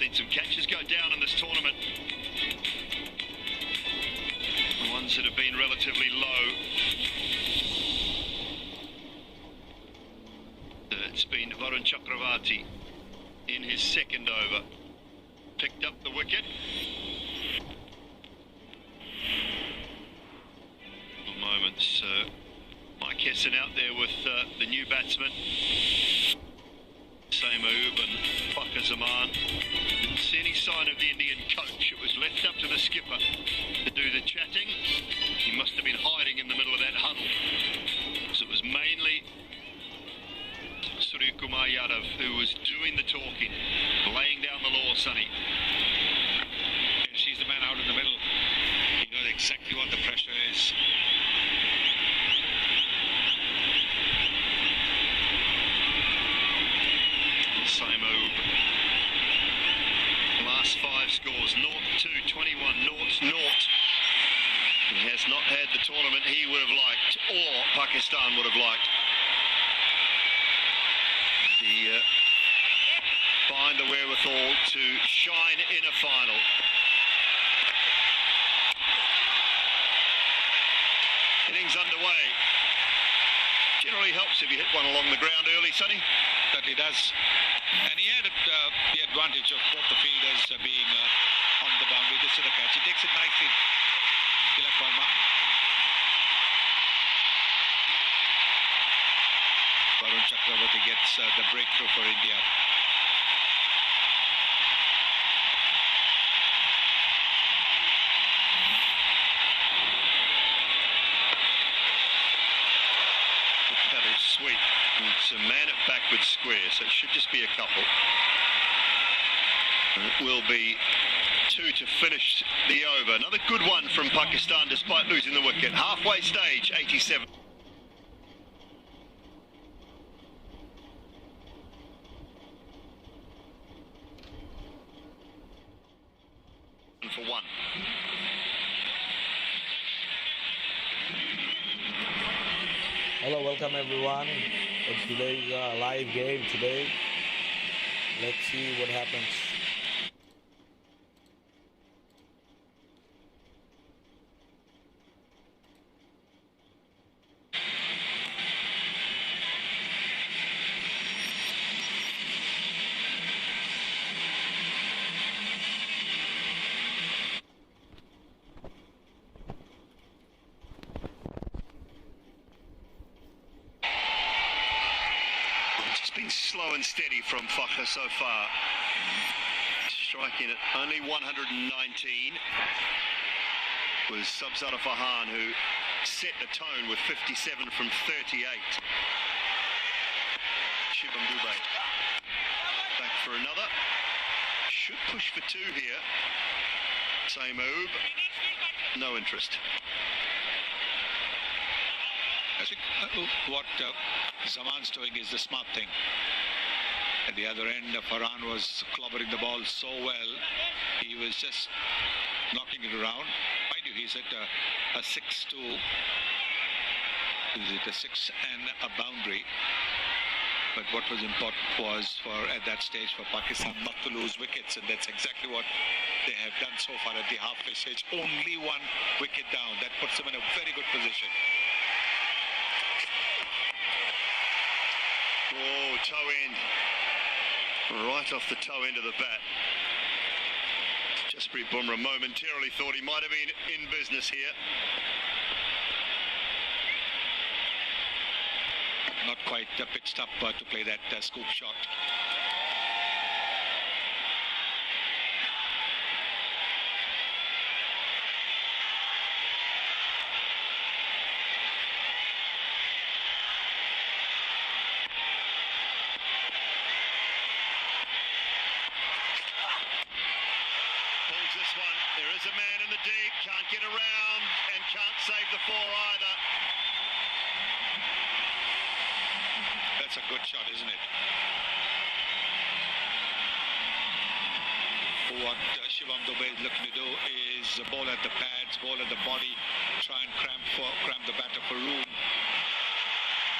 seen some catches go down in this tournament. The ones that have been relatively low. It's been Varun Chakravarti in his second over. Picked up the wicket. Moments. Mike Hesson out there with the new batsman. Samoub and Fakhar Zaman. Didn't see any sign of the Indian coach. It was left up to the skipper to do the chatting. He must have been hiding in the middle of that huddle. So it was mainly Surya Kumar Yadav who was doing the talking, laying down the law, Sonny. She's the man out in the middle. He knows exactly what the pressure is. Samoub. Last 5 scores, 0-2, 21, 0-0. He has not had the tournament he would have liked, or Pakistan would have liked. He find the wherewithal to shine in a final. Innings underway. Generally helps if you hit one along the ground early, Sonny. Certainly does. And he had the advantage of both the fielders being on the boundary. Just to the catch. He takes it nicely. Tilak Verma. Varun Chakravarti gets the breakthrough for India. Sweep. It's a man at backward square, so it should just be a couple. And it will be 2 to finish the over. Another good one from Pakistan despite losing the wicket. Halfway stage, 87. For 1. Hello, welcome everyone. It's today's live game today. Let's see what happens. Been slow and steady from Fakhar so far. Striking at only 119 was Sabzara Farhan, who set the tone with 57 from 38. Shivam Dube back for another. Should push for 2 here. Samoub, no interest. I think what Zaman's doing is the smart thing. At the other end, Farhan was clobbering the ball so well. He was just knocking it around. Mind you, he's at a 6-2. Is it a 6 and a boundary? But what was important was at that stage for Pakistan not to lose wickets, and that's exactly what they have done so far at the halfway stage. Only 1 wicket down. That puts them in a very good position. Oh, toe end. Right off the toe end of the bat. Jasprit Bumrah momentarily thought he might have been in business here. Not quite pitched up to play that scoop shot. This one, there is a man in the deep, can't get around and can't save the 4 either. That's a good shot, isn't it? What Shivam Dube is looking to do is ball at the pads, ball at the body, try and cramp the batter for room.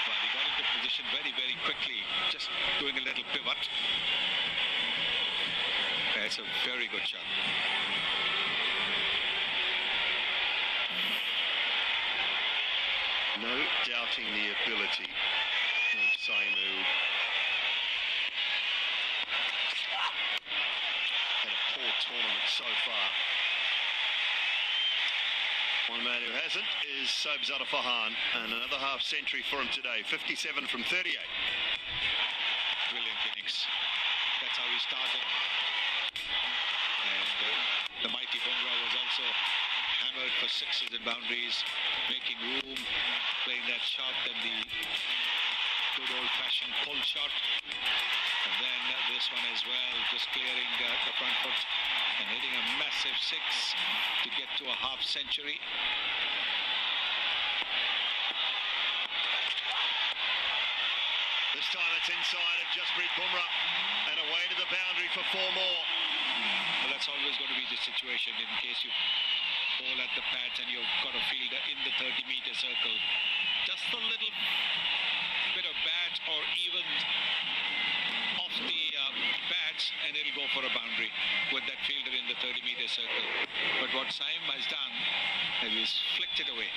But he got into position very, very quickly, just doing a little pivot. That's a very good shot. No doubting the ability of Saimu. Had a poor tournament so far. One man who hasn't is Sabzada Farhan, and another half century for him today. 57 from 38. Brilliant innings. That's how he started. And the mighty Bumrah was also hammered for sixes and boundaries, making room, playing that shot, then the good old-fashioned pull shot, and then this one as well, just clearing the front foot and hitting a massive six to get to a half century. This time it's inside of Jasprit Bumrah and away to the boundary for 4 more. Well, that's always going to be the situation in case you ball at the pads and you've got a fielder in the 30-meter circle. Just a little bit of bat or even off the bats and it'll go for a boundary with that fielder in the 30-meter circle. But what Saim has done is he's flicked it away.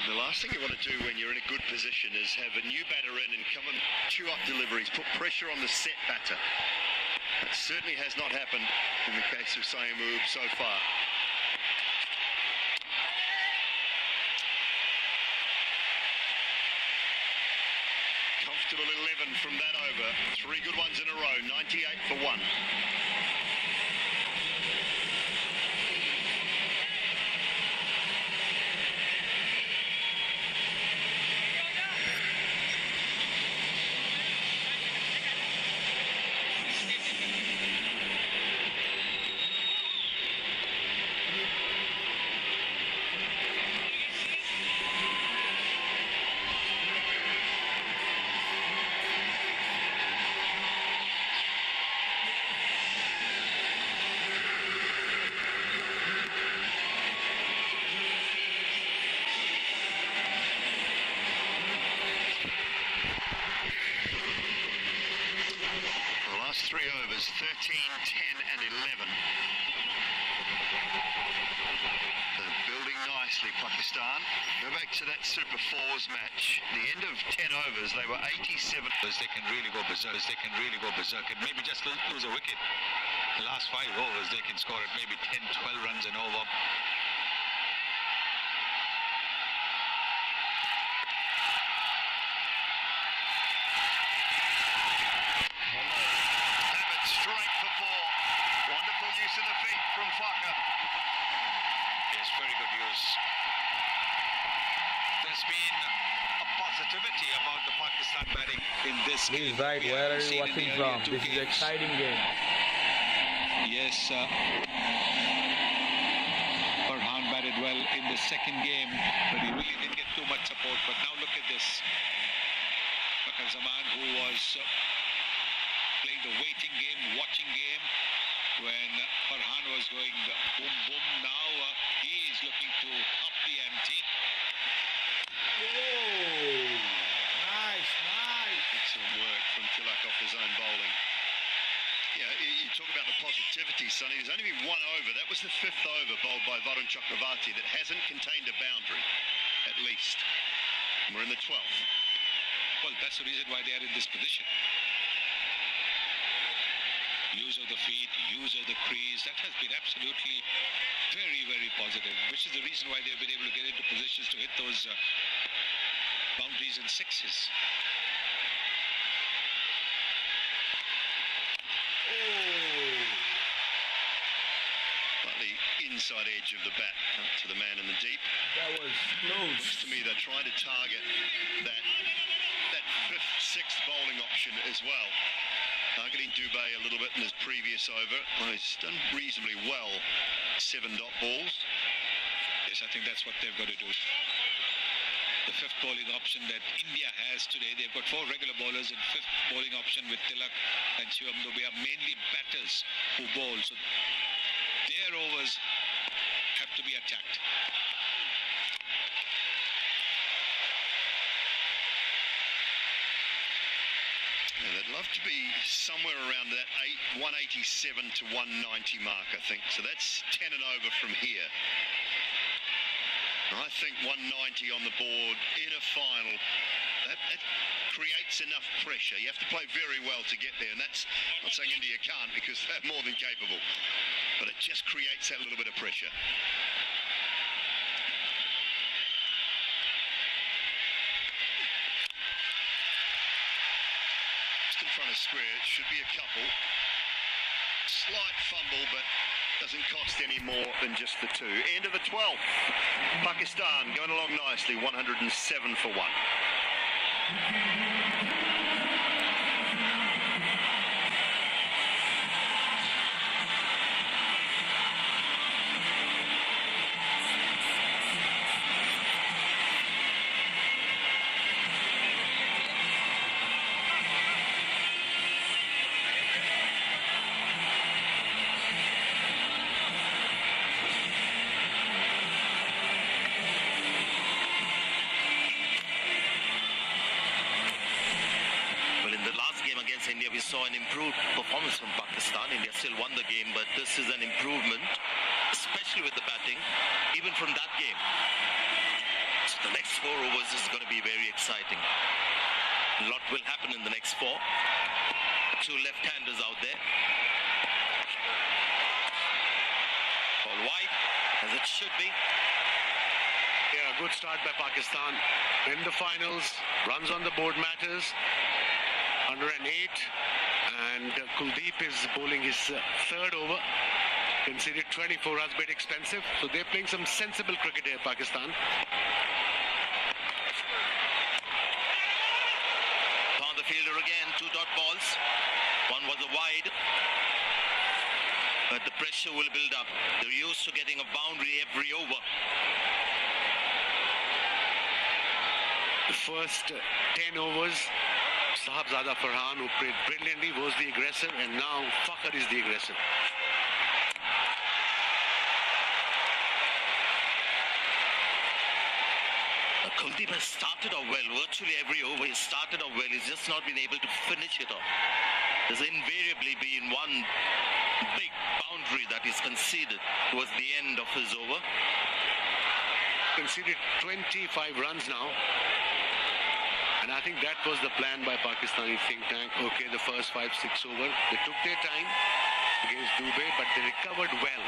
The last thing you want to do when you're in a good position is have a new batter in and come and chew up deliveries, put pressure on the set batter. That certainly has not happened in the case of Saimu so far. Comfortable 11 from that over. 3 good ones in a row, 98 for 1. Last 3 overs, 13, 10 and 11. They're building nicely, Pakistan. Go back to that Super 4s match. The end of 10 overs, they were 87. They can really go berserk. And maybe just lose a wicket. The last 5 overs, they can score at maybe 10, 12 runs and over. Straight for 4. Wonderful use of the feet from Fakha. Yes, very good use. There's been a positivity about the Pakistan batting in this game. He's right. Where are you watching from? This is an exciting game. Yes, Farhan batted well in the second game, but he really didn't get too much support. But now look at this. Fakhr Zaman, who was playing the waiting game, watching game, when Farhan was going boom, boom. Now he is looking to up the ante. Oh, nice. Excellent work from Tilak off his own bowling. Yeah, you talk about the positivity, Sonny. There's only been 1 over. That was the 5th over bowled by Varun Chakravarti that hasn't contained a boundary, at least. And we're in the 12th. Well, that's the reason why they are in this position. Use of the feet, use of the crease, that has been absolutely very, very positive, which is the reason why they've been able to get into positions to hit those boundaries and sixes. Slightly inside edge of the bat up to the man in the deep. That was close. Looks to me they're trying to target that 5th, 6th bowling option as well. Targeting Dubey a little bit in his previous over. Well, he's done reasonably well. 7 dot balls. Yes, I think that's what they've got to do. The 5th bowling option that India has today, they've got 4 regular bowlers and 5th bowling option with Tilak and Shivam Dubey are mainly batters who bowl. So their overs have to be attacked. Yeah, that Love to be somewhere around that 187 to 190 mark, I think. So that's 10 and over from here. And I think 190 on the board in a final, that creates enough pressure. You have to play very well to get there, and that's not saying India can't, because they're more than capable. But it just creates that little bit of pressure. Just in front of square, it should be a couple. Slight fumble, but doesn't cost any more than just the two. End of the 12th. Pakistan going along nicely, 107 for 1. India, we saw an improved performance from Pakistan. India still won the game, but this is an improvement, especially with the batting, even from that game. So the next 4 overs is going to be very exciting. A lot will happen in the next 4. 2 left-handers out there. Ball wide, as it should be. Yeah, good start by Pakistan. In the finals, runs on the board matters. Under an 8, and Kuldeep is bowling his 3rd over. Conceded 24 runs, bit expensive. So they're playing some sensible cricket here, Pakistan. On the fielder again, 2 dot balls. One was a wide, but the pressure will build up. They're used to getting a boundary every over. The first 10 overs, Sahibzada Farhan, who played brilliantly, was the aggressor, and now Fakhr is the aggressor. Kuldeep has started off well. Virtually every over he started off well. He's just not been able to finish it off. There's invariably been one big boundary that is conceded towards the end of his over. Conceded 25 runs now. And I think that was the plan by Pakistani think tank. Okay, the first 5-6 over. They took their time against Dubey, but they recovered well.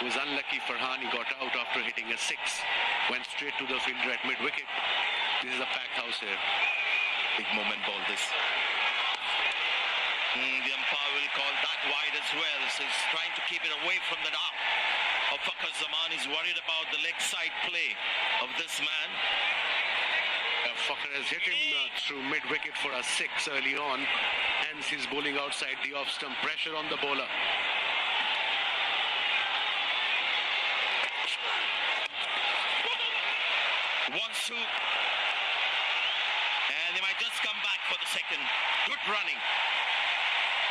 It was unlucky Farhan, he got out after hitting a 6. Went straight to the fielder at mid-wicket. This is a packed house here. Big moment ball this. The umpire will call that wide as well. So he's trying to keep it away from the arm of Fakhr Zaman. He's worried about the leg side play of this man. Fakhr has hit him through mid-wicket for a 6 early on. Hence he's bowling outside the off-stump. Pressure on the bowler. Wants to. And they might just come back for the second. Good running.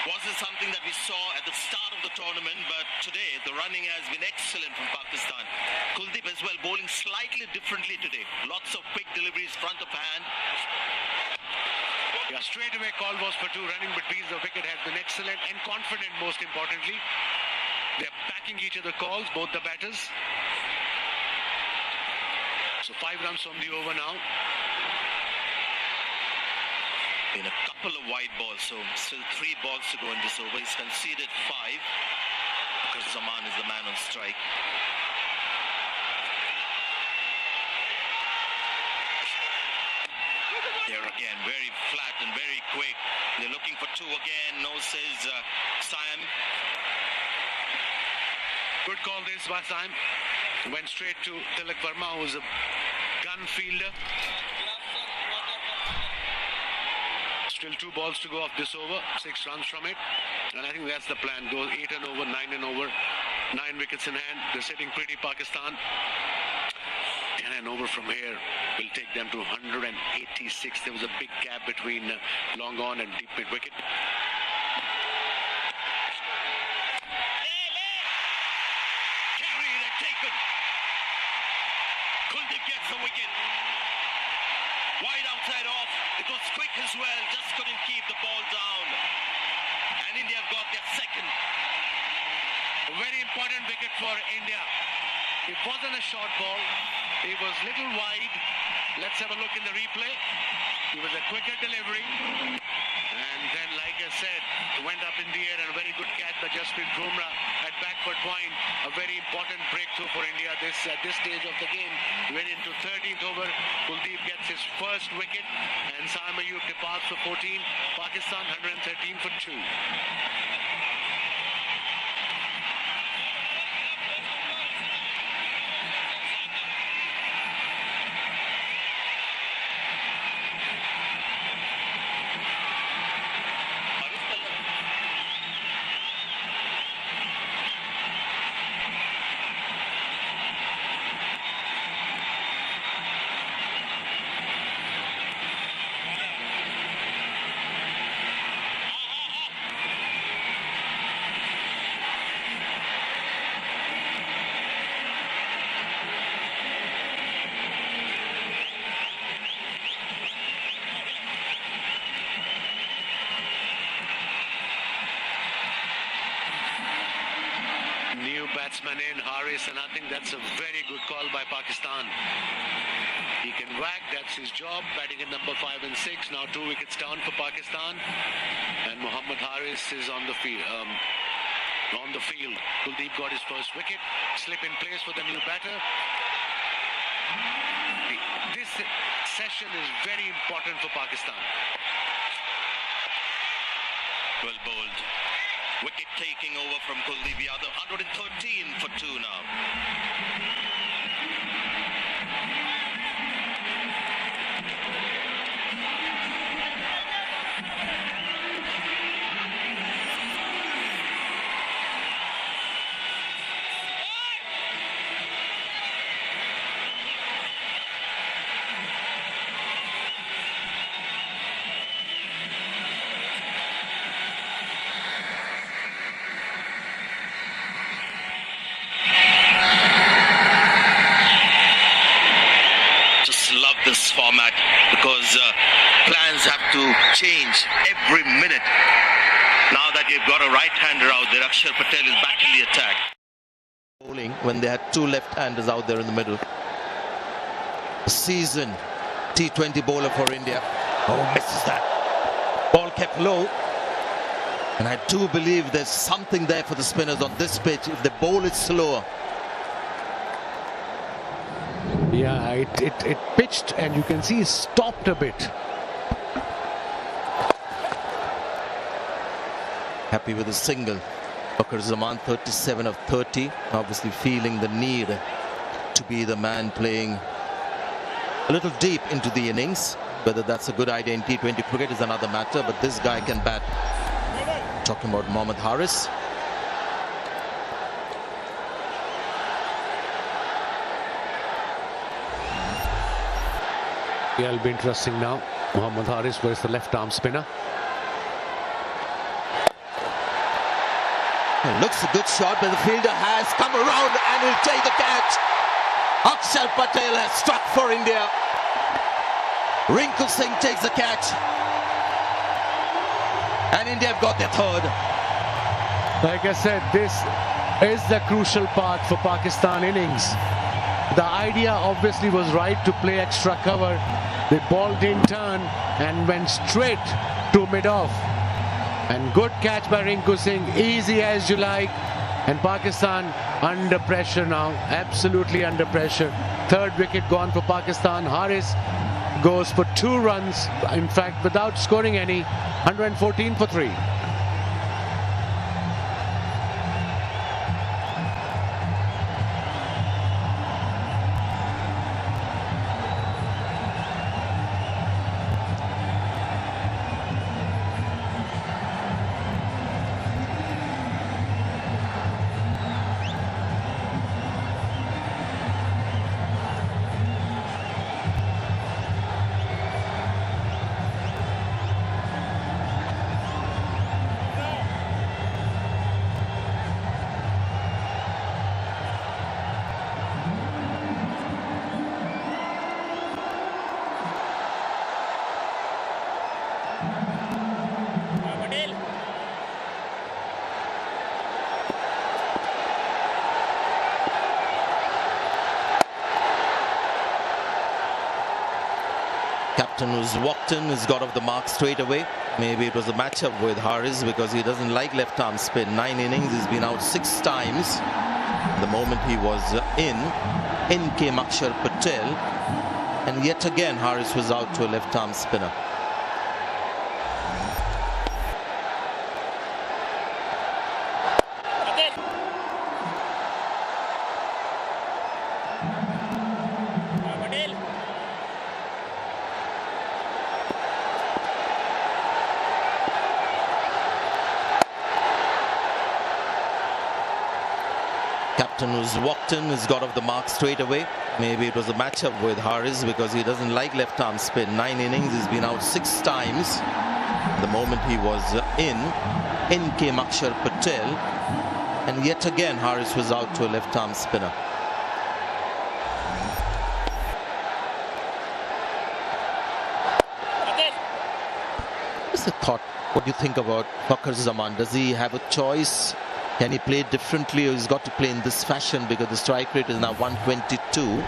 Wasn't something that we saw at the start of the tournament, but today the running has been excellent from Pakistan. Kuldeep as well, bowling slightly differently today. Lots of quick deliveries, front of hand. Yeah, straight away call was for 2. Running between the wicket has been excellent and confident, most importantly. They're backing each other calls, both the batters. So 5 runs from the over now. In a couple of wide balls, so still 3 balls to go in this over. He's conceded 5 because Zaman is the man on strike. There again, very flat and very quick. They're looking for 2 again. No, says Siam. Good call this by Siam. Went straight to Tilak Verma, who's a gun fielder. Still 2 balls to go off this over. 6 runs from it. And I think that's the plan. Go 8 and over, 9 and over. 9 wickets in hand. They're sitting pretty, Pakistan. 10 and over from here will take them to 186. There was a big gap between long on and deep mid wicket. Carried and taken. Kuldeep gets the wicket. Wide outside off. It was quick as well, just couldn't keep the ball down. And India have got their second. A very important wicket for India. It wasn't a short ball. It was little wide. Let's have a look in the replay. It was a quicker delivery. And then, like I said, it went up in the air and a very good catch by Jasprit Bumrah at backward point. A very important breakthrough for India at this stage of the game. Went into 13th over. Kuldeep gets his first wicket and Saim Ayub departs for 14. Pakistan 113 for 2. Batsman in Haris, and I think that's a very good call by Pakistan. He can whack, that's his job, batting at number 5 and 6. Now 2 wickets down for Pakistan, and Mohammad Haris is on the field. Kuldeep got his first wicket. Slip in place for the new batter. This session is very important for Pakistan. Well bowled. Wicket taking over from Kuldeep Yadav. 113 for 2 now. This format because plans have to change every minute. Now that you've got a right-hander out there, Akshar Patel is back in the attack. Bowling when they had 2 left-handers out there in the middle. A seasoned T20 bowler for India. Oh, misses that. Ball kept low. And I do believe there's something there for the spinners on this pitch if the ball is slower. Yeah, it pitched and you can see it stopped a bit. Happy with a single. Bakr Zaman, 37 of 30. Obviously feeling the need to be the man playing a little deep into the innings. Whether that's a good idea in T20 cricket is another matter, but this guy can bat. Talking about Mohammad Haris. Yeah, it'll be interesting now. Mohammad Haris versus the left-arm spinner. It looks a good shot, but the fielder has come around and will take the catch. Akshar Patel has struck for India. Rinku Singh takes the catch. And India have got their third. Like I said, this is the crucial part for Pakistan innings. The idea obviously was right to play extra cover. The ball didn't turn and went straight to mid-off. And good catch by Rinku Singh, easy as you like. And Pakistan under pressure now, absolutely under pressure. 3rd wicket gone for Pakistan. Haris goes for 2 runs, in fact without scoring any, 114 for 3. Captain who's walked in has got off the mark straight away. Maybe it was a matchup with Haris because he doesn't like left arm spin. 9 innings, he's been out 6 times. The moment he was in came Akshar Patel, and yet again Haris was out to a left arm spinner. Captain who's walked in has got off the mark straight away. Maybe it was a matchup with Haris because he doesn't like left arm spin. 9 innings, he's been out 6 times. The moment he was in came Akshar Patel, and yet again Haris was out to a left arm spinner. What's the thought? What do you think about Fakhar Zaman? Does he have a choice? Can he play differently, or he's got to play in this fashion because the strike rate is now 122?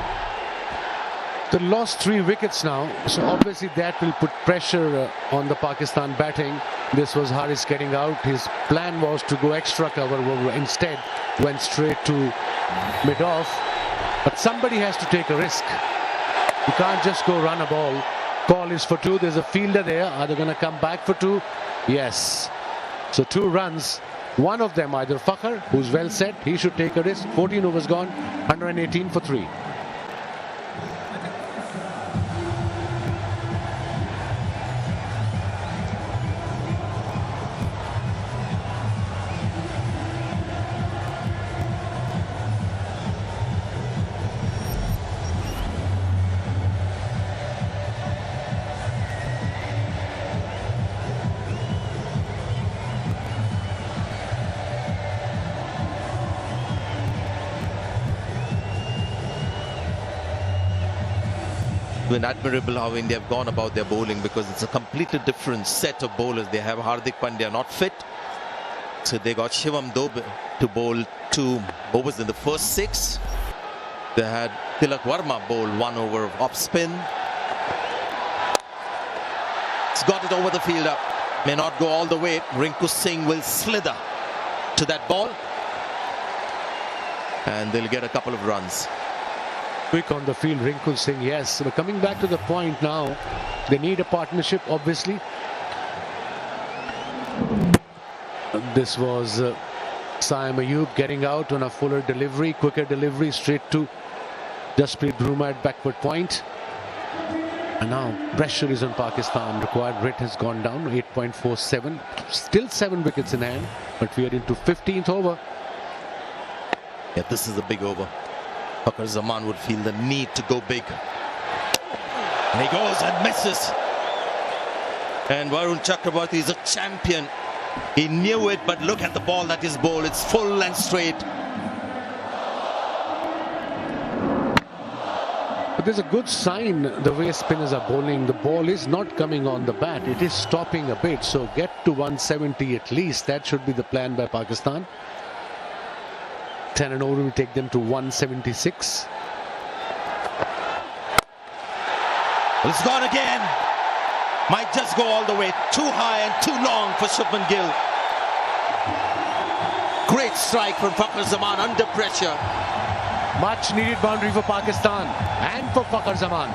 They lost 3 wickets now, so obviously that will put pressure on the Pakistan batting. This was Haris getting out. His plan was to go extra cover, instead went straight to mid-off. But somebody has to take a risk. You can't just go run a ball. Call is for 2. There's a fielder there. Are they going to come back for 2? Yes. So 2 runs. One of them, either Fakhar, who's well set, he should take a risk. 14 overs gone, 118 for 3. Been admirable how India have gone about their bowling, because it's a completely different set of bowlers. They have Hardik Pandya not fit, so they got Shivam Dube to bowl 2 overs in the first 6. They had Tilak Verma bowl 1 over of off spin. It's got it over the fielder, may not go all the way. Rinku Singh will slither to that ball, and they'll get a couple of runs. Quick on the field, Rinku Singh, yes. But coming back to the point now, they need a partnership, obviously. This was Saim Ayub getting out on a fuller delivery, quicker delivery, straight to Jasprit Bruma at backward point. And now pressure is on Pakistan. Required rate has gone down, 8.47. Still 7 wickets in hand, but we are into 15th over. Yeah, this is a big over. Fakhar Zaman would feel the need to go big. And he goes and misses. And Varun Chakrabarti is a champion. He knew it, but look at the ball that is bowled. It's full and straight. But there's a good sign the way spinners are bowling. The ball is not coming on the bat. It is stopping a bit. So get to 170 at least. That should be the plan by Pakistan. 10 and over will take them to 176. It's gone again. Might just go all the way. Too high and too long for Shubman Gill. Great strike from Fakhar Zaman under pressure. Much needed boundary for Pakistan and for Fakhar Zaman.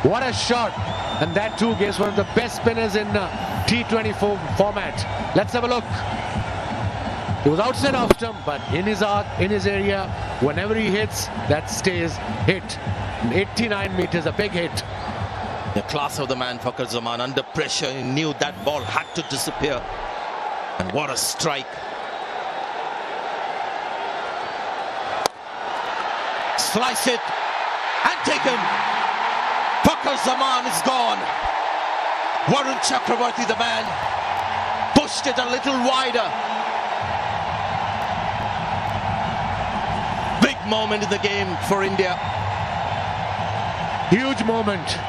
What a shot. And that too gives one of the best spinners in T20 format. Let's have a look. He was outside off stump, but in his arc, in his area, whenever he hits, that stays hit. 89 meters, a big hit. The class of the man, Fakhar Zaman, under pressure. He knew that ball had to disappear. And what a strike. Slice it and taken. Fakhar Zaman is gone. Varun Chakrabarti, the man, pushed it a little wider. Big moment in the game for India. Huge moment.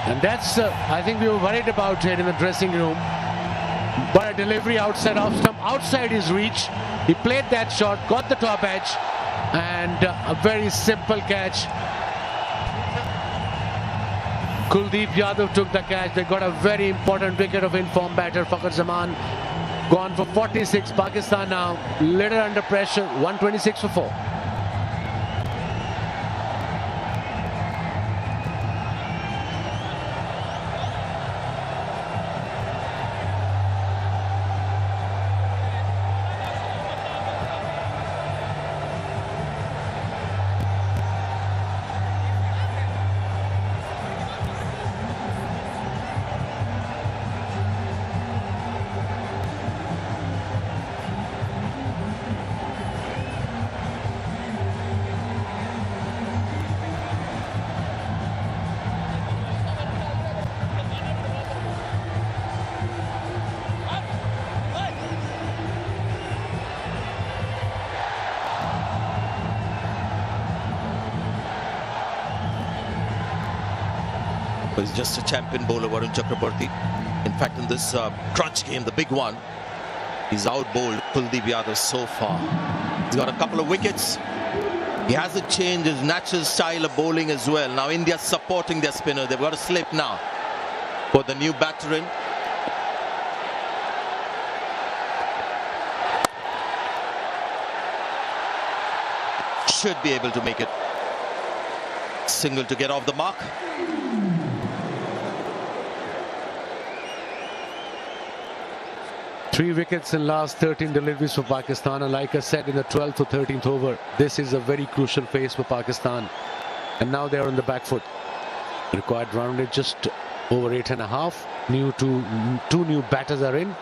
And that's, I think we were worried about it in the dressing room. But a delivery outside off stump, outside his reach. He played that shot, got the top edge, and a very simple catch. Kuldeep Yadav took the catch. They got a very important wicket of informed batter Fakhar Zaman. Gone for 46. Pakistan now little under pressure. 126 for 4. He's just a champion bowler, Varun Chakraborty. In fact, in this crunch game, the big one, he's out-bowled Kuldeep Yadav so far. He's got a couple of wickets. He hasn't changed his natural style of bowling as well. Now India's supporting their spinner. They've got a slip now for the new batter in. Should be able to make it. Single to get off the mark. Three wickets in last 13 deliveries for Pakistan, and like I said, in the 12th or 13th over, this is a very crucial phase for Pakistan, and now they're on the back foot. Required run rate just over 8.5. Two new batters are in,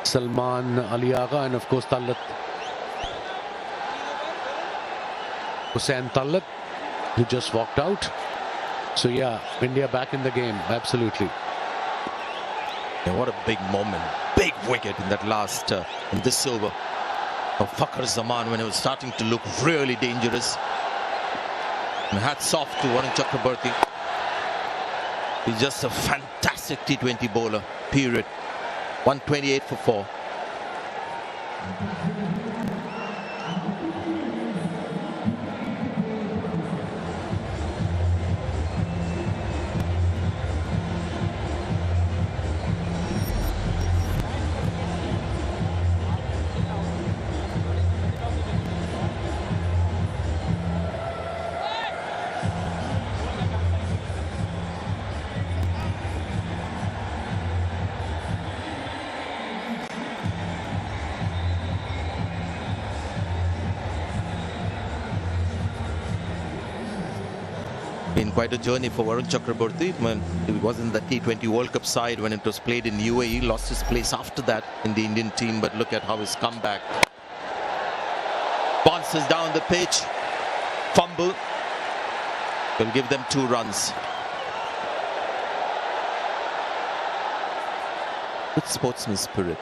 Salman Ali Agha and of course Tallat Hussain Tallat, who just walked out. So yeah, India back in the game, absolutely. Yeah, what a big moment. Big wicket in that last, in this over of Fakhar Zaman when it was starting to look really dangerous. And hats off to Varun Chakraborty. He's just a fantastic T20 bowler, period. 128 for 4. Been quite a journey for Varun Chakraborty. When he was in the T20 World Cup side when it was played in UAE, lost his place after that in the Indian team, but look at how his comeback. Bounces down the pitch, fumble, will give them 2 runs. Good sportsman spirit.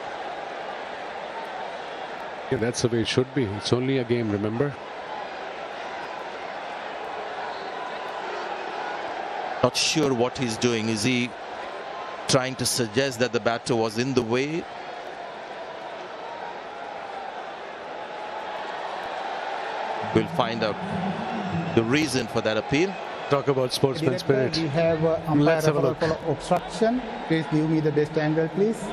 Yeah, that's the way it should be. It's only a game, remember? Not sure what he's doing. Is he trying to suggest that the batter was in the way? We'll find out the reason for that appeal. Talk about sportsman spirit. We have umpire Let's have a look. for obstruction. Please give me the best angle, please.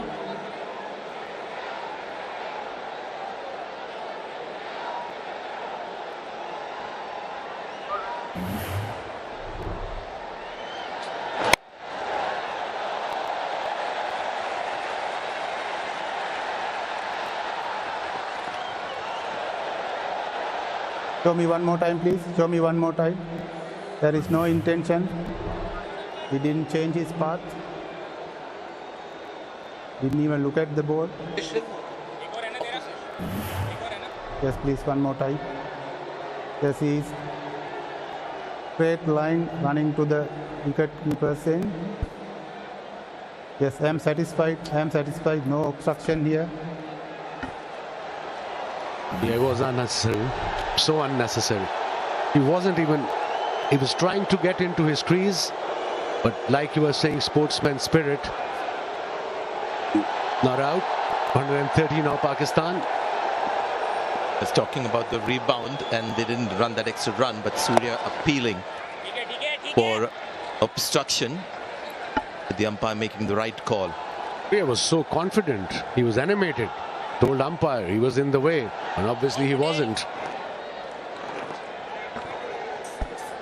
Show me one more time, please. Show me one more time. There is no intention. He didn't change his path. Didn't even look at the ball. Yes, please, one more time. Yes, he is. Straight line running to the wicket keeper's end. Yes, I am satisfied. I am satisfied. No obstruction here. Yeah, it was unnecessary. So unnecessary. He wasn't even, he was trying to get into his crease, but like you were saying, sportsman spirit. Not out. 130 now, Pakistan. Was talking about the rebound, and they didn't run that extra run, but Surya appealing for obstruction. with the umpire making the right call. He was so confident. He was animated. Told umpire he was in the way, and obviously he wasn't.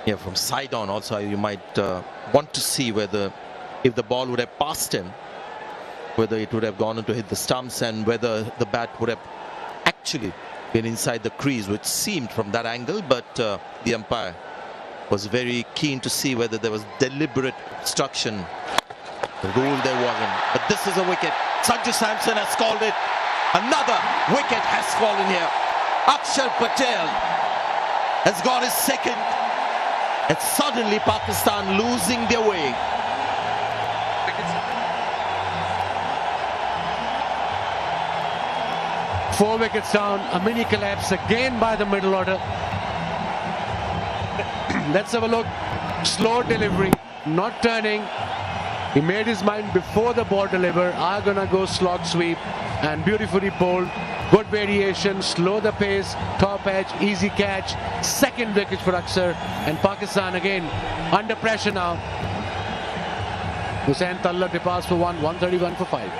Yeah, from side on also you might want to see whether if the ball would have passed him, whether it would have gone on to hit the stumps and whether the bat would have actually been inside the crease, which seemed from that angle, but the umpire was very keen to see whether there was deliberate obstruction. The rule there wasn't. But this is a wicket. Sanju Samson has called it. Another wicket has fallen here. Akshar Patel has got his second. And suddenly Pakistan losing their way. Four wickets down, a mini collapse again by the middle order. Let's have a look. Slow delivery, not turning. He made his mind before the ball delivered. Are gonna go slog sweep, and beautifully bowled. Good variation, slow the pace, top edge, easy catch. Second wicket for Akshar, and Pakistan again under pressure now. Hussain Tallat departs for 131 for 5.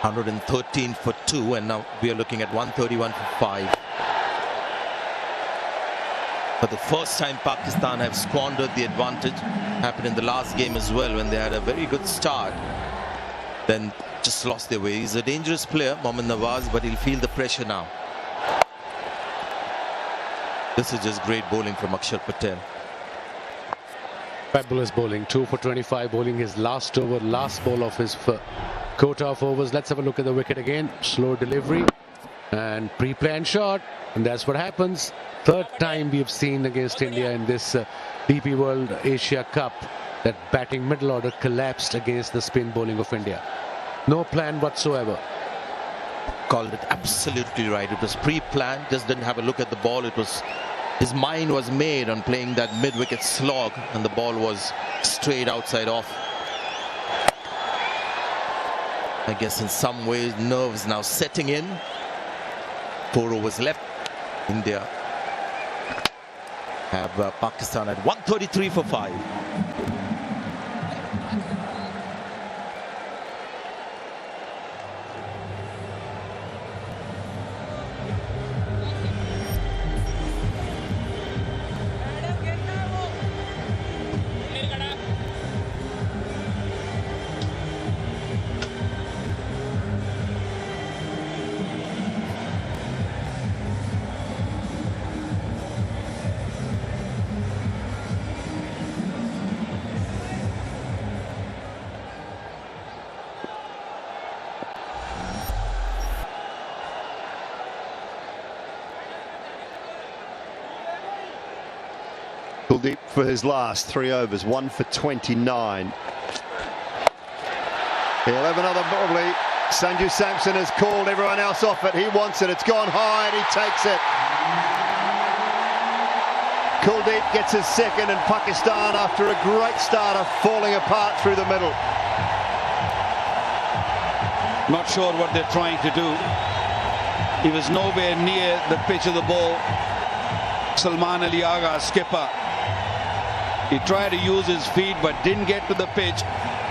$113 for 2, and now we are looking at 131 for 5. For the first time, Pakistan have squandered the advantage. Happened in the last game as well, when they had a very good start, then just lost their way. He's a dangerous player, Mohammad Nawaz, but he'll feel the pressure now. This is just great bowling from Akshar Patel. Fabulous bowling, 2 for 25, bowling his last over, last ball of his quota of overs. Let's have a look at the wicket again. Slow delivery and pre-planned shot, and that's what happens. Third time we have seen against India in this DP World Asia Cup that batting middle order collapsed against the spin bowling of India. No plan whatsoever. Called it absolutely right. It was pre-planned, just didn't have a look at the ball. It was, his mind was made on playing that mid-wicket slog, and the ball was straight outside off. I guess in some ways nerves now setting in. 4 overs left. India have Pakistan at 133 for 5. Kuldeep for his last 3 overs, 1 for 29. He'll have another probably. Sanju Samson has called everyone else off it. He wants it. It's gone high and he takes it. Kuldeep gets his second, and Pakistan, after a great start, are falling apart through the middle. Not sure what they're trying to do. He was nowhere near the pitch of the ball. Salman Ali Agha, skipper. He tried to use his feet but didn't get to the pitch.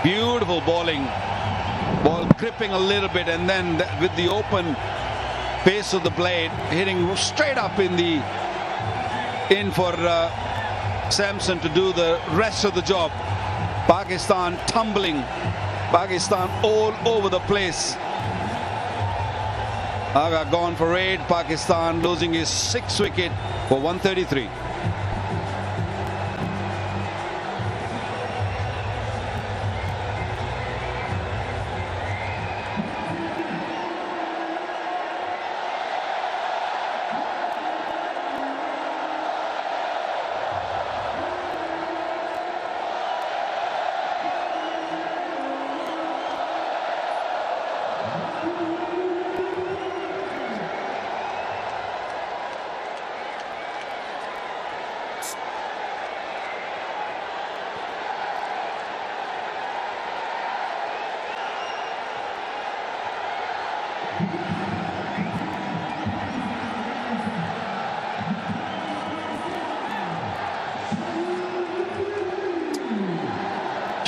Beautiful bowling. Ball gripping a little bit, and then with the open face of the blade, hitting straight up in for Samson to do the rest of the job. Pakistan tumbling. Pakistan all over the place. Agha gone for 8. Pakistan losing his 6th wicket for 133.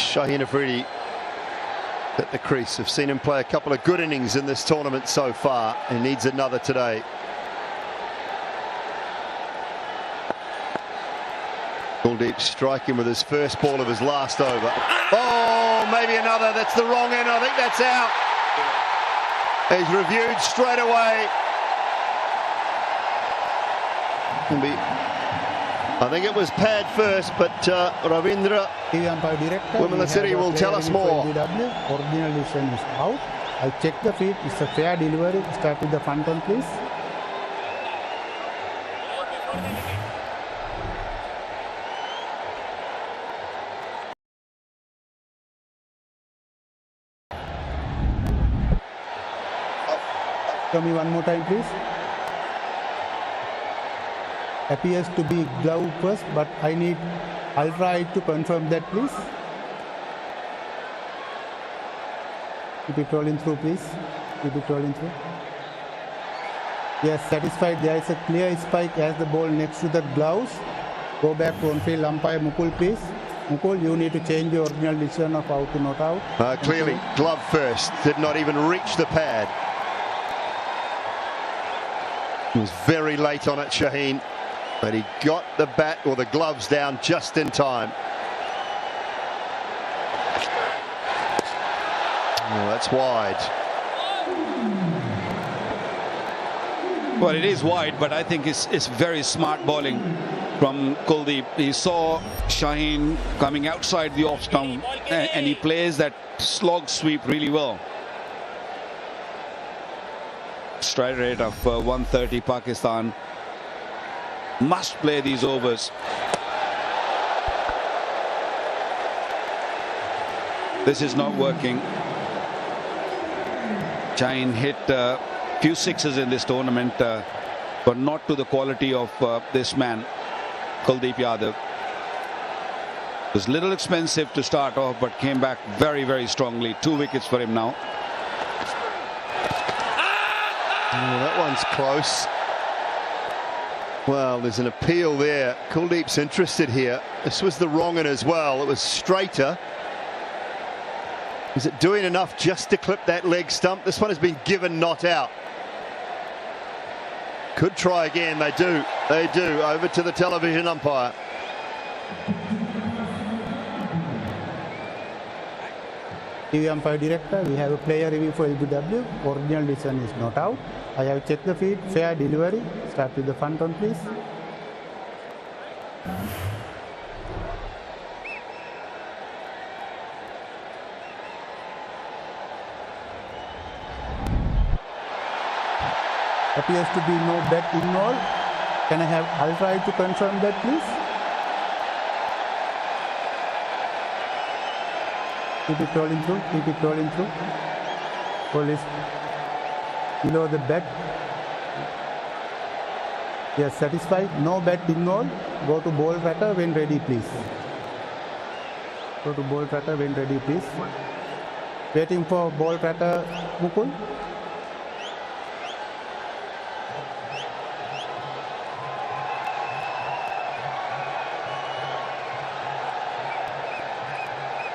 Shaheen Afridi at the crease. I've seen him play a couple of good innings in this tournament so far. He needs another today. Kuldeep striking with his first ball of his last over. Oh, maybe another. That's the wrong end. I think that's out. He's reviewed straight away. I think it was pad first, but Ravindra Wimalasiri will tell us more. Original decision is out. I check the feed. It's a fair delivery. Start with the front on, please. Show me one more time, please. Appears to be glove first, but I'll try to confirm that, please. Keep it rolling through, please. Keep it rolling through. Yes, satisfied. There is a clear spike as the ball next to the gloves. Go back to on-field umpire Mukul, please. Mukul, you need to change the original decision of out to not out. Clearly, glove first. Did not even reach the pad. He was very late on it, Shaheen. But he got the bat or the gloves down just in time. Oh, that's wide. Well, it is wide, but I think it's very smart bowling from Kuldeep. He saw Shaheen coming outside the off stump, and he plays that slog sweep really well. Strike rate of 130. Pakistan must play these overs. This is not working. Shaheen hit a few sixes in this tournament, but not to the quality of this man, Kuldeep Yadav. It was a little expensive to start off, but came back very, very strongly. 2 wickets for him now. Oh, that one's close. Well, there's an appeal there. Kuldeep's interested here. This was the wrong one as well. It was straighter. Is it doing enough just to clip that leg stump? This one has been given not out. Could try again. They do. They do. Over to the television umpire. TV umpire director, we have a player review for LBW. Original decision is not out. I have checked the feed. Fair delivery. Start with the front on, please. Appears to be no bet involved. Can I have? I'll try to confirm that, please. Keep it rolling through. Keep it rolling through. Ball is below the bet. Yes, satisfied. No bet involved. Go to ball tracker when ready, please. Go to ball tracker when ready, please. Waiting for ball tracker, Mukul.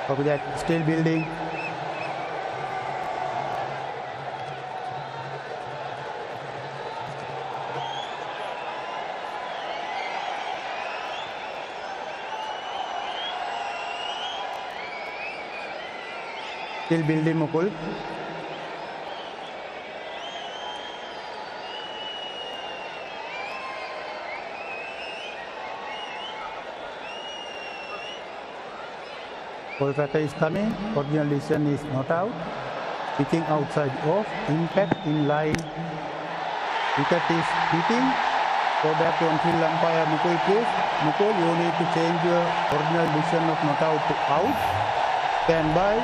Copy that. Still building. Still building, Mukul. Ball tracker is coming. Original decision is not out. Pitching outside off. Impact in line. Wicket is hitting. Go back to on-field umpire Mukul, please. Mukul, you need to change your original decision of not out to out. Stand by.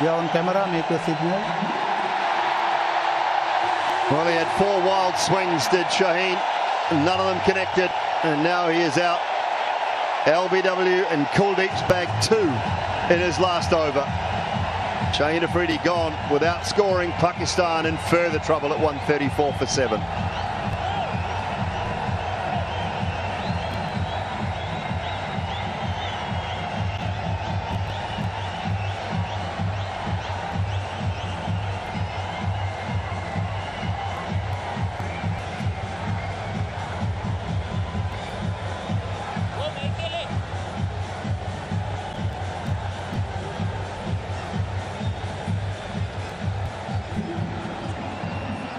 You are on camera. Make your signal. Well, he had 4 wild swings, did Shaheen. None of them connected, and now he is out. LBW and Kuldeep's bagged 2 in his last over. Shaheen Afridi gone without scoring. Pakistan in further trouble at 134 for 7.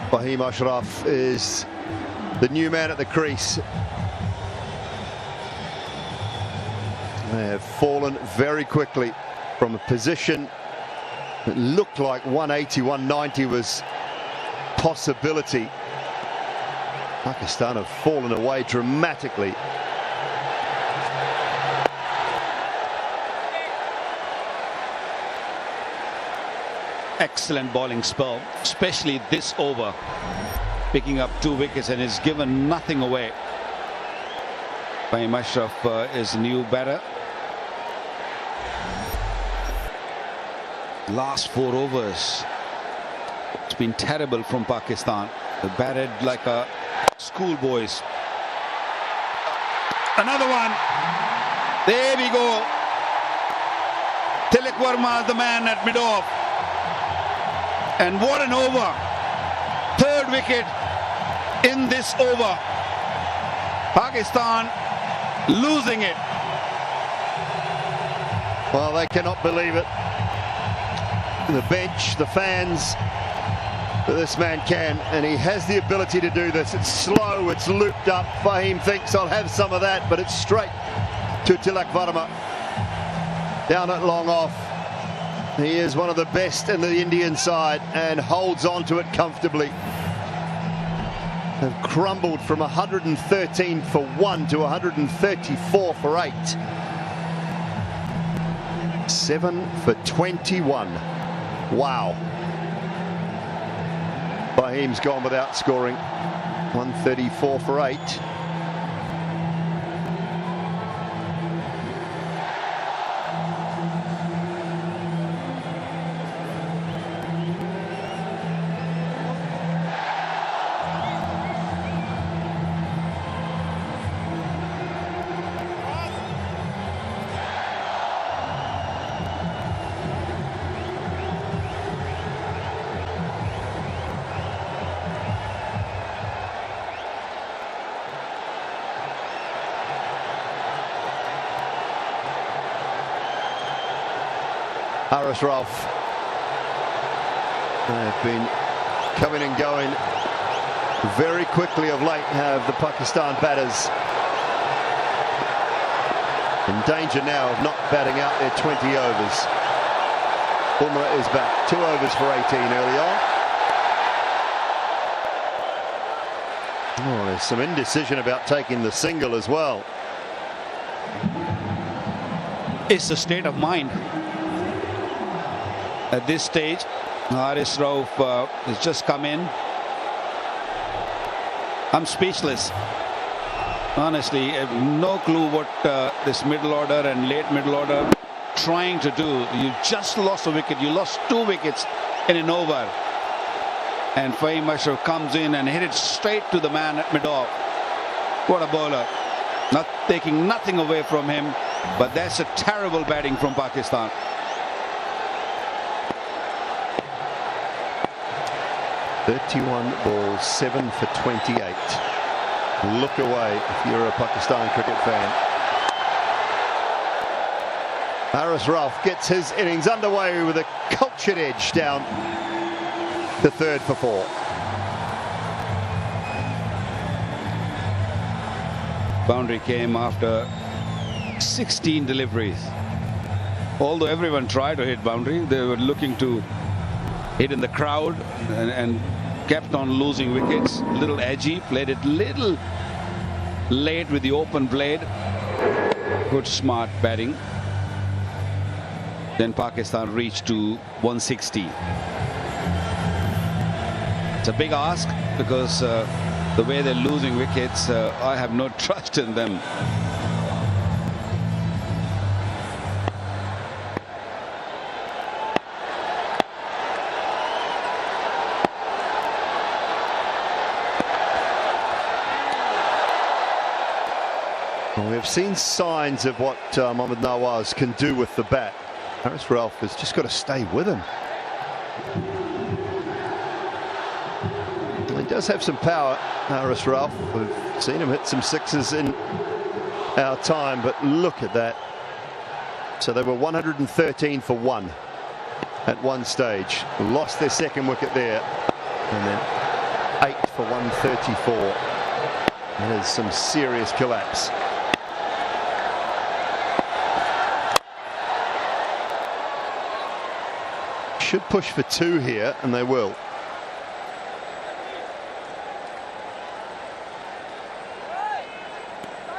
Fahim Ashraf is the new man at the crease. They have fallen very quickly from a position that looked like 180, 190 was possibility. Pakistan have fallen away dramatically. Excellent bowling spell, especially this over, picking up 2 wickets, and has given nothing away. Fahim Ashraf is the new batter. Last 4 overs, it's been terrible from Pakistan. They batted like a schoolboys. Another one. There we go. Tilak Verma is the man at mid-off. And what an over. 3rd wicket in this over. Pakistan losing it. Well, they cannot believe it. The bench, the fans, this man can, and he has the ability to do this. It's slow, it's looped up. Fahim thinks I'll have some of that, but it's straight to Tilak Verma. Down at long off. He is one of the best in the Indian side and holds on to it comfortably. They've crumbled from 113 for 1 to 134 for 8. 7 for 21. Wow. Fahim's gone without scoring. 134 for 8. Haris Rauf. They've been coming and going very quickly of late, have the Pakistan batters. In danger now of not batting out their 20 overs. Bumrah is back. 2 overs for 18 early on. Oh, there's some indecision about taking the single as well. It's the state of mind. At this stage, Haris Rauf has just come in. I'm speechless. Honestly, I have no clue what this middle order and late middle order trying to do. You just lost a wicket. You lost 2 wickets in an over. And Fahim Ashraf comes in and hit it straight to the man at mid-off. What a bowler. Not taking nothing away from him, but that's a terrible batting from Pakistan. .31 balls, 7 for 28. Look away if you're a Pakistan cricket fan. Haris Rauf gets his innings underway with a cultured edge down to 3rd for 4. Boundary came after 16 deliveries. Although everyone tried to hit boundary, they were looking to hit in the crowd and kept on losing wickets. Little edgy, played it little late with the open blade. Good smart batting. Then Pakistan reached to 160. It's a big ask because the way they're losing wickets, I have no trust in them. Well, we've seen signs of what Mohammad Nawaz can do with the bat. Haris Rauf has just got to stay with him. He does have some power, Haris Rauf. We've seen him hit some 6s in our time, but look at that. So they were 113 for 1 at one stage. Lost their 2nd wicket there. And then 8 for 134. And there's some serious collapse. Should push for 2 here, and they will.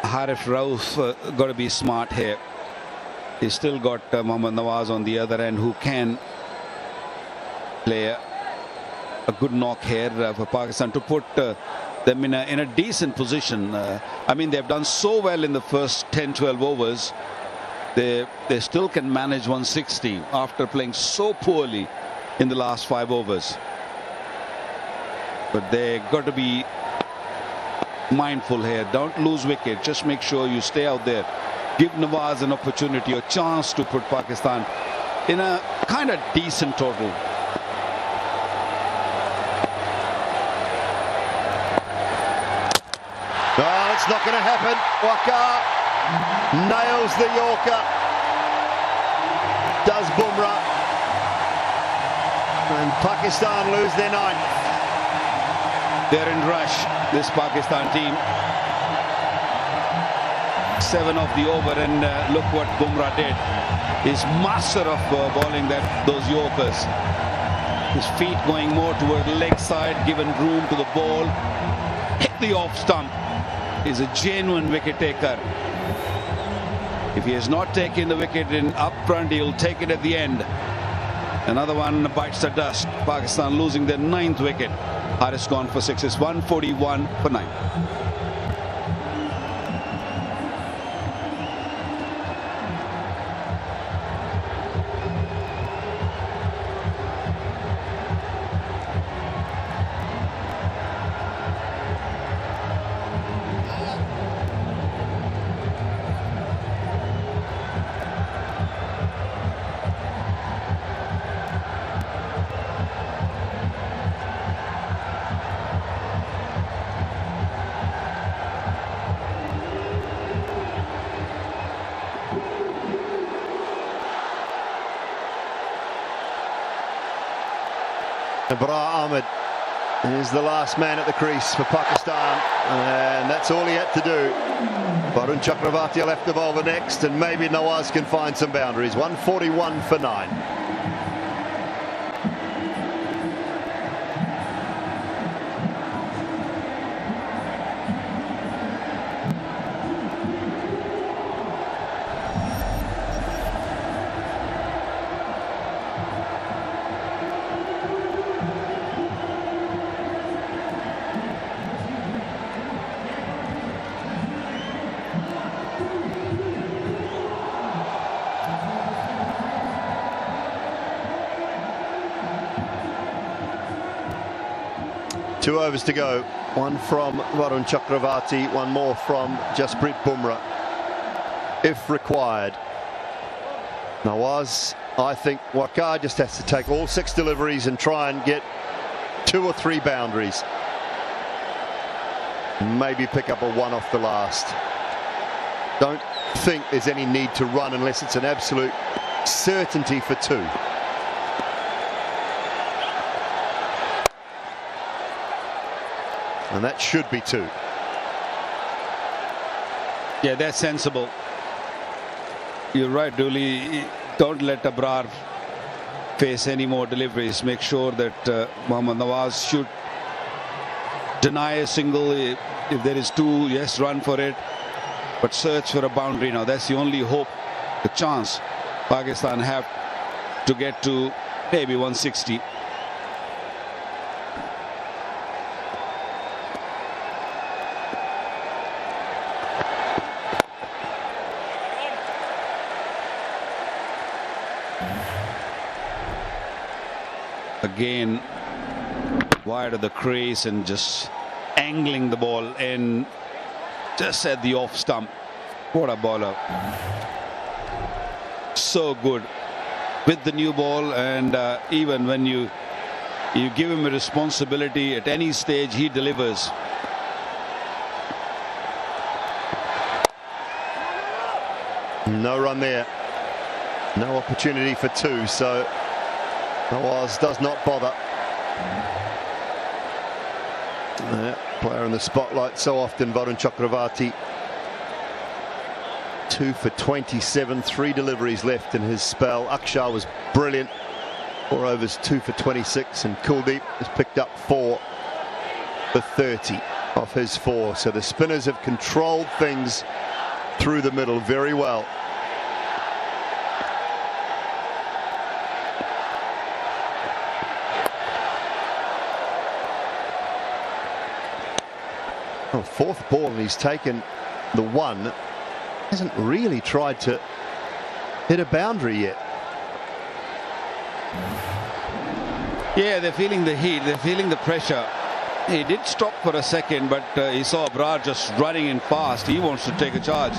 Harif Rauf got to be smart here. He's still got Mohammad Nawaz on the other end, who can play a good knock here for Pakistan to put them in a decent position. I mean, they've done so well in the first 10-12 overs. They still can manage 160 after playing so poorly in the last 5 overs. But they got to be mindful here. Don't lose wicket. Just make sure you stay out there. Give Nawaz an opportunity, a chance to put Pakistan in a kind of decent total. Oh, it's not going to happen. Waqar nails the Yorker. Does Bumrah. And Pakistan lose their 9th. They're in rush, this Pakistan team. 7 off the over, and look what Bumrah did. He's master of bowling those Yorkers. His feet going more toward the leg side, given room to the ball. Hit the off stump. He's a genuine wicket taker. If he has not taken the wicket in up front, he'll take it at the end. Another one bites the dust. Pakistan losing their 9th wicket. Haris gone for 6. It's 141 for 9. Ibrah Ahmed is the last man at the crease for Pakistan, and that's all he had to do. Varun Chakravarti will have to bowl the next, and maybe Nawaz can find some boundaries. 141 for 9. Two overs to go. One from Varun Chakravarti, one more from Jasprit Bumrah, if required. Nawaz, I think Waqar just has to take all 6 deliveries and try and get 2 or 3 boundaries. Maybe pick up a 1 off the last. Don't think there's any need to run unless it's an absolute certainty for 2. And that should be 2. Yeah, that's sensible. You're right, Dooley. Don't let Abrar face any more deliveries. Make sure that Mohammad Nawaz should deny a single. If there is 2, yes, run for it. But search for a boundary now. That's the only hope, the chance Pakistan have to get to maybe 160. Again, wide of the crease and just angling the ball in just at the off stump. What a bowler. So good with the new ball, and even when you give him a responsibility at any stage, he delivers. No run there. No opportunity for 2, so Nawaz does not bother. Player in the spotlight so often, Varun Chakravarti. 2 for 27, 3 deliveries left in his spell. Akshar was brilliant, 4 overs, 2 for 26, and Kuldeep has picked up 4 for 30 off his 4. So the spinners have controlled things through the middle very well. Oh, 4th ball, and he's taken the 1. Hasn't really tried to hit a boundary yet. Yeah, they're feeling the heat, they're feeling the pressure. He did stop for a second, but he saw Abrar just running in fast. He wants to take a charge.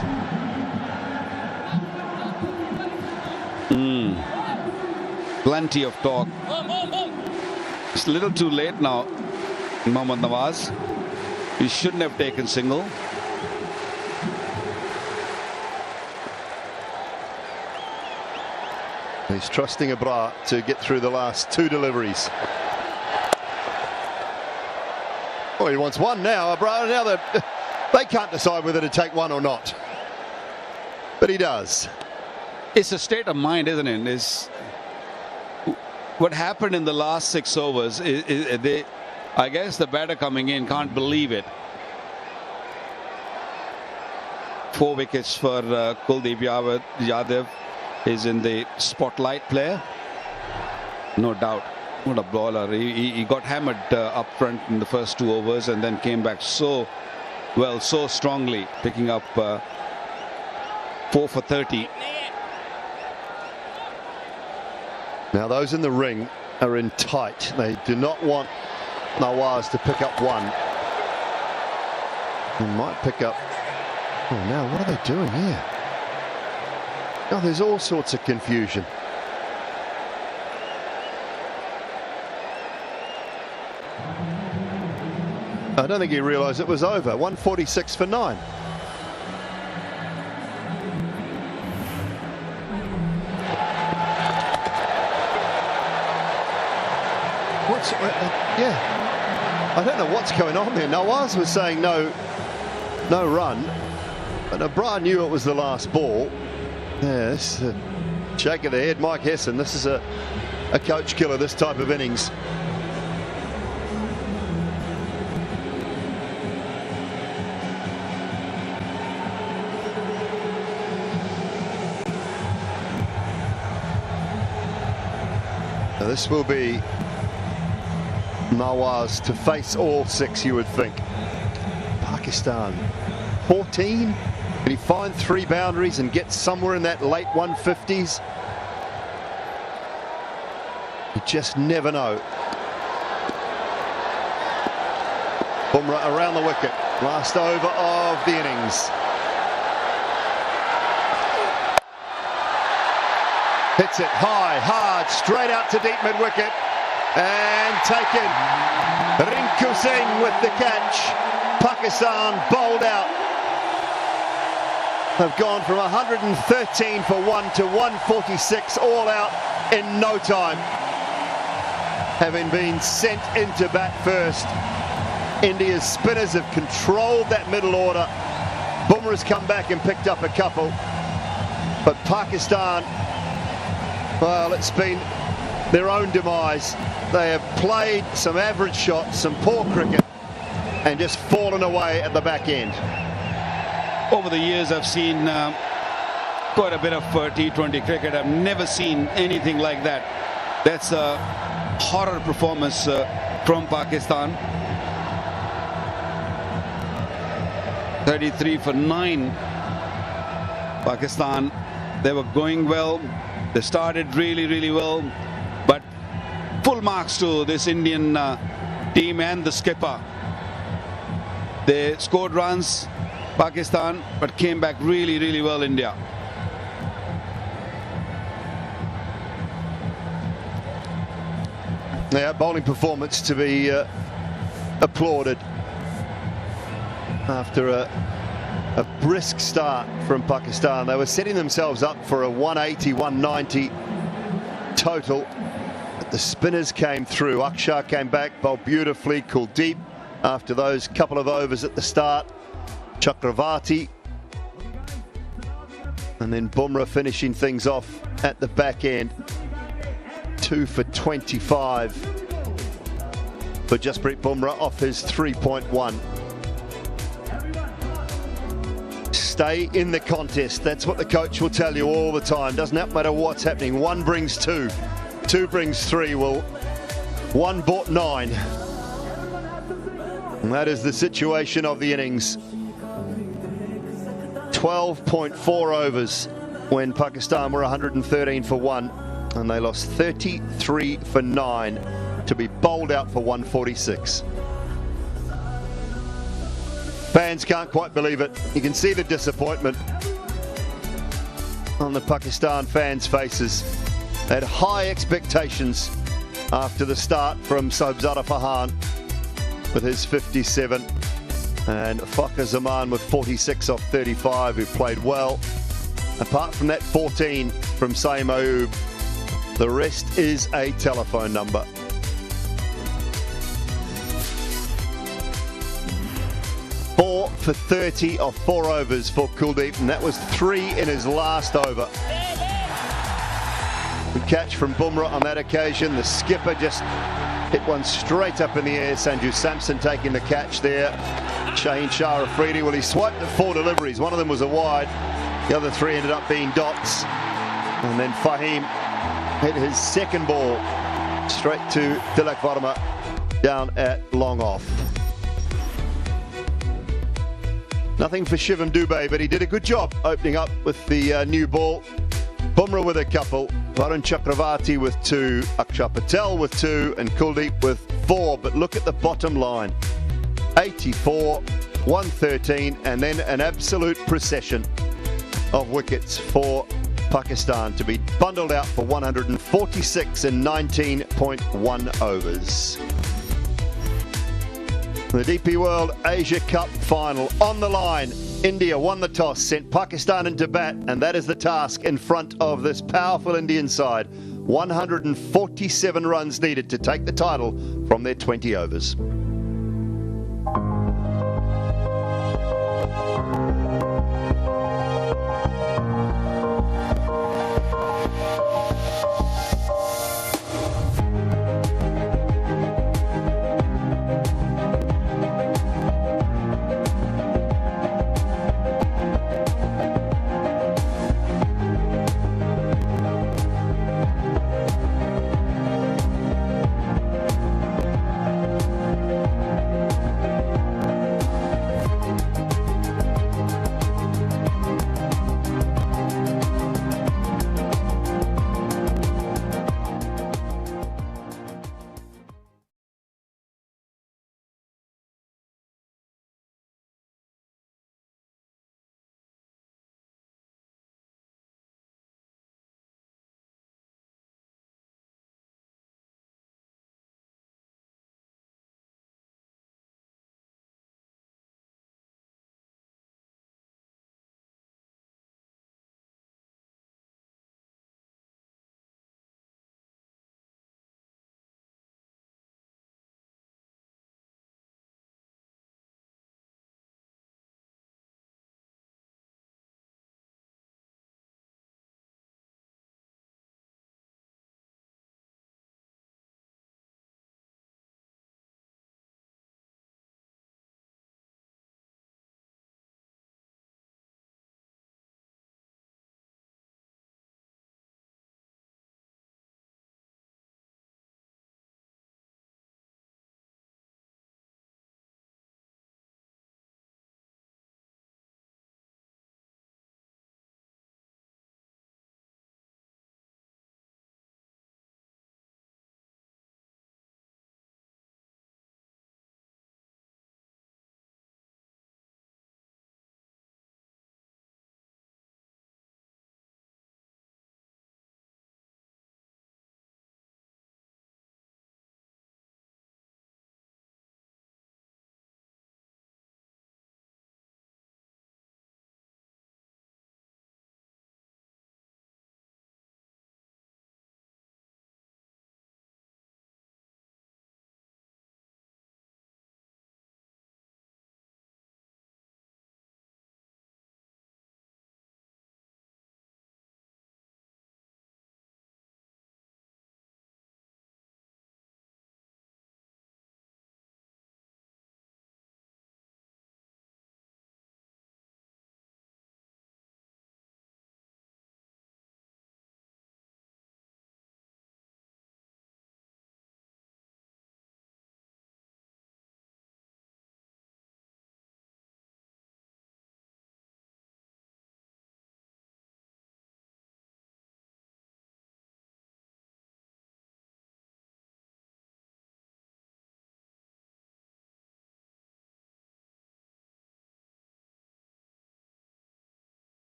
Plenty of talk. It's a little too late now, Mohammad Nawaz. He shouldn't have taken single. He's trusting Abrar to get through the last 2 deliveries. Oh, he wants 1 now. Abrar, now they can't decide whether to take 1 or not. But he does. It's a state of mind, isn't it? It's what happened in the last 6 overs. I guess the batter coming in can't believe it. 4 wickets for Kuldeep Yadav. Is in the spotlight player, no doubt. What a bowler. He got hammered up front in the first 2 overs and then came back so well, so strongly, picking up 4 for 30. Now those in the ring are in tight. They do not want Nawaz to pick up 1. He might pick up. Oh, now what are they doing here? Oh, there's all sorts of confusion. I don't think he realised it was over. 146 for 9. Yeah, I don't know what's going on there. Nawaz was saying no run, and Abrar knew it was the last ball. Yes, shake of the head, Mike Hesson. This is a coach killer, this type of innings. Now this will be Nawaz to face all 6, you would think. Pakistan 14. Can he find 3 boundaries and get somewhere in that late 150s? You just never know. Bumrah around the wicket. Last over of the innings. Hits it high, hard, straight out to deep mid-wicket. And taken. Rinku Singh with the catch. Pakistan bowled out. Have gone from 113 for 1 to 146 all out in no time. Having been sent into bat first, India's spinners have controlled that middle order. Bumrah's come back and picked up a couple. But Pakistan, well, it's been their own demise. They have played some average shots, some poor cricket, and just fallen away at the back end. Over the years, I've seen quite a bit of T20 cricket. I've never seen anything like that. That's a horror performance from Pakistan. 33 for 9. Pakistan, they were going well. They started really well. But full marks to this Indian team and the skipper. They scored runs, Pakistan, but came back really well, India. Yeah, bowling performance to be applauded after a brisk start from Pakistan. They were setting themselves up for a 180, 190 total. But the spinners came through. Akshar came back, bowled beautifully. Kuldeep after those couple of overs at the start. Chakravarti. And then Bumrah finishing things off at the back end. 2 for 25 for Jasprit Bumrah off his 3.1. Stay in the contest. That's what the coach will tell you all the time. Doesn't matter what's happening. 1 brings 2. 2 brings 3. Well, 1 bought 9. And that is the situation of the innings. 12.4 overs when Pakistan were 113 for 1, and they lost 33 for 9 to be bowled out for 146. Fans can't quite believe it. You can see the disappointment on the Pakistan fans' faces. They had high expectations after the start from Sobzada Farhan with his 57. And Fakhar Zaman with 46 off 35, who played well. Apart from that 14 from Saeem Ayub, the rest is a telephone number. Four for 30 off 4 overs for Kuldeep, and that was 3 in his last over. Good catch from Bumrah on that occasion. The skipper just hit one straight up in the air. Sanju Samson taking the catch there. Shaheen Shah Afridi, well, he swiped at 4 deliveries. One of them was a wide. The other 3 ended up being dots. And then Fahim hit his second ball straight to Tilak Varma down at long off. Nothing for Shivam Dubey, but he did a good job opening up with the new ball. Bumrah with a couple, Varun Chakravarti with 2, Akshar Patel with 2, and Kuldeep with 4. But look at the bottom line. 84, 113, and then an absolute procession of wickets for Pakistan to be bundled out for 146 in 19.1 overs. The DP World Asia Cup final on the line. India won the toss, sent Pakistan into bat, and that is the task in front of this powerful Indian side. 147 runs needed to take the title from their 20 overs.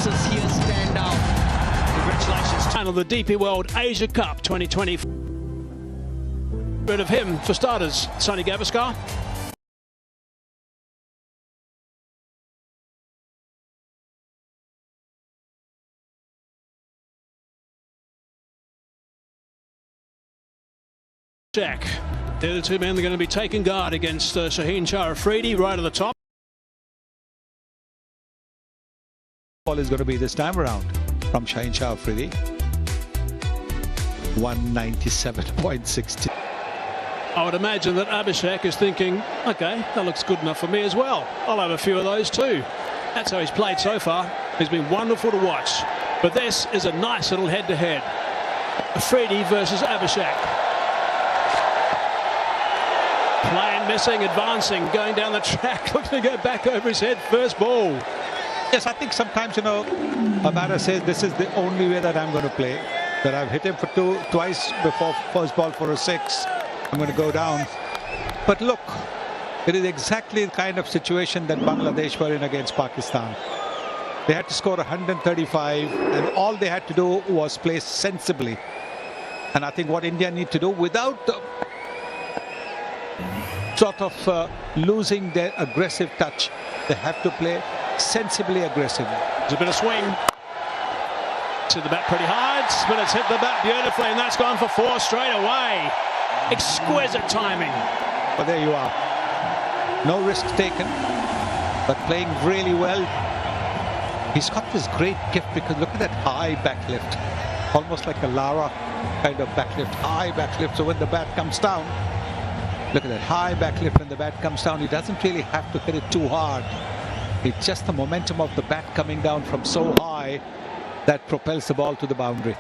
performances here stand out. Congratulations. Final of the DP World Asia Cup 2020. Rid of him for starters, Sonny Gavaskar. Jack. They're the two men that are going to be taking guard against Shaheen Shah Afridi right at the top. Ball is going to be this time around from Shaheen Shah Afridi. 197.60. I would imagine that Abhishek is thinking, okay, that looks good enough for me as well. I'll have a few of those too. That's how he's played so far. He's been wonderful to watch. But this is a nice little head-to-head. Afridi versus Abhishek. Playing, missing, advancing, going down the track, looking to go back over his head, first ball. Yes, I think sometimes, a batter says this is the only way that I'm going to play. That I've hit him for twice before first ball for a 6. I'm going to go down. But look, it is exactly the kind of situation that Bangladesh were in against Pakistan. They had to score 135 and all they had to do was play sensibly. And I think what India need to do without sort of losing their aggressive touch, they have to play sensibly aggressive. There's a bit of swing. To the bat pretty hard, but it's hit the bat beautifully, and that's gone for 4 straight away. Exquisite timing. But there you are. No risks taken, but playing really well. He's got this great gift because look at that high backlift. Almost like a Lara kind of backlift, high backlift. So when the bat comes down, look at that high backlift when the bat comes down. He doesn't really have to hit it too hard. It's just the momentum of the bat coming down from so high that propels the ball to the boundary.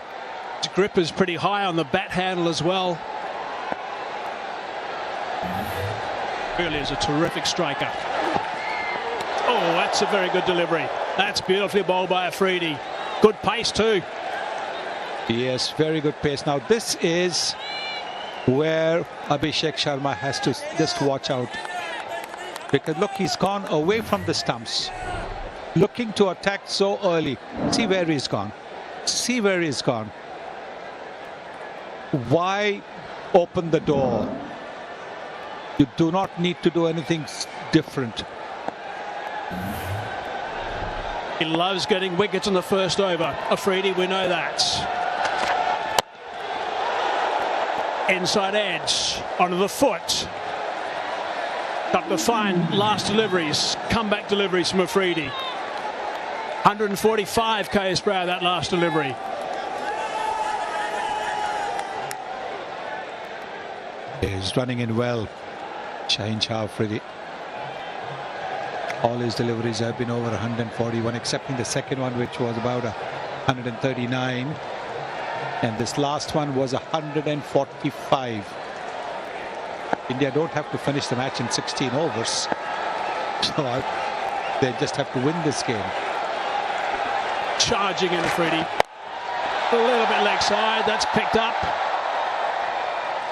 His grip is pretty high on the bat handle as well. Really is a terrific striker. Oh, that's a very good delivery. That's beautifully bowled by Afridi. Good pace too. Yes, very good pace. Now this is where Abhishek Sharma has to just watch out. Because look, he's gone away from the stumps. Looking to attack so early. See where he's gone. See where he's gone. Why open the door? You do not need to do anything different. He loves getting wickets in the first over. Afridi, we know that. Inside edge, onto the foot. Got the fine last deliveries, comeback deliveries from Afridi. 145 k's per hour that last delivery. He's running in well, Shaheen Shah Afridi. All his deliveries have been over 141, excepting the second one, which was about 139. And this last one was 145. India don't have to finish the match in 16 overs. So they just have to win this game. Charging in Afridi. A little bit leg side, that's picked up.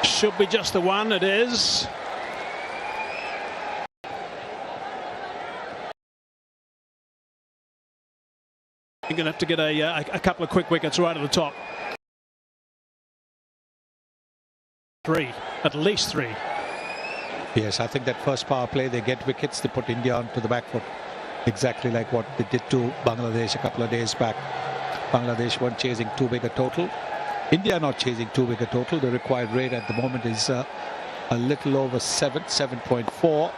Should be just the one, it is. You're going to have to get a couple of quick wickets right at the top. 3, at least 3. Yes, I think that first power play, they get wickets, they put India onto the back foot. Exactly like what they did to Bangladesh a couple of days back. Bangladesh weren't chasing too big a total. India not chasing too big a total. The required rate at the moment is a little over 7.4.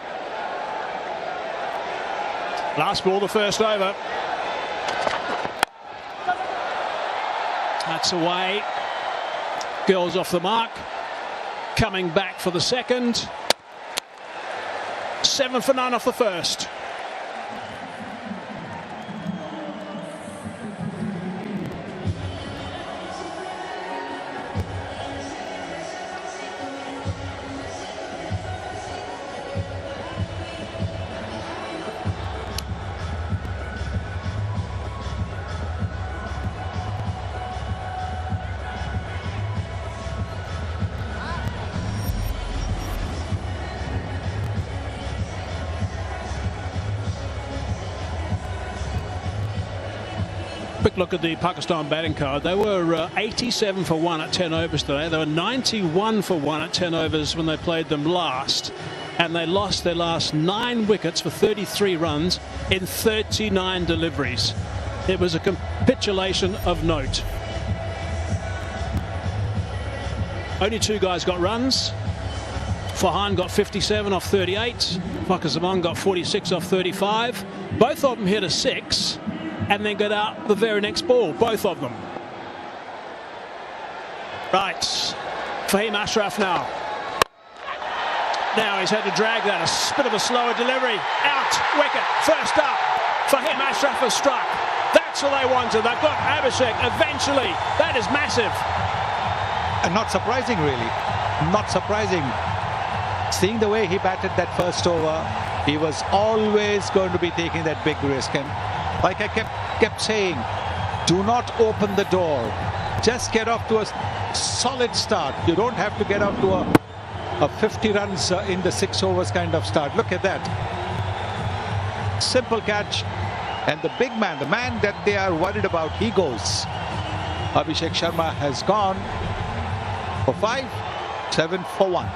Last ball, the first over. That's away. Girls off the mark. Coming back for the second. 7 for 9 off the first. Quick look at the Pakistan batting card. They were 87 for 1 at 10 overs today. They were 91 for 1 at 10 overs when they played them last. And they lost their last 9 wickets for 33 runs in 39 deliveries. It was a capitulation of note. Only 2 guys got runs. Farhan got 57 off 38. Fakhar Zaman got 46 off 35. Both of them hit a 6 and then got out the very next ball. Both of them. Right. Fahim Ashraf now. Now he's had to drag that. A bit of a slower delivery. Out. Wicket. First up. Fahim Ashraf has struck. That's what they wanted. They've got Abhishek eventually. That is massive. And not surprising, really. Not surprising. Seeing the way he batted that first over, he was always going to be taking that big risk. And like I kept saying, do not open the door. Just get off to a solid start. You don't have to get off to a 50 runs in the 6 overs kind of start. Look at that. Simple catch. And the big man, the man that they are worried about, he goes. Abhishek Sharma has gone for 5, 7 for 1.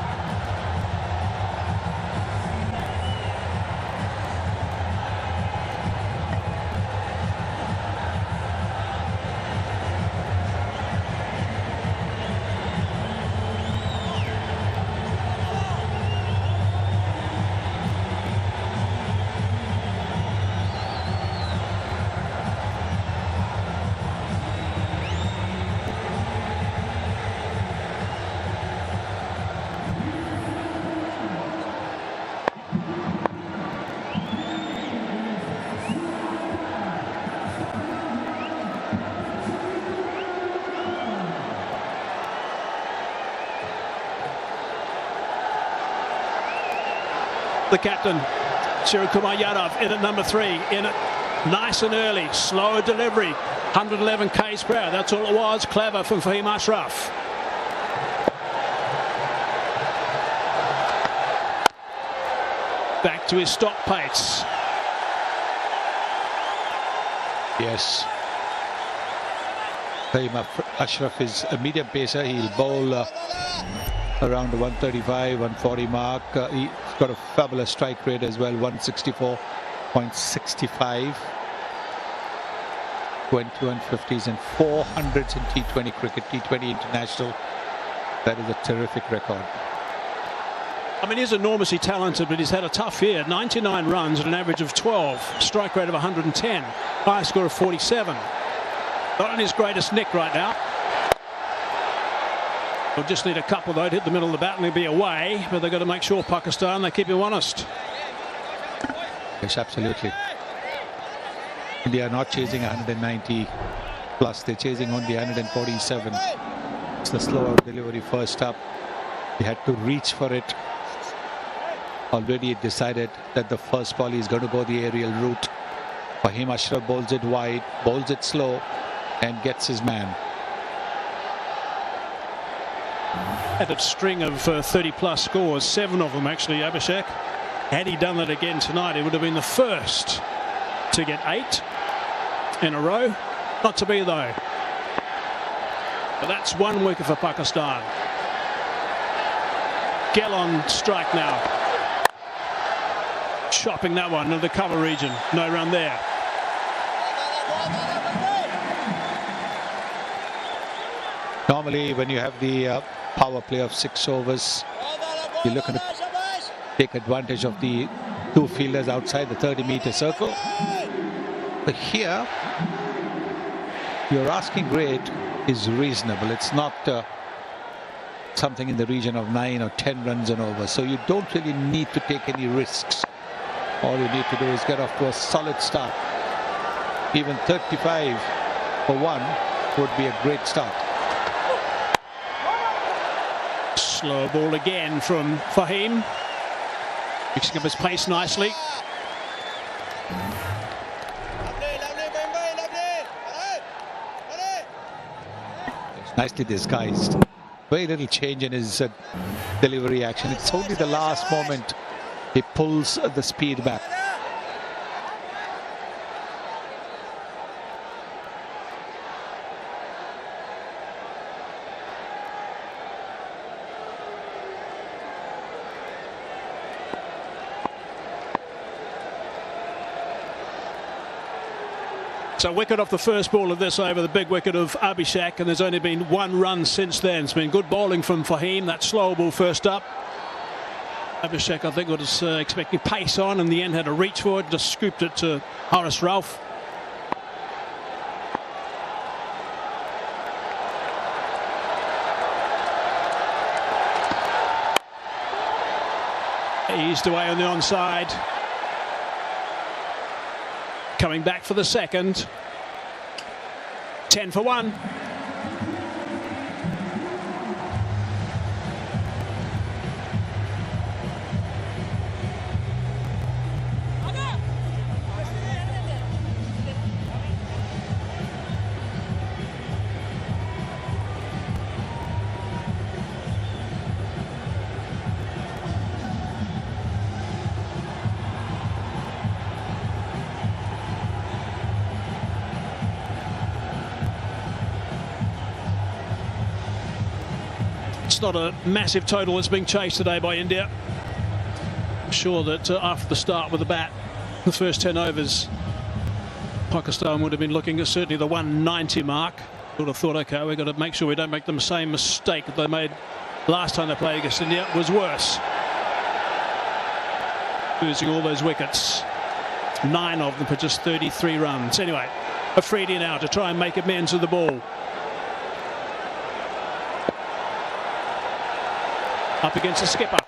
The captain, Shirikumar Yadav, in at number 3, in it nice and early, slower delivery, 111 k's per hour. That's all it was. Clever from Fahim Ashraf. Back to his stop pace. Yes. Fahim Ashraf is a medium pacer. He'll bowl around the 135, 140 mark. He's got a fabulous strike rate as well, 164.65. 21 50s and 400s in T20 cricket, T20 international. That is a terrific record. I mean, he's enormously talented, but he's had a tough year. 99 runs at an average of 12, strike rate of 110, high score of 47. Not in his greatest nick right now. They'll just need a couple though to hit the middle of the bat and they'll be away, but they've got to make sure Pakistan, they keep him honest. Yes, absolutely. India are not chasing 190 plus, they're chasing only 147. It's the slower delivery first up. He had to reach for it. Already decided that the first ball is going to go the aerial route. Fahim Ashraf bowls it wide, bowls it slow and gets his man. Had a string of 30 plus scores, 7 of them actually, Abhishek. Had he done that again tonight, he would have been the first to get 8 in a row. Not to be though. But that's 1 wicket for Pakistan. Gell on strike now. Chopping that one into the cover region. No run there. Normally when you have the power play of 6 overs, you're looking to take advantage of the 2 fielders outside the 30-meter circle. But here, your asking rate is reasonable. It's not something in the region of 9 or 10 runs and over. So you don't really need to take any risks. All you need to do is get off to a solid start. Even 35 for 1 would be a great start. Slow ball again from Fahim. Mixing up his pace nicely. It's nicely disguised. Very little change in his delivery action. It's only the last moment he pulls the speed back. So wicket off the first ball of this over, the big wicket of Abhishek, and there's only been one run since then. It's been good bowling from Fahim, that slow ball first up. Abhishek, I think, was expecting pace on, and in the end had to reach for it, just scooped it to Horace Ralph. Eased away on the onside. Coming back for the second. 10 for 1. It's not a massive total that's being chased today by India. I'm sure that after the start with the bat, the first 10 overs, Pakistan would have been looking at certainly the 190 mark. Would have thought, okay, we've got to make sure we don't make the same mistake that they made last time they played against India. It was worse. Losing all those wickets. 9 of them for just 33 runs. Anyway, Afridi now to try and make amends with the ball. Up against the skipper.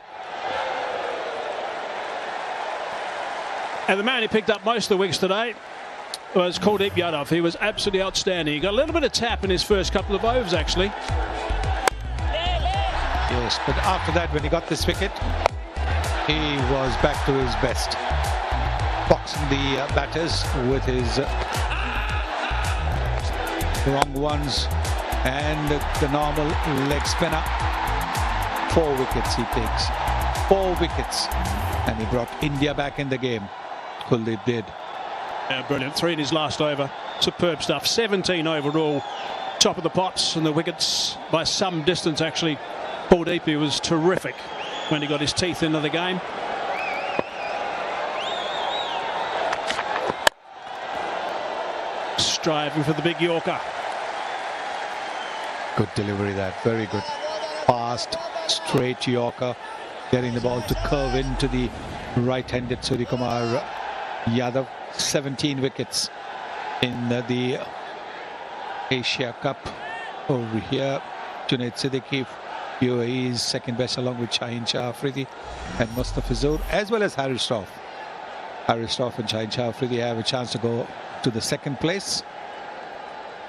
And the man who picked up most of the wickets today was Kuldeep Yadav. He was absolutely outstanding. He got a little bit of tap in his first couple of overs, actually. Yes, but after that, when he got this wicket, he was back to his best. Boxing the batters with his wrong ones and the normal leg spinner. 4 wickets he takes. 4 wickets. And he brought India back in the game. Kuldeep did. Yeah, brilliant. 3 in his last over. Superb stuff. 17 overall. Top of the pots, and the wickets by some distance, actually. Kuldeep was terrific when he got his teeth into the game. Striving for the big Yorker. Good delivery, that. Very good. Fast, straight Yorker, getting the ball to curve into the right-handed Suryakumar Yadav. 17 wickets in the Asia Cup over here. Junaid Siddiqui, UAE's second best, along with Shaheen Shah Afridi and Mustafizur, as well as Haris Rauf. Haris Rauf and Shaheen Shah Afridi have a chance to go to the second place.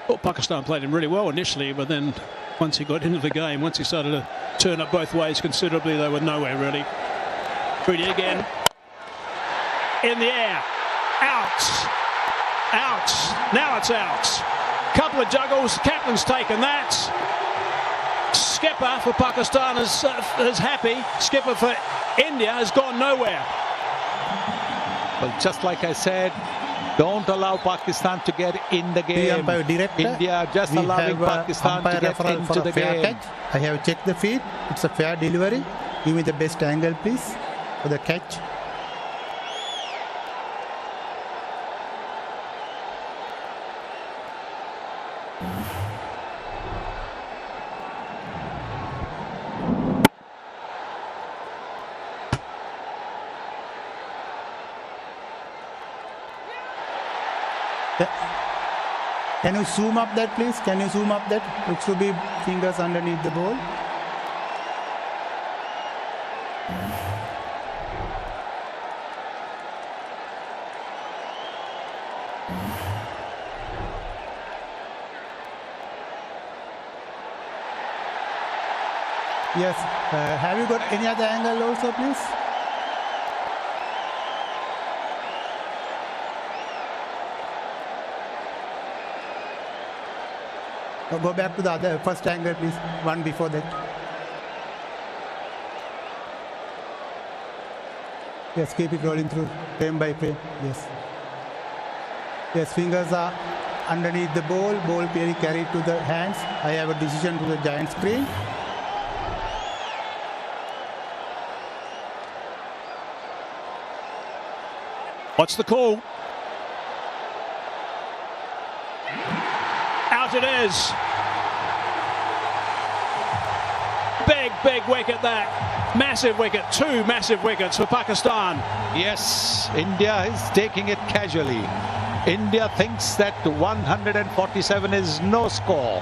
Well, Pakistan played him really well initially, but then once he got into the game, once he started to turn up both ways considerably, they were nowhere really. Pretty again. In the air. Out. Out. Now it's out. Couple of juggles. Captain's taken that. Skipper for Pakistan is happy. Skipper for India has gone nowhere. Well, just like I said, don't allow Pakistan to get in the game. India just allowing Pakistan to get into the game. Catch. I have checked the feed. It's a fair delivery. Give me the best angle, please, for the catch. Can you zoom up that, please? Can you zoom up that? It should be fingers underneath the ball. Yes. Have you got any other angle also, please? Go back to the other first angle, please. One before that. Yes, keep it rolling through frame by frame. Yes. Yes, fingers are underneath the ball. Ball clearly carried to the hands. I have a decision to the giant screen. What's the call? Yes, it is. Big wicket that. Massive wicket. 2 massive wickets for Pakistan. Yes, India is taking it casually. India thinks that 147 is no score.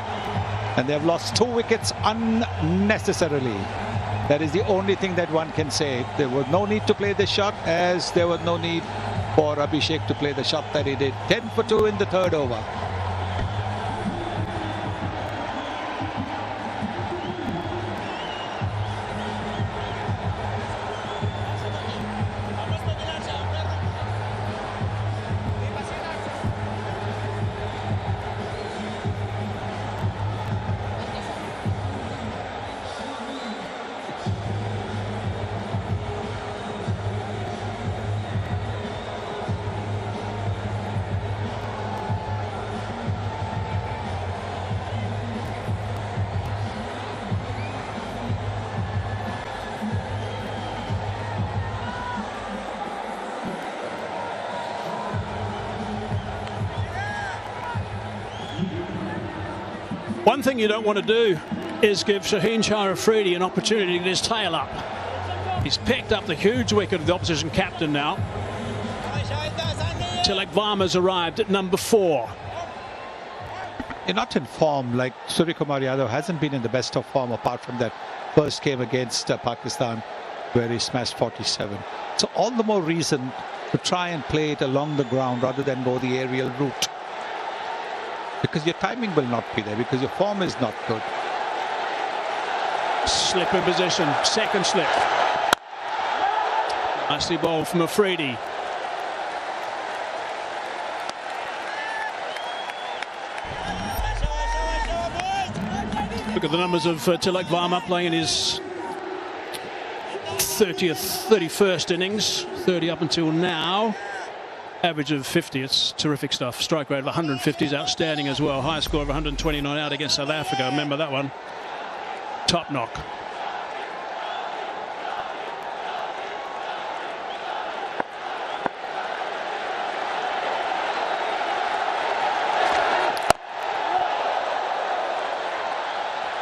And they have lost 2 wickets unnecessarily. That is the only thing that one can say. There was no need to play the shot, as there was no need for Abhishek to play the shot that he did. 10 for 2 in the 3rd over. One thing you don't want to do is give Shaheen Shah Afridi an opportunity to get his tail up. He's picked up the huge wicket of the opposition captain now. Tilak Varma's arrived at number 4. You're not in form. Like Suryakumar Yadav hasn't been in the best of form apart from that first game against Pakistan where he smashed 47. So all the more reason to try and play it along the ground rather than go the aerial route. Because your timing will not be there, because your form is not good. Slip in position, second slip. Nicely bowled from Afridi. Look at the numbers of Tilak Varma playing in his 31st innings, 30 up until now. Average of 50, it's terrific stuff. Strike rate of 150 is outstanding as well. High score of 129 out against South Africa. Remember that one. Top knock.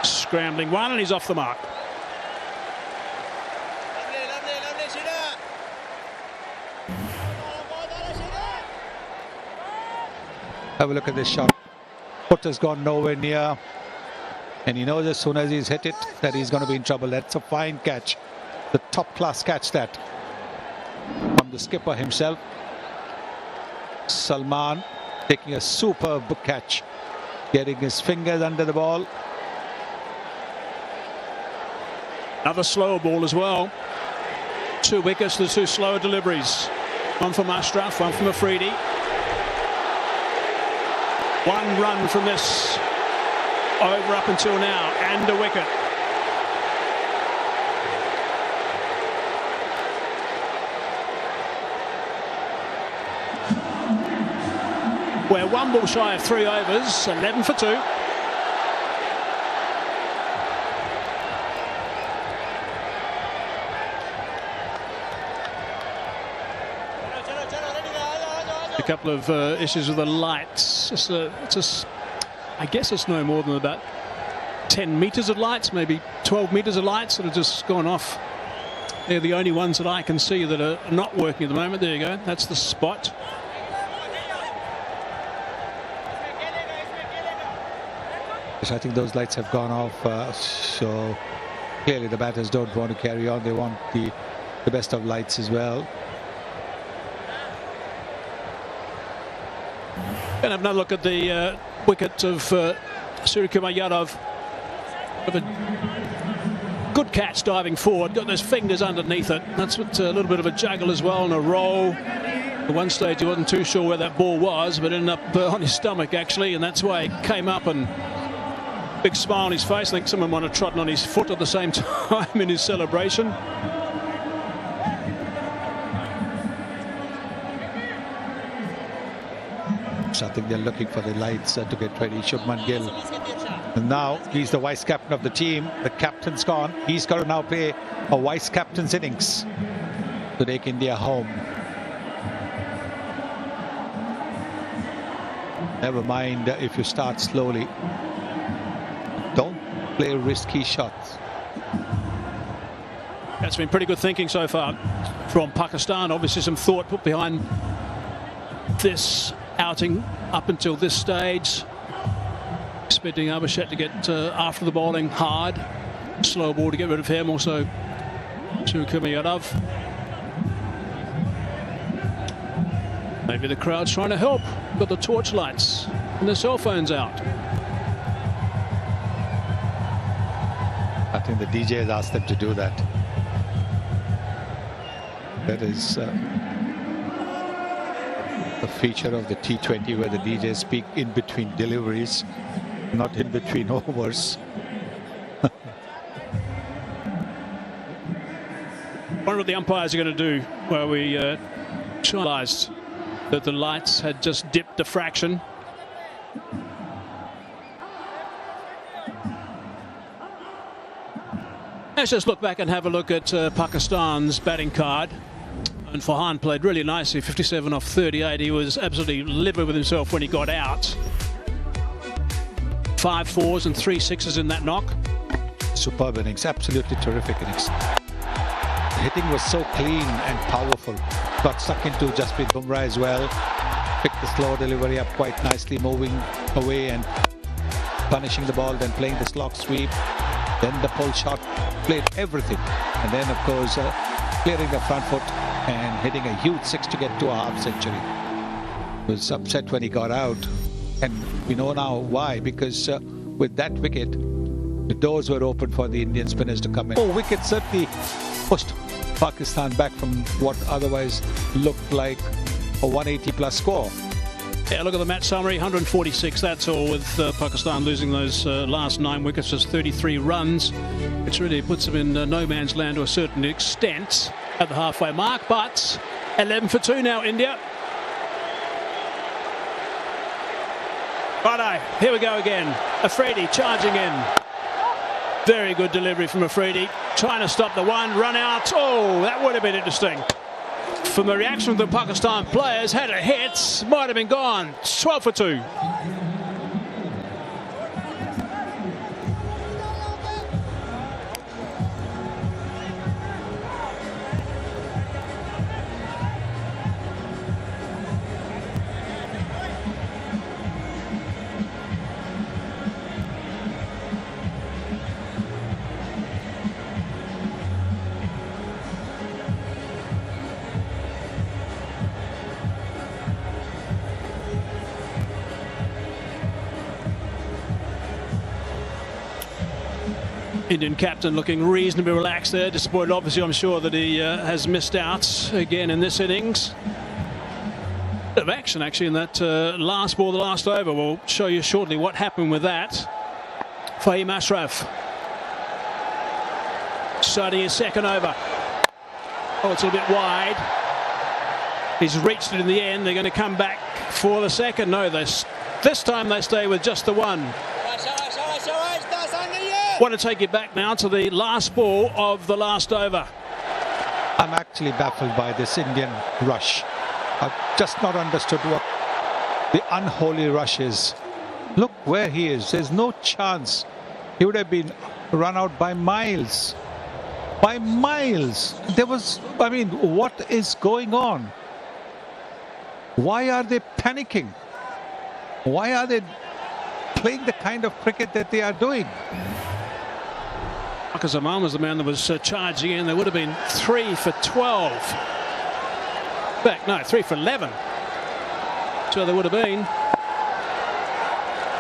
Scrambling one, and he's off the mark. Have a look at this shot. Foot has gone nowhere near. And he knows as soon as he's hit it that he's going to be in trouble. That's a fine catch. The top class catch that. From the skipper himself. Salman taking a superb catch. Getting his fingers under the ball. Another slower ball as well. 2 wickets, the 2 slower deliveries. One from Ashraf, one from Afridi. 1 run from this over up until now, and a wicket. We're 1 ball shy of 3 overs, 11 for 2. A couple of issues with the lights. I guess it's no more than about 10 meters of lights, maybe 12 meters of lights that have just gone off. They're the only ones that I can see that are not working at the moment. There you go. That's the spot. Yes, I think those lights have gone off. So clearly the batters don't want to carry on. They want the best of lights as well. And have another look at the wicket of Suryakumar Yadav. With a good catch diving forward, got those fingers underneath it. That's what a little bit of a juggle as well, and a roll. At one stage he wasn't too sure where that ball was, but ended up on his stomach actually, and that's why he came up and big smile on his face. I think someone might have trodden on his foot at the same time in his celebration. I think they're looking for the lights to get ready. Shubman Gill. And now he's the vice captain of the team. The captain's gone. He's got to now play a vice captain's innings to take India home. Never mind if you start slowly. Don't play risky shots. That's been pretty good thinking so far from Pakistan. Obviously some thought put behind this outing up until this stage. Expecting Abhishek to get after the bowling hard. Slow ball to get rid of him. Also to Yadav. Maybe the crowd's trying to help. Got the torchlights and the cell phones out. I think the DJ has asked them to do that. That is a feature of the T20 where the DJs speak in between deliveries, not in between overs. Wonder what the umpires are going to do where we realised that the lights had just dipped a fraction. Let's just look back and have a look at Pakistan's batting card. And Farhan played really nicely, 57 off 38. He was absolutely livid with himself when he got out. 5 4s and 3 6s in that knock. Superb innings, absolutely terrific innings. The hitting was so clean and powerful. Got stuck into Jasprit Bumrah as well. Picked the slow delivery up quite nicely, moving away and punishing the ball, then playing the slog sweep. Then the pull shot, played everything. And then, of course, clearing the front foot and hitting a huge 6 to get to a half century. He was upset when he got out. And we know now why, because with that wicket, the doors were open for the Indian spinners to come in. 4 wickets certainly pushed Pakistan back from what otherwise looked like a 180 plus score. Yeah, look at the match summary, 146, that's all, with Pakistan losing those last 9 wickets, just 33 runs, which really puts them in no man's land to a certain extent at the halfway mark, but 11 for 2 now, India. Righto, here we go again. Afridi charging in. Very good delivery from Afridi, trying to stop the one, run out. Oh, that would have been interesting. From the reaction of the Pakistan players, had a hit, might have been gone. 12 for 2. Indian captain looking reasonably relaxed there. Disappointed, obviously, I'm sure, that he has missed out again in this innings. Bit of action, actually, in that last ball, the last over. We'll show you shortly what happened with that. Fahim Ashraf starting his second over. Oh, it's a little bit wide. He's reached it in the end. They're going to come back for the second. No, this time they stay with just the one. Want to take it back now to the last ball of the last over. I'm actually baffled by this Indian rush. I've just not understood what the unholy rush is. Look where he is. There's no chance. He would have been run out by miles. By miles. There was, I mean, what is going on? Why are they panicking? Why are they playing the kind of cricket that they are doing? Marcus Zaman was the man that was charging in. There would have been 3 for 12. No, 3 for 11. So there would have been.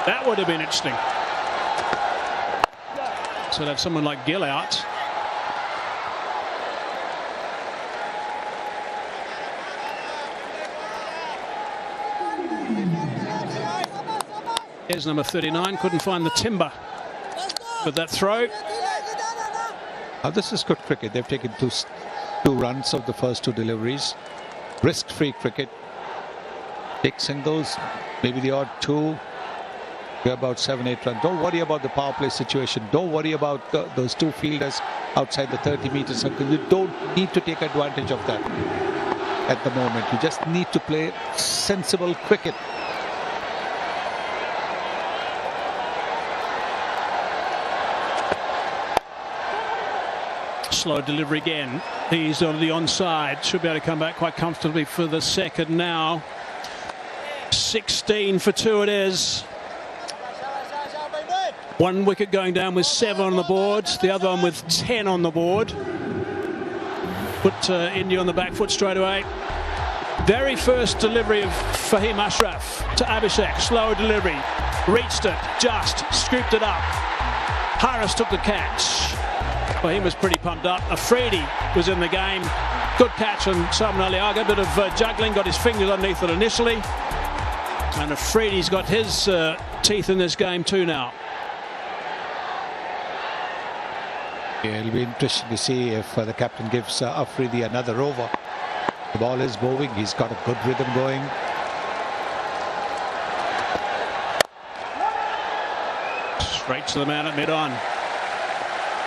That would have been interesting. So to have someone like Gill out. Here's number 39. Couldn't find the timber with that throw. Now this is good cricket. They've taken two runs of the first 2 deliveries. Risk-free cricket. Take singles, maybe the odd 2. You're about 7-8 runs. Don't worry about the power play situation. Don't worry about those 2 fielders outside the 30-meter circle. You don't need to take advantage of that at the moment. You just need to play sensible cricket. slow delivery again. He's on the onside. Should be able to come back quite comfortably for the second now. 16 for 2 it is. One wicket going down with 7 on the board. The other one with 10 on the board. Put India on the back foot straight away. Very first delivery of Fahim Ashraf to Abhishek. Slow delivery. Reached it. Just scooped it up. Harris took the catch. Fahim was pretty pumped up. Afridi was in the game. Good catch on Salman Aliaga. A bit of juggling. Got his fingers underneath it initially. And Afridi's got his teeth in this game too now. Yeah, it'll be interesting to see if the captain gives Afridi another over. The ball is moving. He's got a good rhythm going. Straight to the man at mid-on.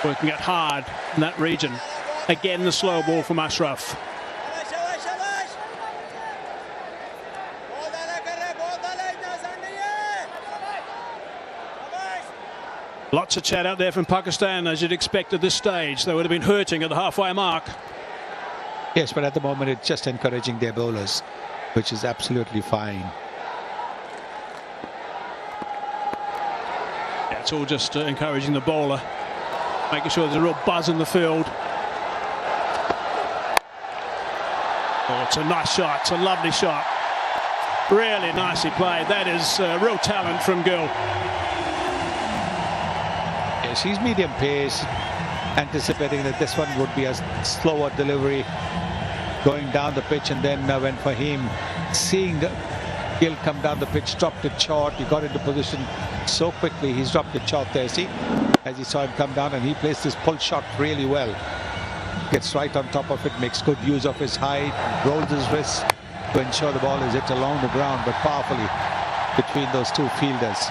Working it hard in that region. Again, the slow ball from Ashraf. Lots of chat out there from Pakistan, as you'd expect at this stage. They would have been hurting at the halfway mark. Yes, but at the moment it's just encouraging their bowlers, which is absolutely fine. Yeah, it's all just encouraging the bowler, making sure there's a real buzz in the field. Oh, it's a nice shot. It's a lovely shot. Really nicely played. That is real talent from Gill. Yes, he's medium pace, anticipating that this one would be a slower delivery going down the pitch, and then when Fahim, seeing Gill come down the pitch, dropped it short. He got into position so quickly. He's dropped it short there. See, as he saw him come down, and he placed his pull shot really well. Gets right on top of it, makes good use of his height, rolls his wrist to ensure the ball is hit along the ground, but powerfully between those two fielders.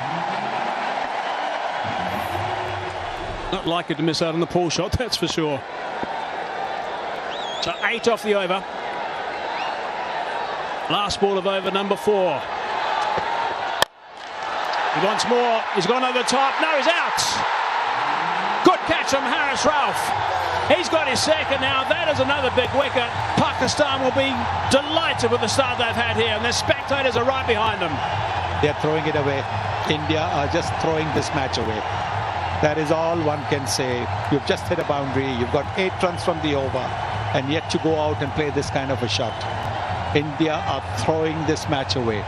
Not likely to miss out on the pull shot, that's for sure. So 8 off the over. Last ball of over number 4. He wants more. He's gone over the top. No, he's out. Good catch from Harris Ralph. He's got his second now. That is another big wicket. Pakistan will be delighted with the start they've had here, and their spectators are right behind them. They're throwing it away. India are just throwing this match away. That is all one can say. You've just hit a boundary. You've got 8 runs from the over, and yet you go out and play this kind of a shot. India are throwing this match away.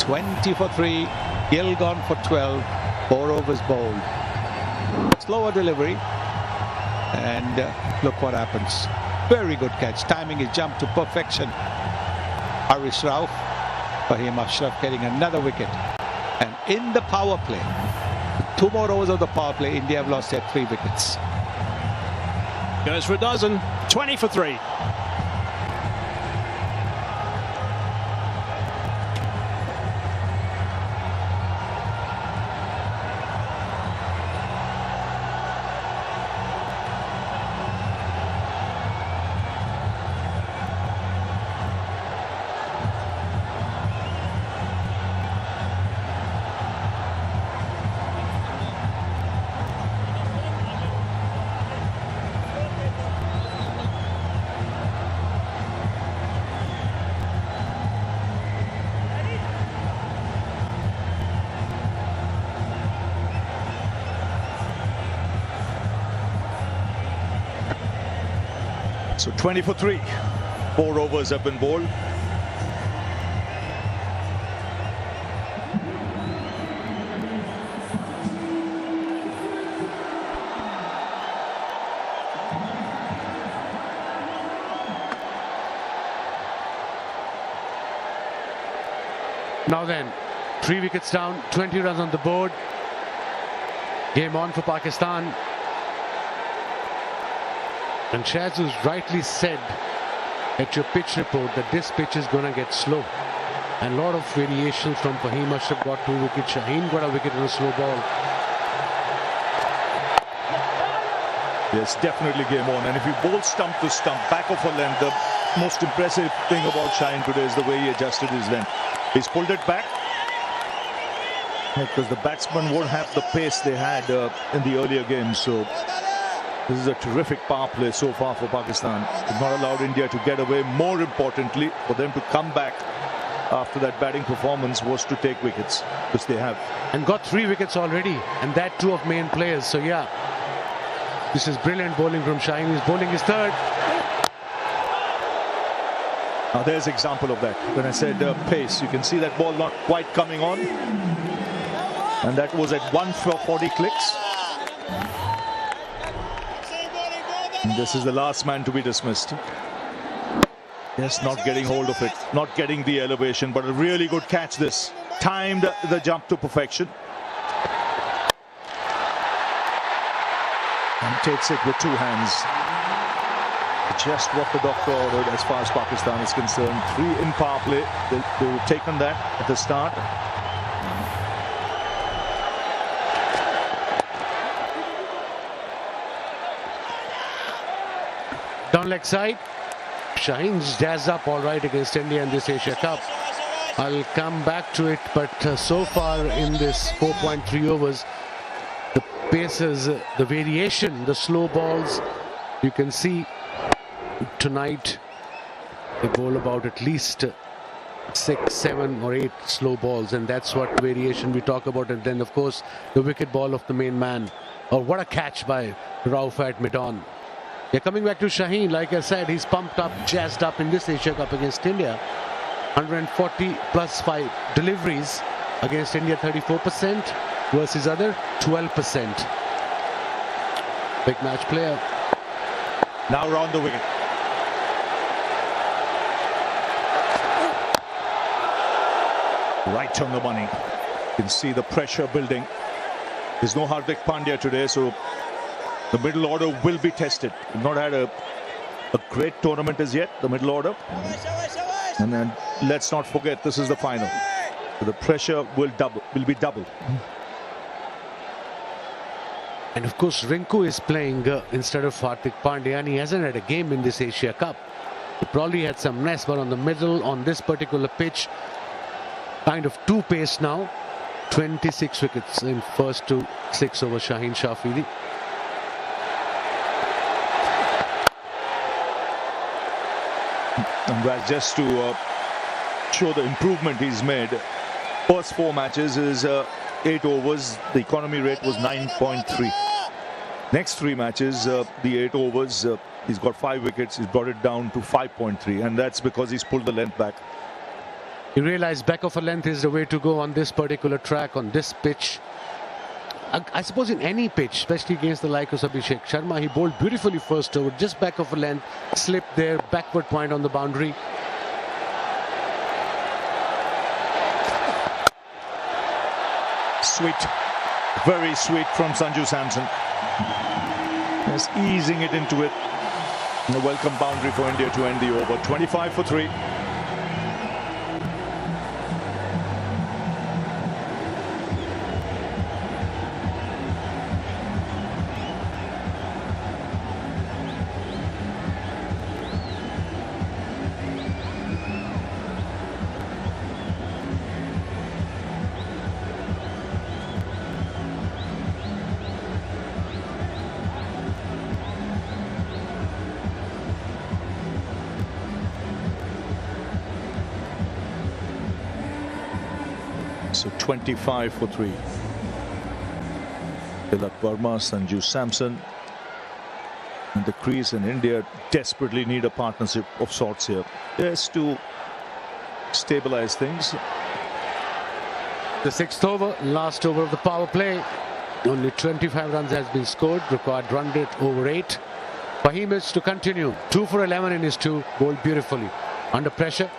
20 for 3. Gill gone for 12. 4 overs bowled. Slower delivery. And look what happens. Very good catch. Timing his jump to perfection. Harish Rauf. Fahim Ashraf getting another wicket. And in the power play, 2 more overs of the power play, India have lost their 3 wickets. Goes for a dozen. 20 for 3. So 20 for 3. 4 overs have been bowled. Now then, 3 wickets down, 20 runs on the board. Game on for Pakistan. And Shazuz rightly said at your pitch report that this pitch is going to get slow. And a lot of variations from Fahim Ashraf got 2 wickets. Shaheen got a wicket in a slow ball. Yes, definitely game on. And if you bowl stump to stump, back of a length, the most impressive thing about Shaheen today is the way he adjusted his length. He's pulled it back because the batsmen won't have the pace they had in the earlier games. So This is a terrific power play so far for Pakistan. They've not allowed India to get away. More importantly, for them to come back after that batting performance was to take wickets, which they have. And got 3 wickets already, and that 2 of main players. So yeah, this is brilliant bowling from Shaheen. He's bowling his 3rd. Now there's example of that. When I said pace, you can see that ball not quite coming on. And that was at 140 clicks. And this is the last man to be dismissed. Yes, not getting hold of it, not getting the elevation, but a really good catch this. Timed the jump to perfection. And takes it with 2 hands. Just what the doctor ordered as far as Pakistan is concerned. 3 in power play. They've taken that at the start. Down leg side. Shaheen's jazzed up all right against India in this Asia Cup. I'll come back to it, but so far in this 4.3 overs, the paces, the variation, the slow balls, you can see tonight they bowl about at least 6, 7 or 8 slow balls, and that's what variation we talk about. And then of course the wicket ball of the main man. Oh, what a catch by Rauf at mid-on. Yeah, coming back to Shaheen, like I said, he's pumped up, jazzed up in this Asia Cup against India. 140 plus 5 deliveries against India, 34% versus other 12%. Big match player. Now round the wicket. Right on the money. You can see the pressure building. There's no Hardik Pandya today, so the middle order will be tested. We've not had a great tournament as yet, the middle order. And then let's not forget, this is the final. So the pressure will be double. And of course, Rinku is playing instead of Hardik Pandya, and he hasn't had a game in this Asia Cup. He probably had some rest, but on the middle, on this particular pitch, kind of 2 pace now. 26 wickets in first to 6 over Shaheen Shafiri. And well, just to show the improvement he's made, first 4 matches is 8 overs. The economy rate was 9.3. Next 3 matches, the 8 overs, he's got 5 wickets. He's brought it down to 5.3, and that's because he's pulled the length back. You realize back of a length is the way to go on this particular track, on this pitch. I suppose in any pitch, especially against the likes of Abhishek Sharma, he bowled beautifully first over, just back of a length, slipped there, backward point on the boundary. Sweet, very sweet from Sanju Samson. Just easing it into it. And a welcome boundary for India to end the over. 25 for 3. So 25 for 3. Tilak Verma, Sanju Samson. And the crease in India desperately need a partnership of sorts here. Just to stabilize things. The 6th over, last over of the power play. Only 25 runs has been scored. Required run rate over 8. Fahim is to continue. 2 for 11 in his 2. Bowled beautifully. Under pressure.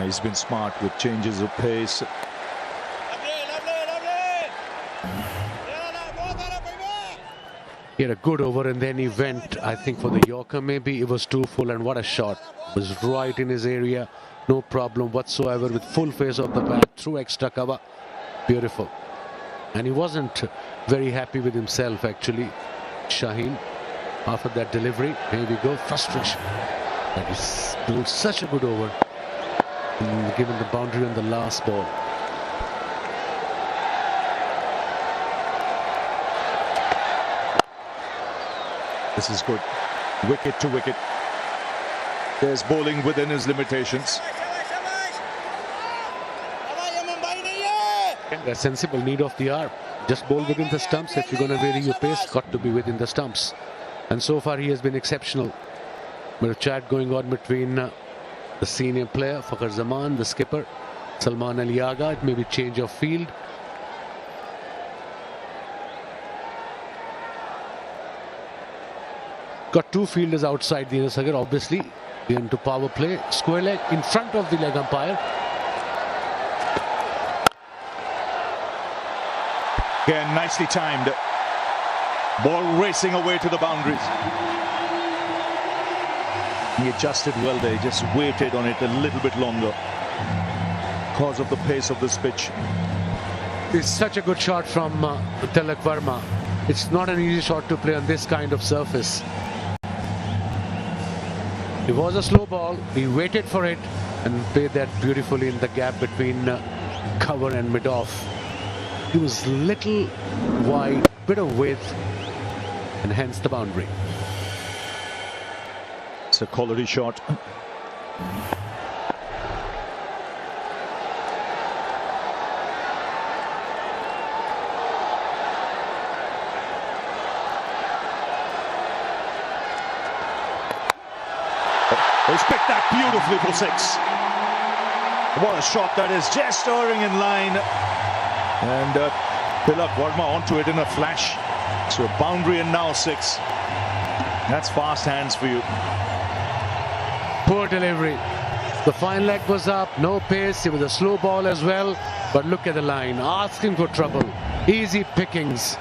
He's been smart with changes of pace. He had a good over, and then he went, I think, for the Yorker maybe. It was too full, and what a shot. It was right in his area. No problem whatsoever, with full face of the bat, through extra cover. Beautiful. And he wasn't very happy with himself, actually, Shaheen, after that delivery. Here we go, frustration. And he's doing such a good over. and given the boundary on the last ball. This is good. Wicket to wicket. There's bowling within his limitations. A sensible need of the hour. Just bowl within the stumps. If you're going to vary your pace, got to be within the stumps. And so far he has been exceptional. But a chat going on between the senior player, Fakhr Zaman, the skipper, Salman Ali Agha. It may be change of field. Got two fielders outside the inner circle, obviously. Into power play. Square leg in front of the leg umpire. Again, nicely timed. Ball racing away to the boundaries. He adjusted well there, just waited on it a little bit longer because of the pace of this pitch. It's such a good shot from Tilak Verma. It's not an easy shot to play on this kind of surface. It was a slow ball. He waited for it and played that beautifully in the gap between cover and mid-off. He was little wide, bit of width, and hence the boundary. It's a quality shot. He's picked that beautifully for six. What a shot that is, just stirring in line. And Tilak Verma onto it in a flash. So boundary and now six. That's fast hands for you. Poor delivery. The fine leg was up, no pace. It was a slow ball as well. But look at the line, asking for trouble. Easy pickings.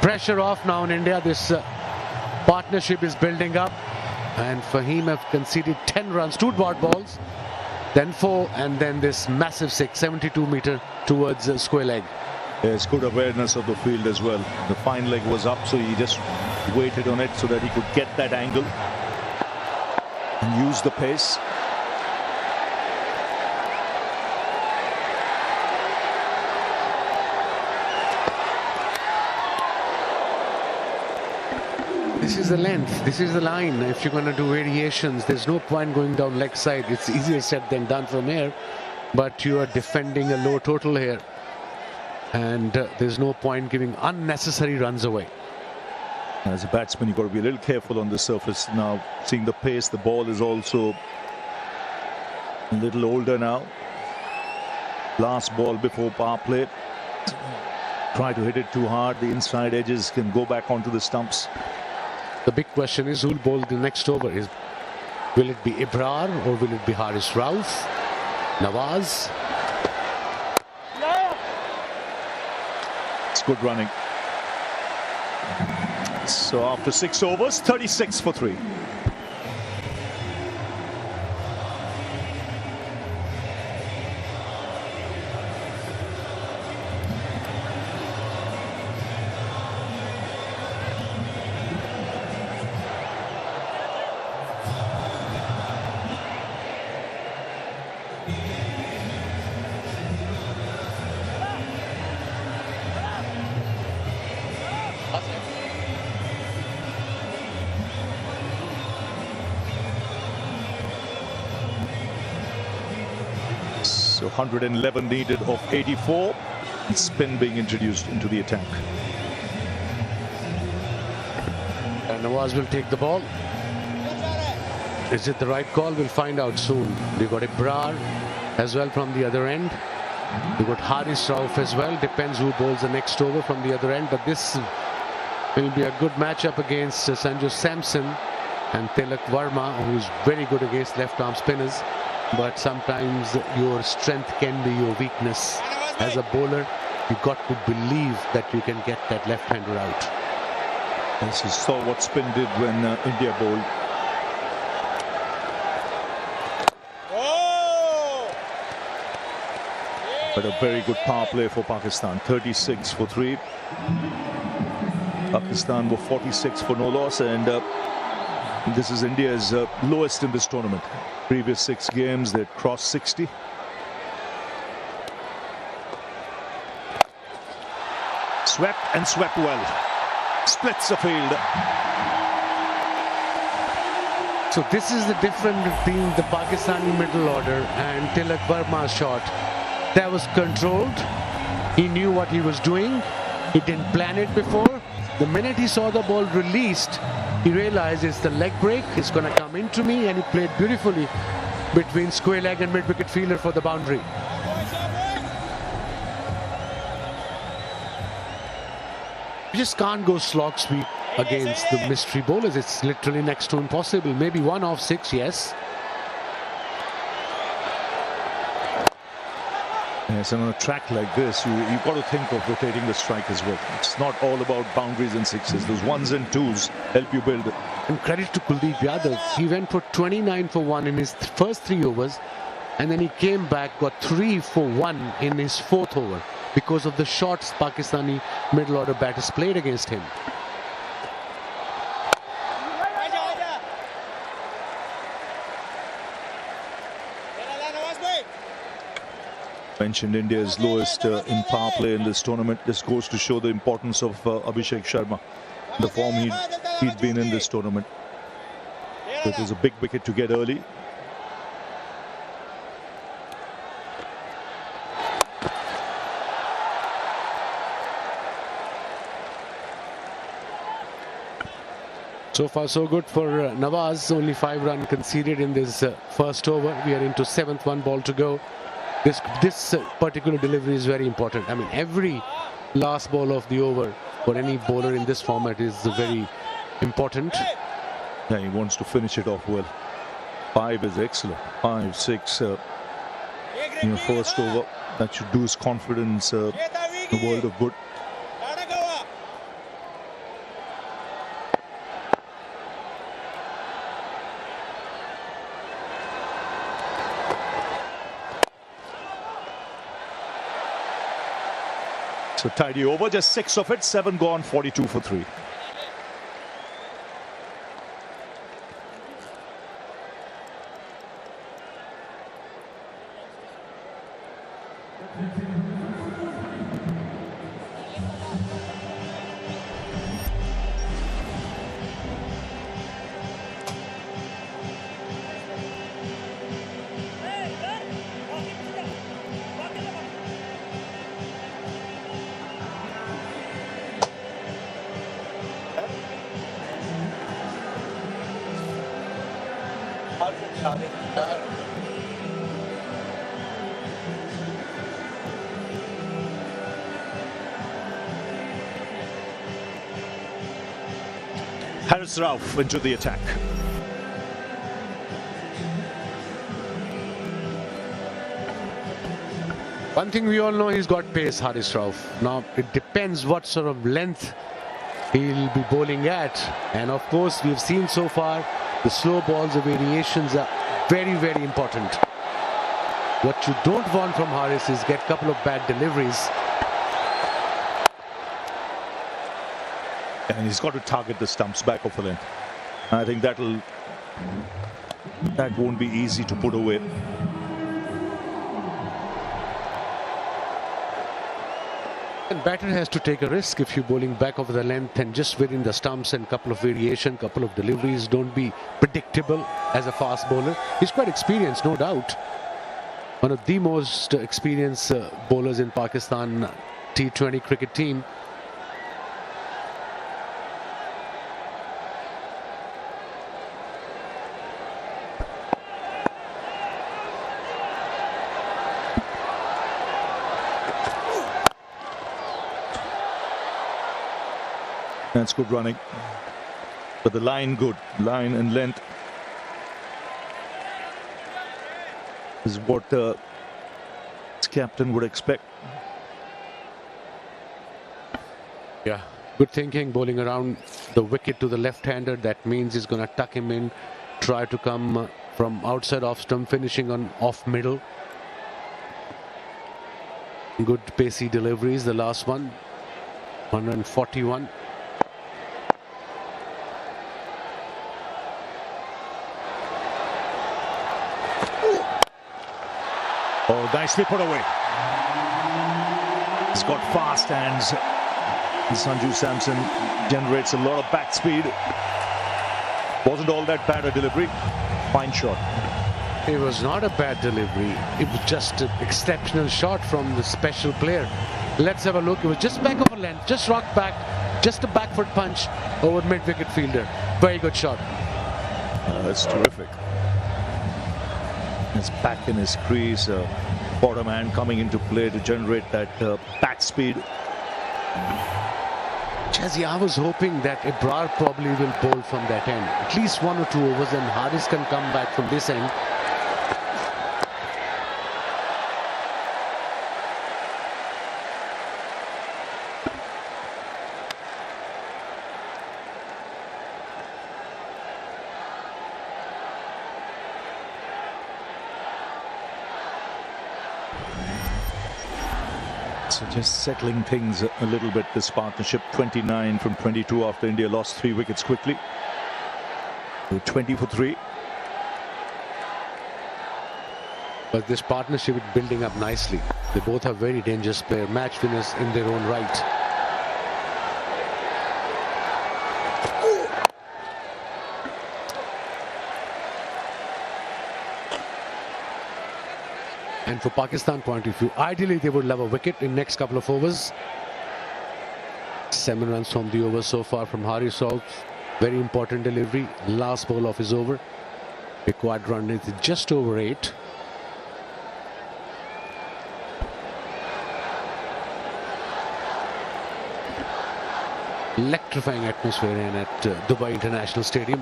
Pressure off now in India. This partnership is building up. And Fahim have conceded 10 runs, 2 dot balls, then 4, and then this massive 6, 72 meter towards square leg. There's good awareness of the field as well. The fine leg was up, so he just waited on it so that he could get that angle and use the pace. This is the length, this is the line. If you're going to do variations, there's no point going down leg side. It's easier said than done from here, but you are defending a low total here, and there's no point giving unnecessary runs away. As a batsman, you've got to be a little careful on the surface. Now, seeing the pace, the ball is also a little older now. Last ball before power play. Try to hit it too hard. The inside edges can go back onto the stumps. The big question is, who'll bowl the next over? Will it be Ibrar or will it be Haris Rauf? Nawaz? It's good running. So after 6 overs, 36 for 3. So 111 needed of 84. And spin being introduced into the attack. And Nawaz will take the ball. Is it the right call? We'll find out soon. We've got Ibrar as well from the other end. We've got Haris Rauf as well. Depends who bowls the next over from the other end. But this will be a good matchup against Sanju Samson and Tilak Verma, who's very good against left-arm spinners. But sometimes your strength can be your weakness. As a bowler, you've got to believe that you can get that left-hander out. Yes, you saw what spin did when India bowled. But a very good power play for Pakistan. 36 for 3. Pakistan were 46 for no loss, and this is India's lowest in this tournament. Previous 6 games, they'd crossed 60. Swept and swept well. Splits the field. So this is the difference between the Pakistani middle order and Tilak Verma's shot. That was controlled. He knew what he was doing. He didn't plan it before. The minute he saw the ball released, he realized it's the leg break. It's going to come into me, and he played beautifully between square leg and mid-wicket fielder for the boundary. You just can't go slog sweep against the mystery bowlers. It's literally next to impossible. Maybe 1 off 6, yes. Yes, and on a track like this, you've got to think of rotating the strike as well. It's not all about boundaries and sixes. Those ones and twos help you build it. And credit to Kuldeep Yadav. He went for 29 for 1 in his first 3 overs. And then he came back, got 3 for 1 in his 4th over because of the shots Pakistani middle order batters played against him. Mentioned India's lowest in power play in this tournament. This goes to show the importance of Abhishek Sharma, the form he'd been in this tournament. So it was a big wicket to get early. So far so good for Nawaz. Only 5 runs conceded in this first over. We are into 7th, 1 ball to go. This particular delivery is very important. I mean, every last ball of the over for any bowler in this format is very important. Yeah, he wants to finish it off well. 5 is excellent. 5, 6 in your first over. That should do his confidence the world of good. So tidy over, just 6 of it, 7 gone, 42 for 3. Haris Rauf into the attack. One thing we all know, he's got pace, Haris Rauf. Now, it depends what sort of length he'll be bowling at. And of course, we've seen so far, the slow balls, the variations are very, very important. What you don't want from Haris is get a couple of bad deliveries. And he's got to target the stumps back of the length. I think that won't be easy to put away. And batter has to take a risk if you're bowling back over the length and just within the stumps and couple of variation, couple of deliveries. Don't be predictable as a fast bowler. He's quite experienced, no doubt. One of the most experienced bowlers in Pakistan T20 cricket team. That's good running. But the line good. Line and length is what the captain would expect. Yeah, good thinking, bowling around the wicket to the left-hander. That means he's going to tuck him in, try to come from outside off stump, finishing on off middle. Good pacey deliveries, the last one, 141. Oh, nicely put away. He's got fast hands. Sanju Samson generates a lot of back speed. Wasn't all that bad a delivery. Fine shot. It was not a bad delivery. It was just an exceptional shot from the special player. Let's have a look. It was just back of a length, just rocked back, just a back foot punch over mid-wicket fielder. Very good shot. That's terrific. It's back in his crease. Bottom hand coming into play to generate that back speed. Jazzy, I was hoping that Ebrar probably will bowl from that end. At least 1 or 2 overs, and Haris can come back from this end. So just settling things a little bit, this partnership. 29 from 22 after India lost 3 wickets quickly. 20 for 3. But this partnership is building up nicely. They both are very dangerous players, match winners in their own right. And for Pakistan point of view, ideally they would love a wicket in next couple of overs. 7 runs from the over so far from Haris. Very important delivery. Last ball of his over. Required run is just over 8. Electrifying atmosphere in at Dubai International Stadium.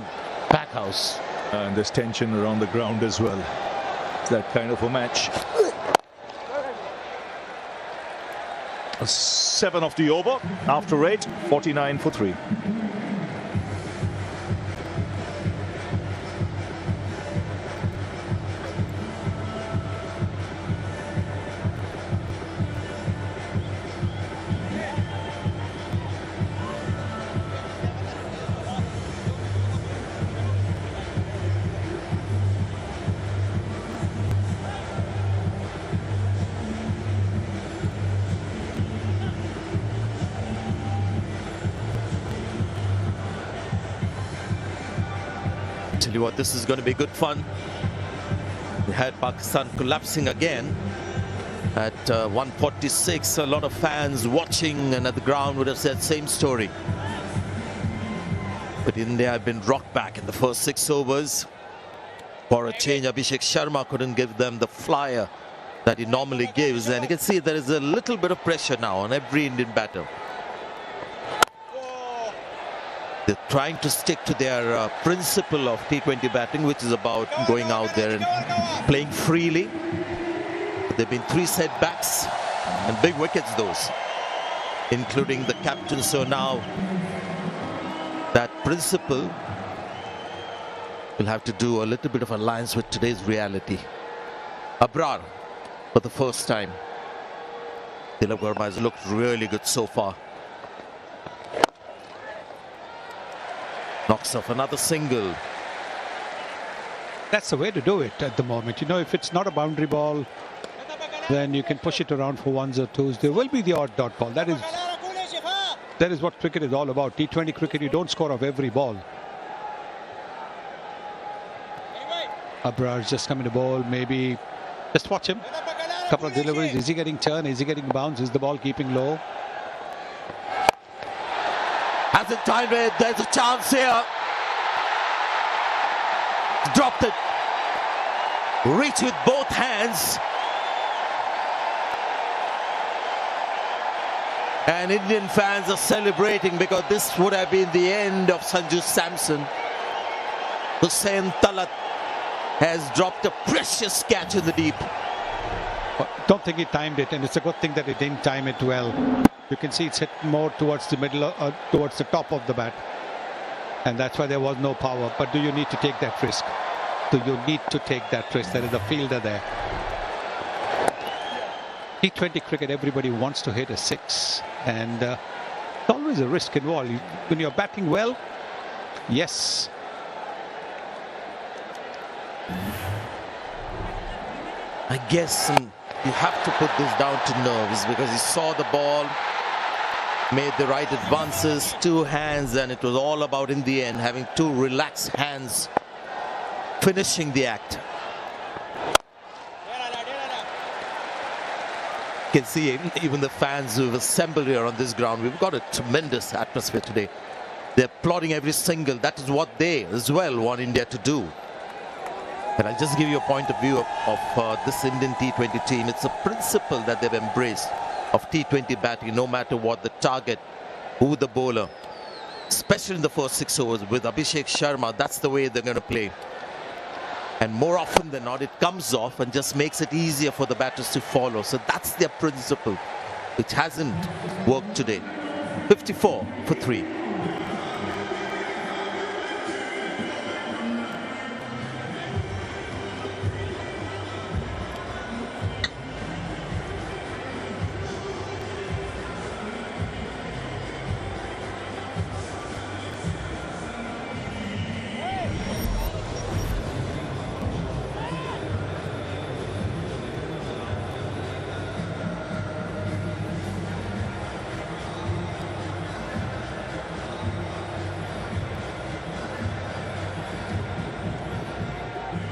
Pack house. And there's tension around the ground as well. It's that kind of a match. 7 of the over after 8. 49 for 3. Tell you what, this is going to be good fun. We had Pakistan collapsing again at 146. A lot of fans watching and at the ground would have said same story. But India have been rocked back in the first 6 overs. For a change, Abhishek Sharma couldn't give them the flyer that he normally gives. And you can see there is a little bit of pressure now on every Indian batter. They're trying to stick to their principle of T20 batting, which is about going out there and playing freely. But there have been 3 setbacks and big wickets, those, including the captain. So now that principle will have to do a little bit of alliance with today's reality. Abrar, for the first time. Tilak Verma has looked really good so far. Knocks off another single. That's the way to do it at the moment. You know, if it's not a boundary ball, then you can push it around for 1s or 2s. There will be the odd dot ball. That is what cricket is all about. T20 cricket, you don't score off every ball. Abrar's just coming to bowl. Maybe just watch him. Couple of deliveries. Is he getting turn? Is he getting bounce? Is the ball keeping low? Hasn't timed it. There's a chance here. Dropped it. Reach with both hands. And Indian fans are celebrating because this would have been the end of Sanju Samson. Hussain Talat has dropped a precious catch in the deep. Don't think he timed it, and it's a good thing that he didn't time it well. You can see it's hit more towards the middle, towards the top of the bat. And that's why there was no power. But do you need to take that risk? Do you need to take that risk? There is a fielder there. T20 cricket, everybody wants to hit a 6. And there's always a risk involved. When you're batting well, yes. I guess you have to put this down to nerves because he saw the ball made the right advances, two hands, and it was all about, in the end, having two relaxed hands, finishing the act. You can see even the fans who've assembled here on this ground. We've got a tremendous atmosphere today. They're applauding every single. That is what they as well want India to do. And I'll just give you a point of view of this Indian T20 team. It's a principle that they've embraced of T20 batting, no matter what the target, who the bowler, especially in the first 6 overs with Abhishek Sharma. That's the way they're going to play. And more often than not, it comes off and just makes it easier for the batters to follow. So that's their principle, which hasn't worked today. 54 for 3.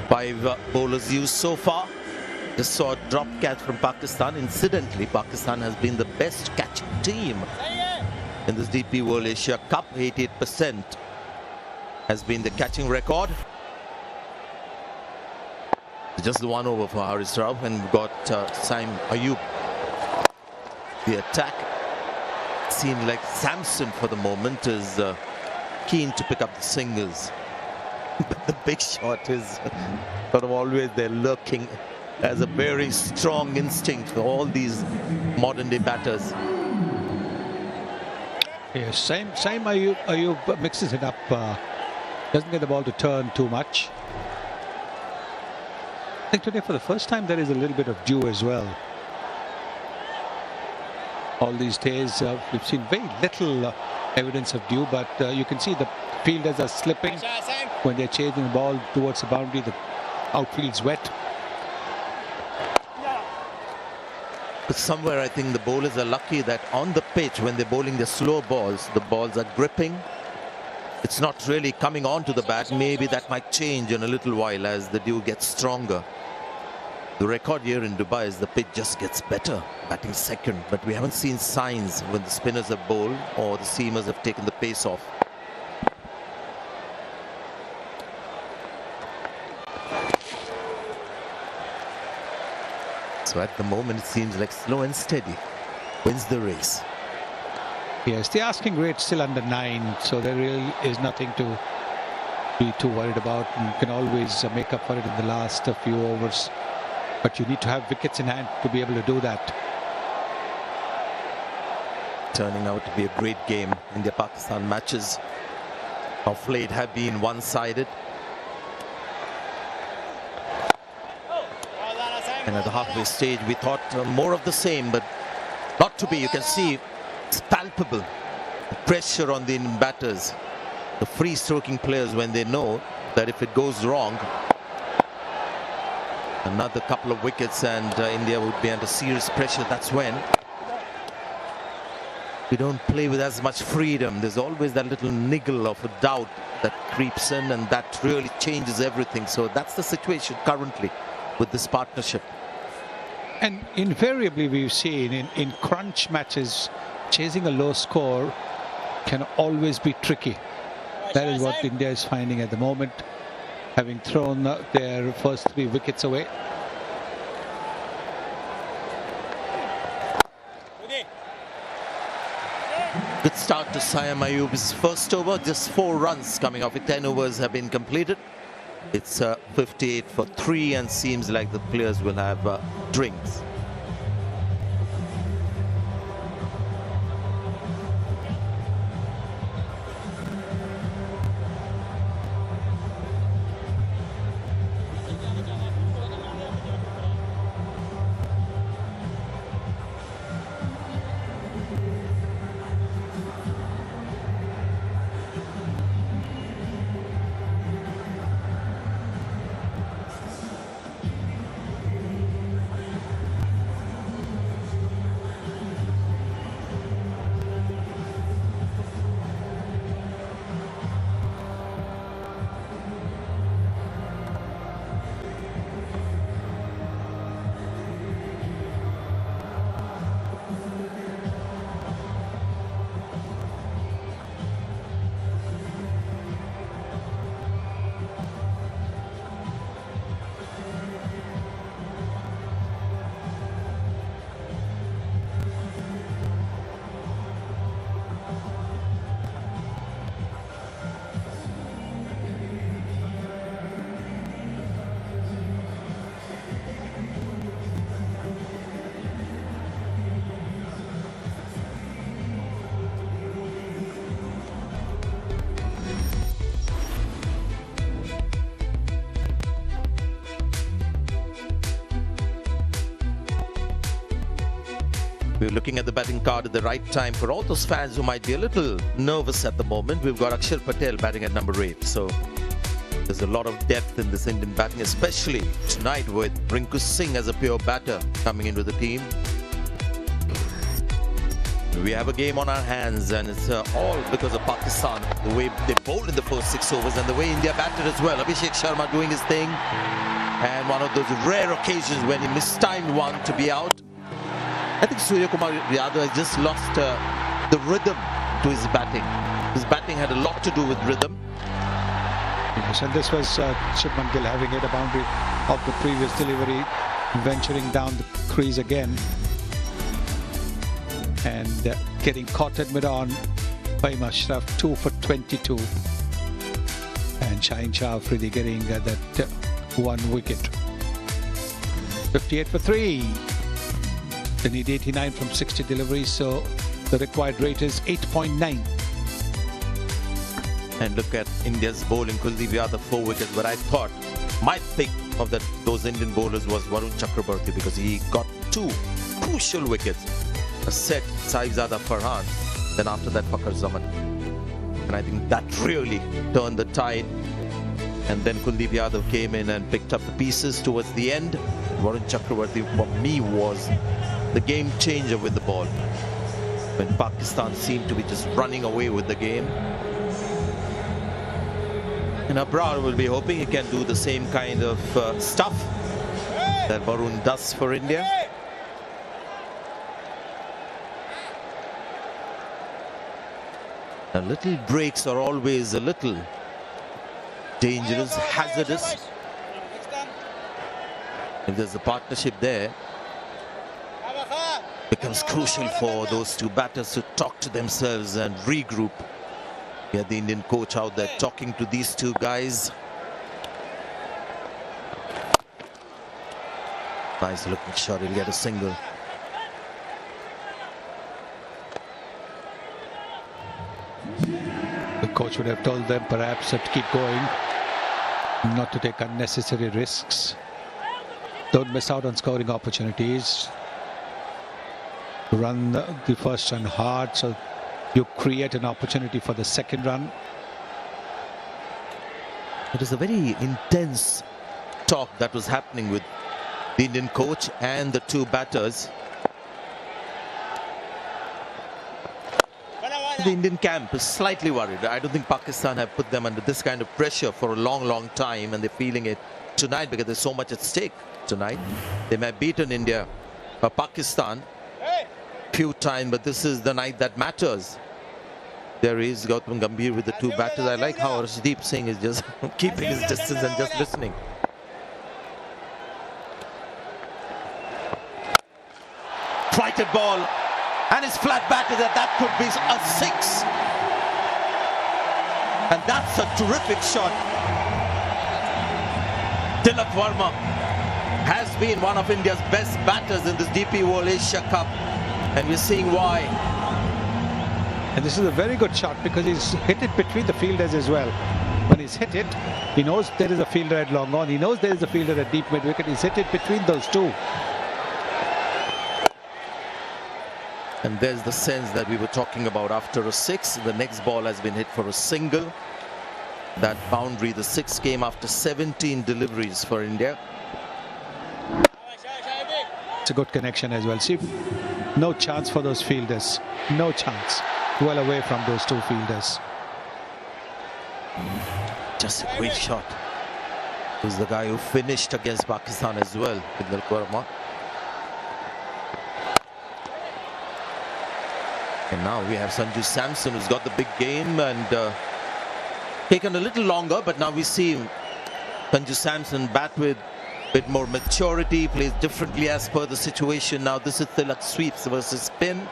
Five bowlers used so far. Just saw a drop catch from Pakistan. Incidentally, Pakistan has been the best catching team in this DP World Asia Cup. 88% has been the catching record. Just the 1 over for Haris Rao, and we've got Saim Ayub. The attack seemed like Samson for the moment is keen to pick up the singles. But the big shot is sort of always there lurking as a very strong instinct for all these modern day batters. Yes, same Ayub mixes it up, doesn't get the ball to turn too much. I think today for the first time there is a little bit of dew as well. All these days we've seen very little evidence of dew, but you can see the fielders are slipping when they're chasing the ball towards the boundary. The outfield's wet. But somewhere I think the bowlers are lucky that on the pitch, when they're bowling the slow balls, the balls are gripping. It's not really coming onto the bat. Maybe that might change in a little while as the dew gets stronger. The record here in Dubai is the pitch just gets better, batting second. But we haven't seen signs when the spinners have bowled or the seamers have taken the pace off. So at the moment it seems like slow and steady wins the race. Yes, the asking rate still under 9, so there really is nothing to be too worried about. You can always make up for it in the last few overs, but you need to have wickets in hand to be able to do that. Turning out to be a great game. India-Pakistan matches of late have been one-sided. And at the halfway stage, we thought more of the same, but not to be. You can see it's palpable. The pressure on the Indian batters, the free-stroking players, when they know that if it goes wrong, another couple of wickets and India would be under serious pressure. That's when we don't play with as much freedom. There's always that little niggle of a doubt that creeps in, and that really changes everything. So that's the situation currently with this partnership. And invariably we've seen in crunch matches, chasing a low score can always be tricky. That is what India is finding at the moment, having thrown their first 3 wickets away. Good start to Saim Ayub's first over, just 4 runs coming off it. 10 overs have been completed. It's 58 for 3, and seems like the players will have drinks. We're looking at the batting card at the right time for all those fans who might be a little nervous at the moment. We've got Akshar Patel batting at number 8. So there's a lot of depth in this Indian batting, especially tonight with Rinku Singh as a pure batter coming into the team. We have a game on our hands, and it's all because of Pakistan, the way they bowled in the first 6 overs and the way India batted as well. Abhishek Sharma doing his thing, and one of those rare occasions when he mistimed one to be out. I think Surya Kumar Yadav has just lost the rhythm to his batting. His batting had a lot to do with rhythm. Yes, and this was Shubman Gill having hit a boundary of the previous delivery, venturing down the crease again and getting caught at mid-on by Ashraf, 2 for 22, and Shaheen Shah Afridi getting that 1 wicket. 58 for 3. They need 89 from 60 deliveries, so the required rate is 8.9. And look at India's bowling. Kuldeep Yadav 4 wickets, but I thought my pick of those Indian bowlers was Varun Chakrabarti, because he got 2 crucial wickets. A set Sahibzada Farhan, then after that Fakhar Zaman. And I think that really turned the tide. And then Kuldeep Yadav came in and picked up the pieces towards the end. Varun Chakrabarti for me was the game changer with the ball, when Pakistan seemed to be just running away with the game. And Abrar will be hoping he can do the same kind of stuff that Varun does for India. Now, little breaks are always a little dangerous, hazardous. If there's a partnership there, it becomes crucial for those 2 batters to talk to themselves and regroup. We had the Indian coach out there talking to these 2 guys. Nice looking shot, he'll get a single. The coach would have told them perhaps to keep going, not to take unnecessary risks. Don't miss out on scoring opportunities. Run the first run hard, so you create an opportunity for the second run. It is a very intense talk that was happening with the Indian coach and the 2 batters. The Indian camp is slightly worried. I don't think Pakistan have put them under this kind of pressure for a long time, and they're feeling it tonight because there's so much at stake tonight. They may have beaten India or Pakistan few times, but this is the night that matters. There is Gautam Gambhir with the 2 batters. I like how Arshdeep Singh is just keeping his distance and just listening. Frighted ball, and his flat bat is that could be a 6. And that's a terrific shot. Tilak Verma has been one of India's best batters in this DP World Asia Cup, and we're seeing why. And this is a very good shot because he's hit it between the fielders as well. When he's hit it, he knows there is a fielder at long on. He knows there is a fielder at deep mid wicket. He's hit it between those 2. And there's the sense that we were talking about after a 6. The next ball has been hit for a single. That boundary, the 6 came after 17 deliveries for India. It's a good connection as well. See, no chance for those fielders. No chance. Well away from those 2 fielders. Just a great shot. Who's the guy who finished against Pakistan as well, Tilak Verma. And now we have Sanju Samson, who's got the big game and taken a little longer, but now we see Sanju Samson bat with a bit more maturity, plays differently as per the situation. Now this is Tilak sweeps versus spin.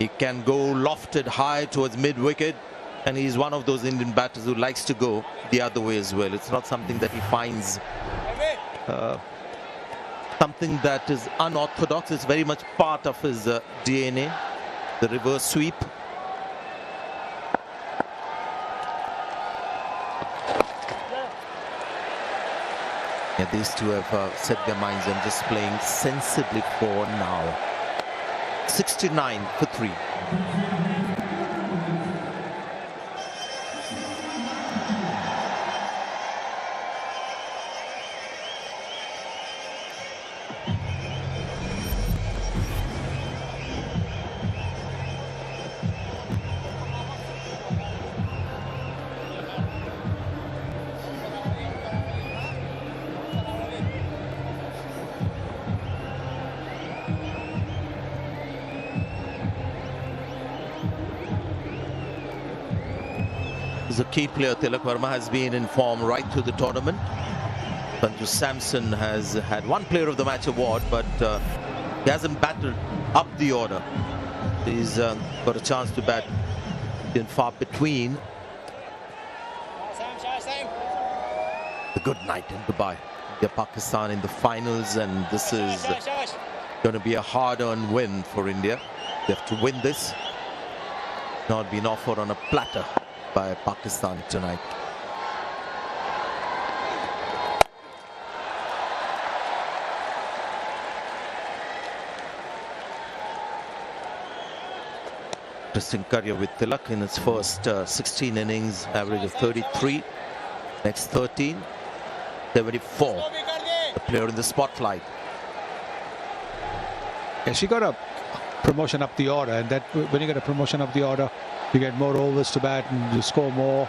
He can go lofted high towards mid-wicket, and he's one of those Indian batters who likes to go the other way as well. It's not something that he finds something that is unorthodox. It's very much part of his DNA, the reverse sweep. Yeah, these 2 have set their minds on just playing sensibly for now. 69 for 3. He's a key player. Tilak Verma has been in form right through the tournament. Sanju Samson has had one Player of the Match award, but he hasn't battled up the order. He's got a chance to bat in far between. The good night in Dubai. India Pakistan in the finals, and this is going to be a hard-earned win for India. They have to win this. Not been offered on a platter by Pakistan tonight. Interesting career with Tilak in his first 16 innings, average of 33. Next 13, 74. The player in the spotlight. Yeah, she got a promotion up the order, and that when you get a promotion up the order, you get more overs to bat and you score more.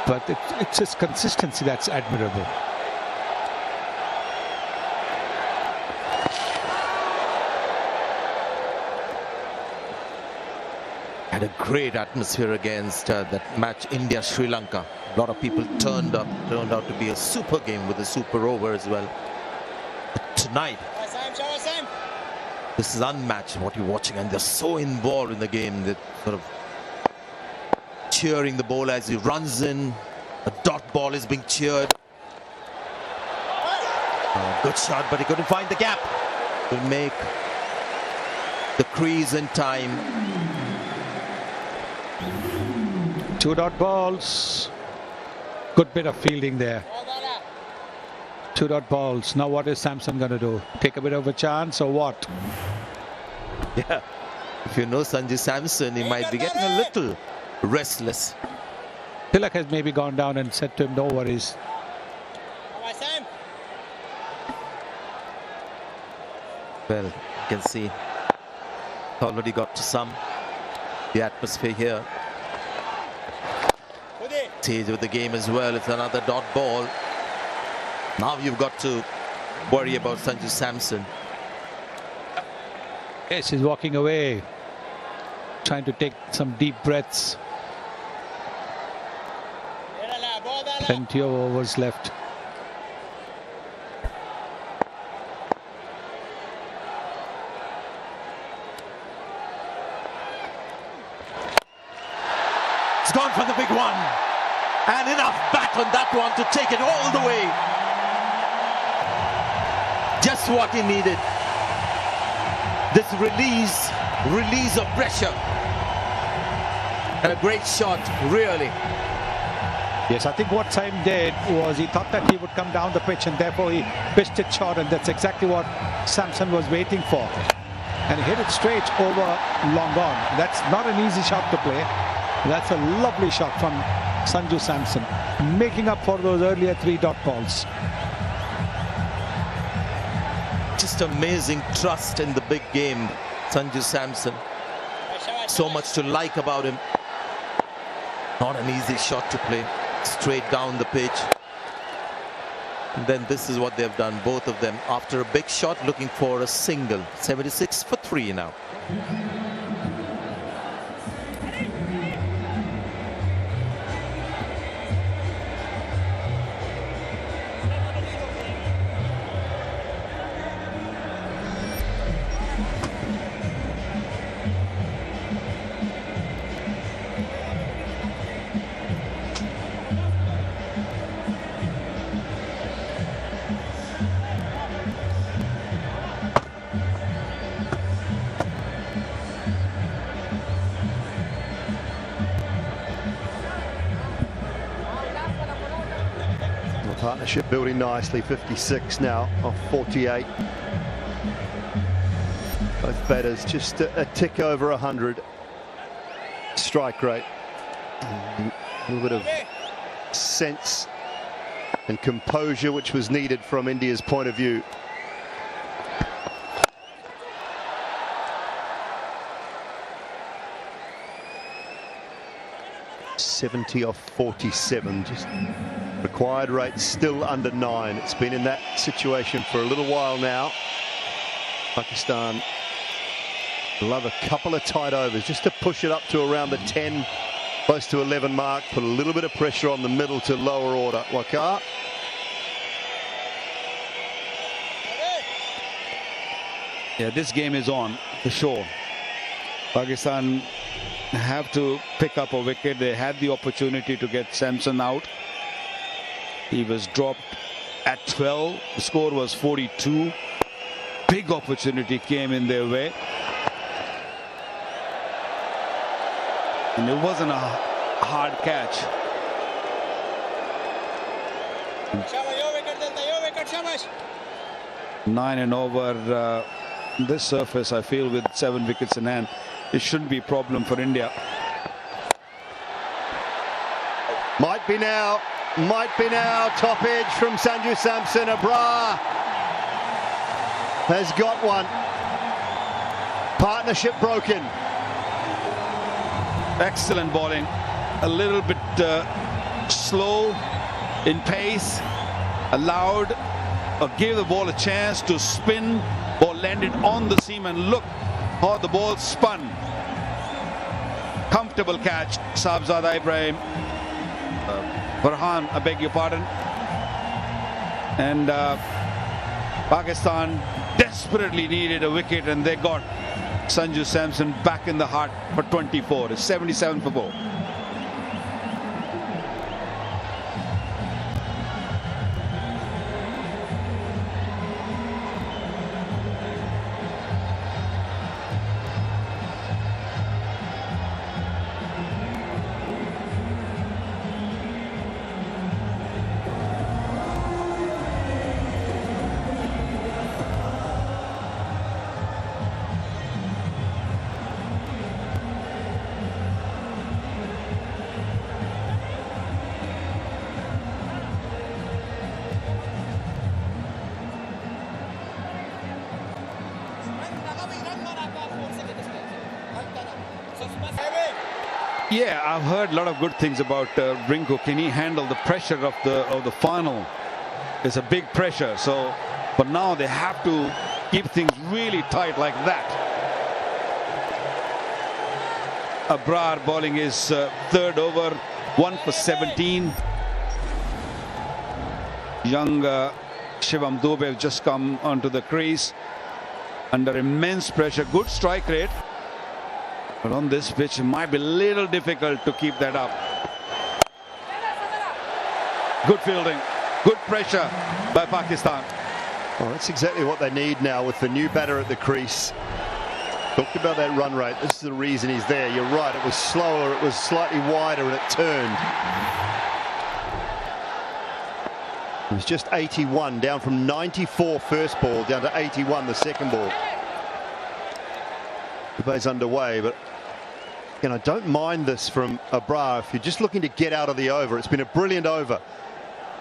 But it's just consistency that's admirable. Had a great atmosphere against that match India-Sri Lanka. A lot of people turned out to be a super game with a super over as well. But tonight, this is unmatched what you're watching, and they're so involved in the game that sort of cheering the ball as he runs in. A dot ball is being cheered. Good shot, but he couldn't find the gap to make the crease in time. 2 dot balls. Good bit of fielding there. 2 dot balls. Now what is Samson going to do? Take a bit of a chance or what? Yeah, if you know Sanju Samson, he might be getting a little restless. Tilak has maybe gone down and said to him, no worries. Well, you can see already got to some the atmosphere here. Stage of the game as well. It's another dot ball. Now you've got to worry about Sanju Samson. Yes, he's walking away, trying to take some deep breaths. Plenty of overs left. It's gone for the big one. And enough bat on that one to take it all the way. Just what he needed. This release of pressure. And a great shot, really. Yes, I think what Saim did was he thought that he would come down the pitch and therefore he pitched it short, and that's exactly what Samson was waiting for. And he hit it straight over long on. That's not an easy shot to play. That's a lovely shot from Sanju Samson, making up for those earlier 3 dot balls. Just amazing trust in the big game, Sanju Samson. So much to like about him. Not an easy shot to play. Straight down the pitch. And then this is what they've done, both of them, after a big shot, looking for a single. 76 for 3 now. Partnership building nicely. 56 now off 48. Both batters just a tick over 100 strike rate. A little bit of sense and composure which was needed from India's point of view. .70 off 47, just required rate still under 9. It's been in that situation for a little while now. Pakistan love a couple of tight overs just to push it up to around the 10, close to 11 mark, put a little bit of pressure on the middle to lower order. Waqar. Yeah, this game is on for sure. Pakistan have to pick up a wicket. They had the opportunity to get Samson out. He was dropped at 12. The score was 42. Big opportunity came in their way. And it wasn't a hard catch. 9 and over. This surface, I feel, with 7 wickets in hand, it shouldn't be a problem for India. Might be now. Top edge from Sanju Samson. Abrar has got one. Partnership broken. Excellent bowling. A little bit slow in pace. Allowed or gave the ball a chance to spin. Ball landed on the seam and look how the ball spun. Comfortable catch. Sahibzada Ibrahim. Farhan, I beg your pardon. And Pakistan desperately needed a wicket, and they got Sanju Samson back in the heart for 24. It's 77 for 4. Yeah, I've heard a lot of good things about Rinku. Can he handle the pressure of the final? It's a big pressure. So, but now they have to keep things really tight like that. Abrar bowling his third over, 1 for 17. Young Shivam Dube have just come onto the crease under immense pressure. Good strike rate. But on this pitch, it might be a little difficult to keep that up. Good fielding, good pressure by Pakistan. Well, that's exactly what they need now with the new batter at the crease. Talked about that run rate. This is the reason he's there. You're right. It was slower. It was slightly wider, and it turned. It was just 81, down from 94 first ball down to 81 the second ball. The bay's underway, but you know, don't mind this from Abrar. If you're just looking to get out of the over, it's been a brilliant over.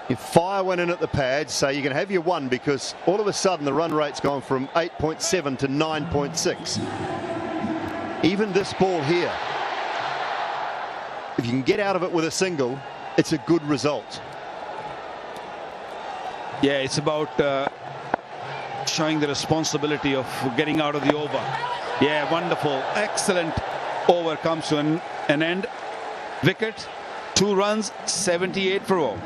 You fire one in at the pads, so you can have your one, because all of a sudden the run rate's gone from 8.7 to 9.6. Even this ball here, if you can get out of it with a single, it's a good result. Yeah, it's about showing the responsibility of getting out of the over. Yeah, wonderful. Excellent over comes to an end. Wicket, 2 runs, 78 for all.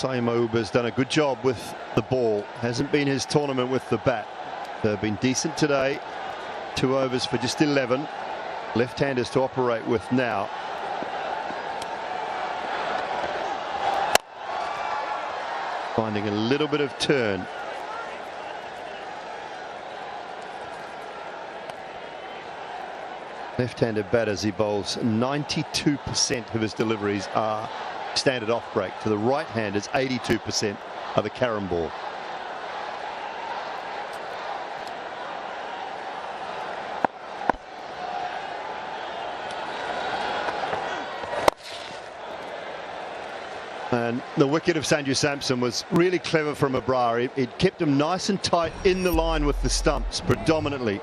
Saimouba's done a good job with the ball. Hasn't been his tournament with the bat. They've been decent today. 2 overs for just 11. Left-handers to operate with now. Finding a little bit of turn. Left-handed batters, he bowls 92% of his deliveries are standard off break. To the right-handers, 82% are the carom ball. And the wicket of Sanju Samson was really clever from Abrar. It kept him nice and tight in the line with the stumps predominantly.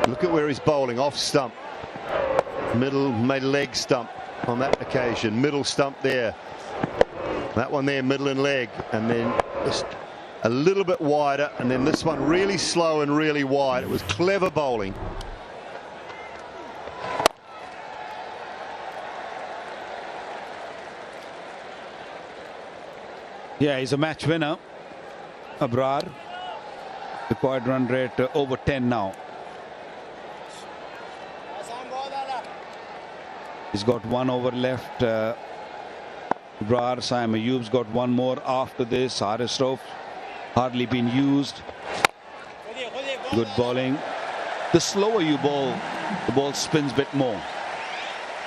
Look at where he's bowling, off stump. Middle leg stump on that occasion. Middle stump there. That one there, middle and leg. And then just a little bit wider. And then this one really slow and really wide. It was clever bowling. Yeah, he's a match winner. Abrar. Required run rate over 10 now. He's got 1 over left. Abrar, Saim Ayub's got 1 more after this. Haris Rauf hardly been used. Good bowling. The slower you bowl, the ball spins a bit more.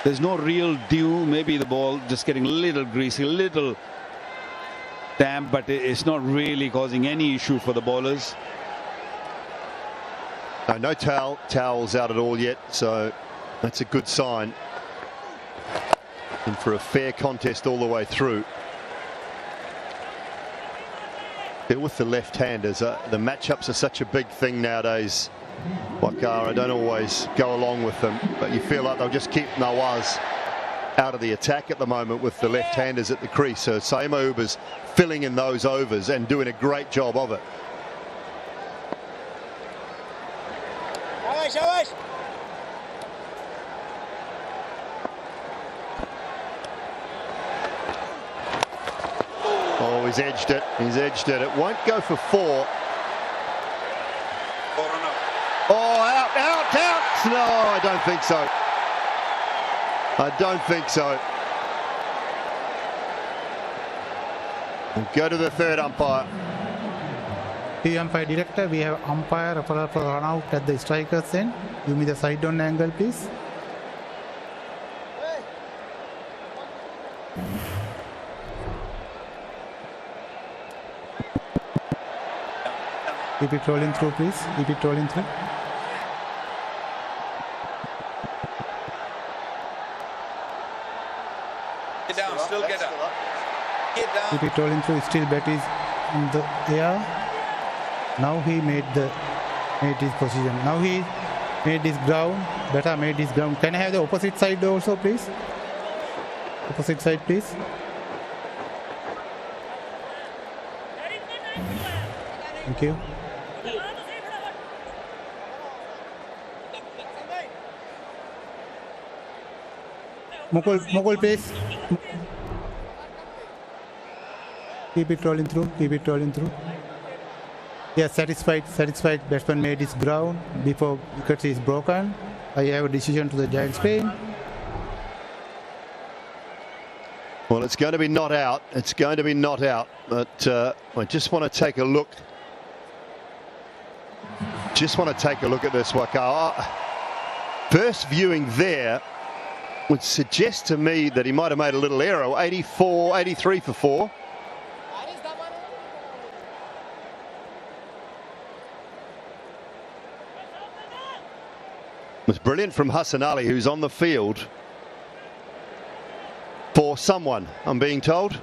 There's no real dew. Maybe the ball just getting a little greasy, a little damp, but it's not really causing any issue for the bowlers. No towels out at all yet, so that's a good sign. And for a fair contest all the way through. With the left-handers, the matchups are such a big thing nowadays. Wakara don't always go along with them, but you feel like they'll just keep Nawaz out of the attack at the moment with the left-handers at the crease. So Saimouba's filling in those overs and doing a great job of it. Oh, he's edged it. He's edged it. It won't go for 4. Oh, out. No, I don't think so. I don't think so. We'll go to the third umpire. The umpire director, we have umpire referral for run out at the striker's end. Give me the side down angle, please. Keep it rolling through, please. Keep it rolling through. Get down, still get up. Get down. Keep it rolling through. Still bat is in the air. Now he made his position. Now he made his ground. Batter made his ground. Can I have the opposite side also, please? Opposite side, please. Thank you. Mukul, please. Keep it rolling through. Keep it rolling through. Yes, satisfied. Batsman made his ground before wicket is broken. I have a decision to the giant screen. Well, it's going to be not out. It's going to be not out. But I just want to take a look. Just want to take a look at this, Wakawa. First viewing there would suggest to me that he might have made a little error. 83 for 4. It was brilliant from Hassan Ali, who's on the field for someone, I'm being told.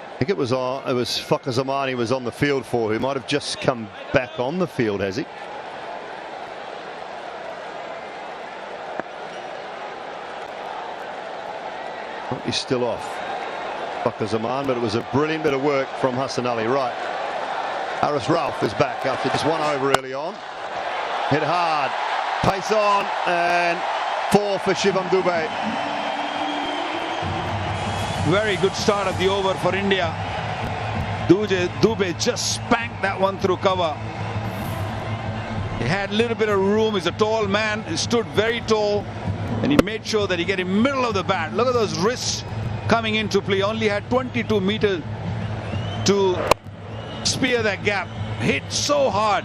I think it was Fakhar Zaman he was on the field for, who might have just come back on the field, has he? He's still off, Fakhar Zaman, but it was a brilliant bit of work from Hassan Ali. Right, Haris Rauf is back after just 1 over early on. Hit hard, pace on, and 4 for Shivam Dube. Very good start of the over for India. Dube just spanked that one through cover. He had a little bit of room. He's a tall man. He stood very tall, and he made sure that he get in middle of the bat. Look at those wrists coming into play. Only had 22 meters to spear that gap. Hit so hard.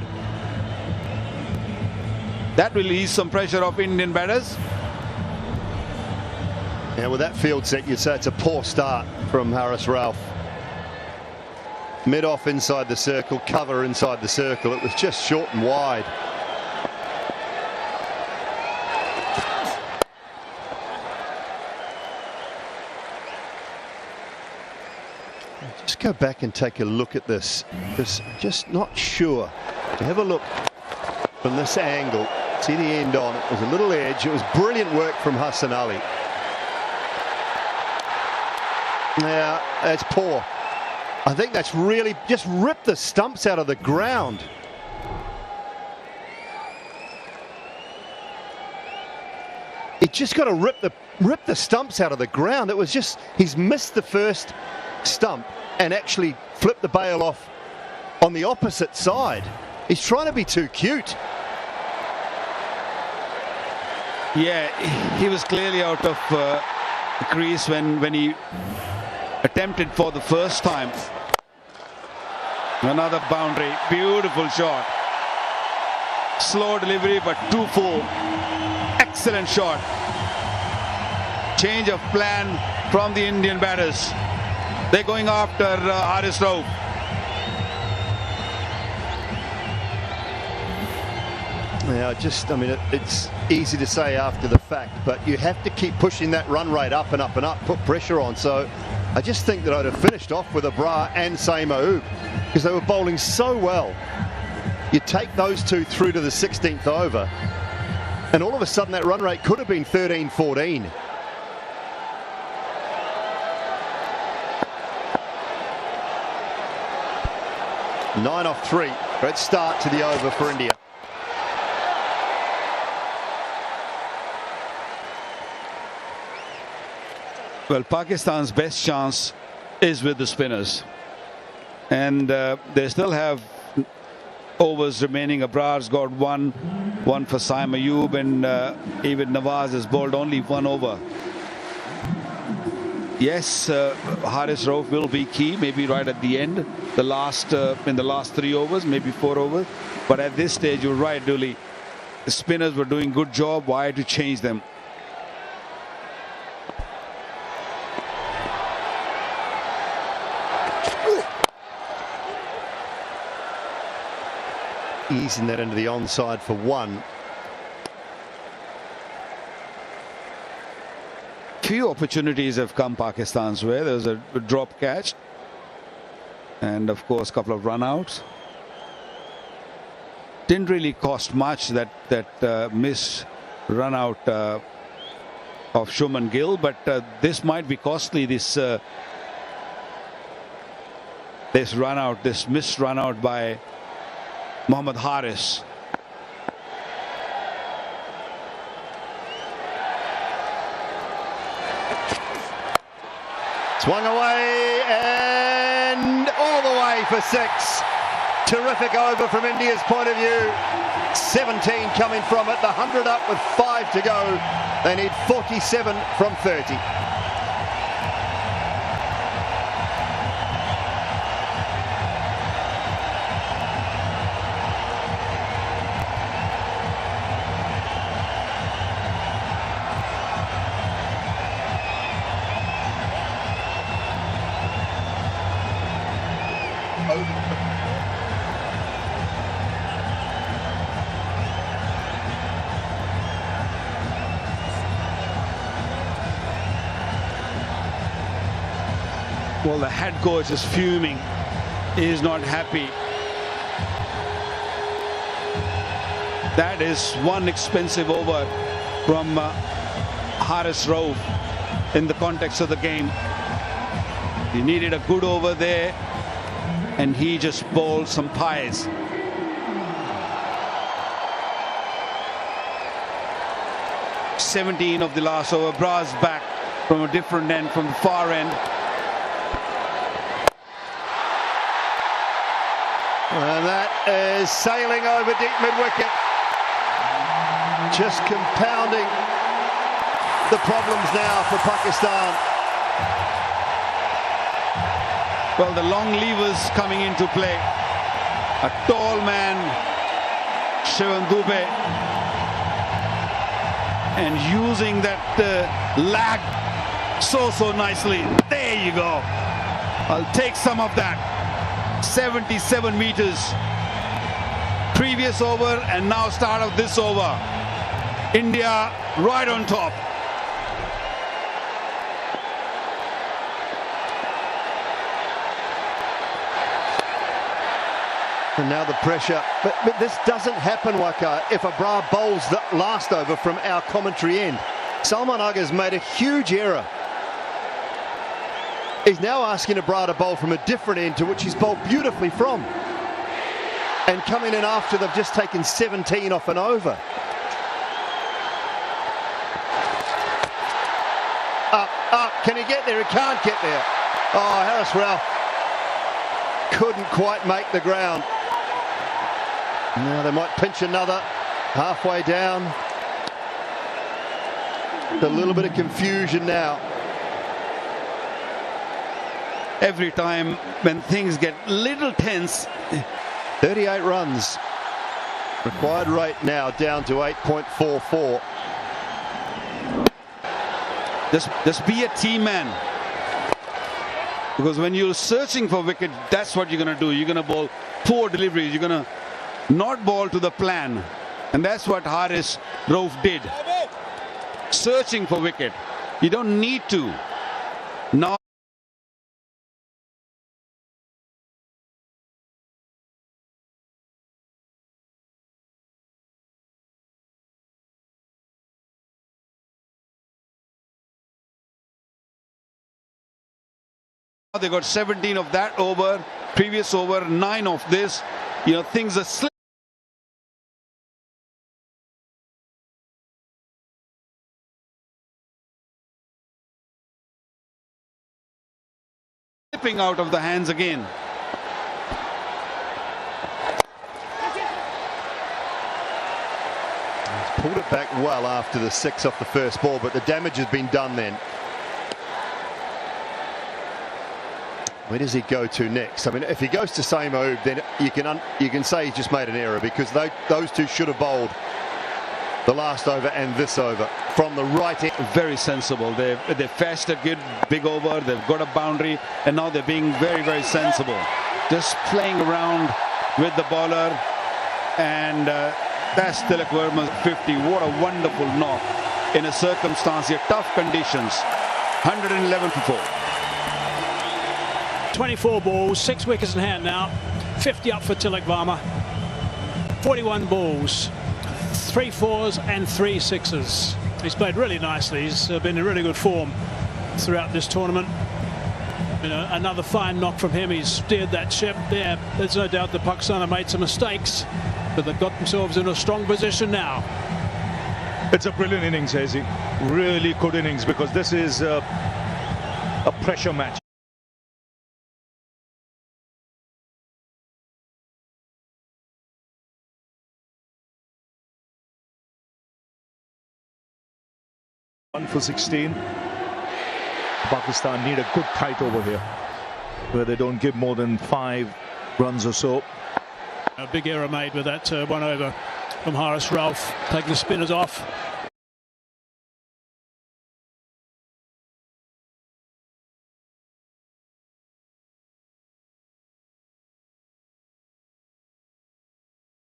That will ease some pressure off Indian batters. Yeah, with that field set, you'd say it's a poor start from Haris Rauf. Mid-off inside the circle, cover inside the circle. It was just short and wide. Just go back and take a look at this. Just not sure. To have a look from this angle, see the end on. It was a little edge. It was brilliant work from Hassan Ali. Yeah, that's poor. I think that's really just ripped the stumps out of the ground. It just got to rip the stumps out of the ground. It was just, he's missed the first stump and actually flipped the bail off on the opposite side. He's trying to be too cute. Yeah, he was clearly out of the crease when he attempted for the first time. Another boundary, beautiful shot. Slow delivery, but too full. Excellent shot. Change of plan from the Indian batters. They're going after Haris Rauf. Yeah, I mean, it's easy to say after the fact, but you have to keep pushing that run rate up and up and up, put pressure on. So I just think that I'd have finished off with Abrar and Saima because they were bowling so well. You take those two through to the 16th over, and all of a sudden that run rate could have been 13-14. Nine off 3. Great start to the over for India. Well, Pakistan's best chance is with the spinners, and they still have overs remaining. Abrar's got one for Saim Ayub, and even Nawaz has bowled only 1 over. Yes, Haris Rauf will be key, maybe right at the end, in the last 3 overs, maybe 4 overs. But at this stage, you're right, Dooley. The spinners were doing good job. Why to change them? Easing that into the onside for 1. Few opportunities have come Pakistan's way. There was a drop catch, and of course a couple of run outs. Didn't really cost much, that miss run out of Shubman Gill, but this might be costly. This run out, this missed run out by Mohammad Haris. Swung away and all the way for 6. Terrific over from India's point of view. 17 coming from it. The 100 up with 5 to go. They need 47 from 30. Well, the head coach is fuming. He is not happy. That is one expensive over from Haris Rauf in the context of the game. He needed a good over there, and he just bowled some pies. "17 of the last over." Bras back from a different end, from the far end. And that is sailing over deep mid-wicket. Just compounding the problems now for Pakistan. Well, the long levers coming into play. A tall man, Shivam Dube, and using that lag so nicely. There you go. I'll take some of that. 77 meters. Previous over and now start of this over. India right on top. And now the pressure. But this doesn't happen, Waka, if Abrar bowls the last over from our commentary end. Salman Aghar's made a huge error. He's now asking Abrar to bowl from a different end to which he's bowled beautifully from. And coming in after they've just taken 17 off an over. Up. Can he get there? He can't get there. Oh, Harris Ralph couldn't quite make the ground. Now they might pinch another halfway down. A little bit of confusion now. Every time when things get little tense. 38 runs. Required rate now down to 8.44. Just be a team man. Because when you're searching for wicket, that's what you're going to do. You're going to bowl poor deliveries. You're going to not bowl to the plan. And that's what Haris Rauf did. Searching for wicket. You don't need to. Now they got 17 of that over, previous over 9 of this. You know, things are slipping out of the hands again. He's pulled it back well after the 6 off the first ball, but the damage has been done then. Where does he go to next? I mean, if he goes to Samoub, then you can say he just made an error, because those two should have bowled the last over and this over from the right end. Very sensible. They fetched a good big over. They've got a boundary, and now they're being very sensible. Just playing around with the bowler, and that's Tilak Verma's 50. What a wonderful knock in a circumstance here, tough conditions. 111 for 4. 24 balls, 6 wickets in hand now. 50 up for Tilak Verma. 41 balls, 3 4s and 3 6s. He's played really nicely. He's been in really good form throughout this tournament. You know, another fine knock from him. He's steered that ship. Yeah, there's no doubt that Pakistan have made some mistakes, but they've got themselves in a strong position now. It's a brilliant innings, Hazy. Really good innings, because this is a pressure match. One for 16. Pakistan need a good tight over here, where they don't give more than 5 runs or so. A big error made with that 1 over from Haris Rauf, taking the spinners off.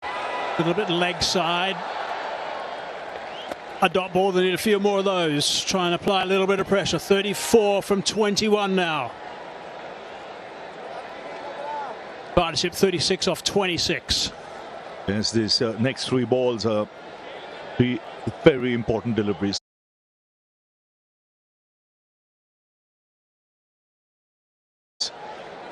A little bit leg side. A dot ball, they need a few more of those. Try and apply a little bit of pressure. 34 from 21 now. Partnership 36 off 26. Yes, these next 3 balls are 3 very important deliveries.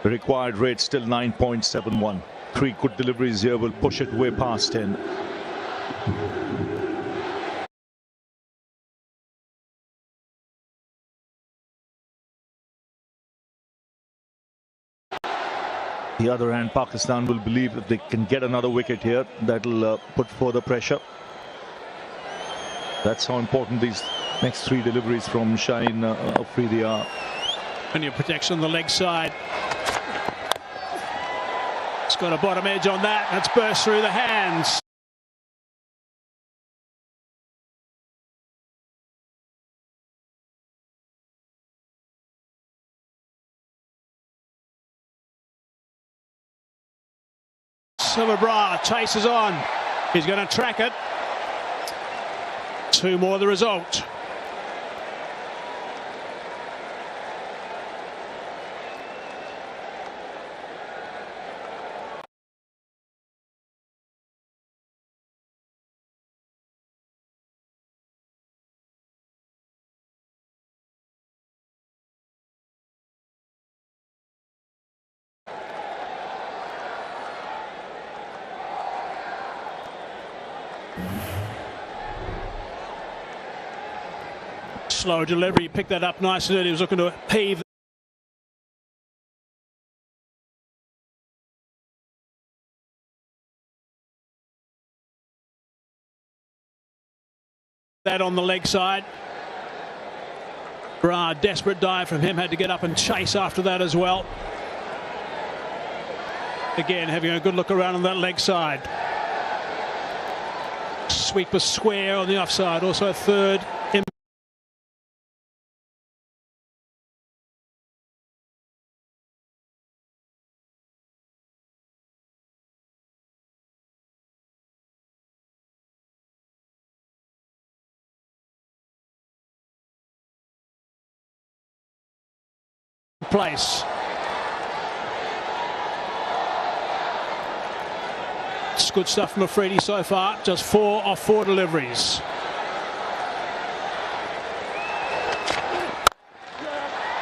The required rate still 9.71. 3 good deliveries here will push it way past 10. The other hand, Pakistan will believe if they can get another wicket here, that'll put further pressure. That's how important these next 3 deliveries from Shaheen Afridi are. Plenty of protection on the leg side. It's got a bottom edge on that. That's burst through the hands. Silverbra chases on. He's going to track it. 2 more the result. Slow delivery, picked that up nicely. He was looking to heave that on the leg side. Bra, desperate dive from him, had to get up and chase after that as well. Again, having a good look around on that leg side. Sweeper square on the offside, also a third. Place. It's good stuff from Afridi so far. Just 4 off 4 deliveries.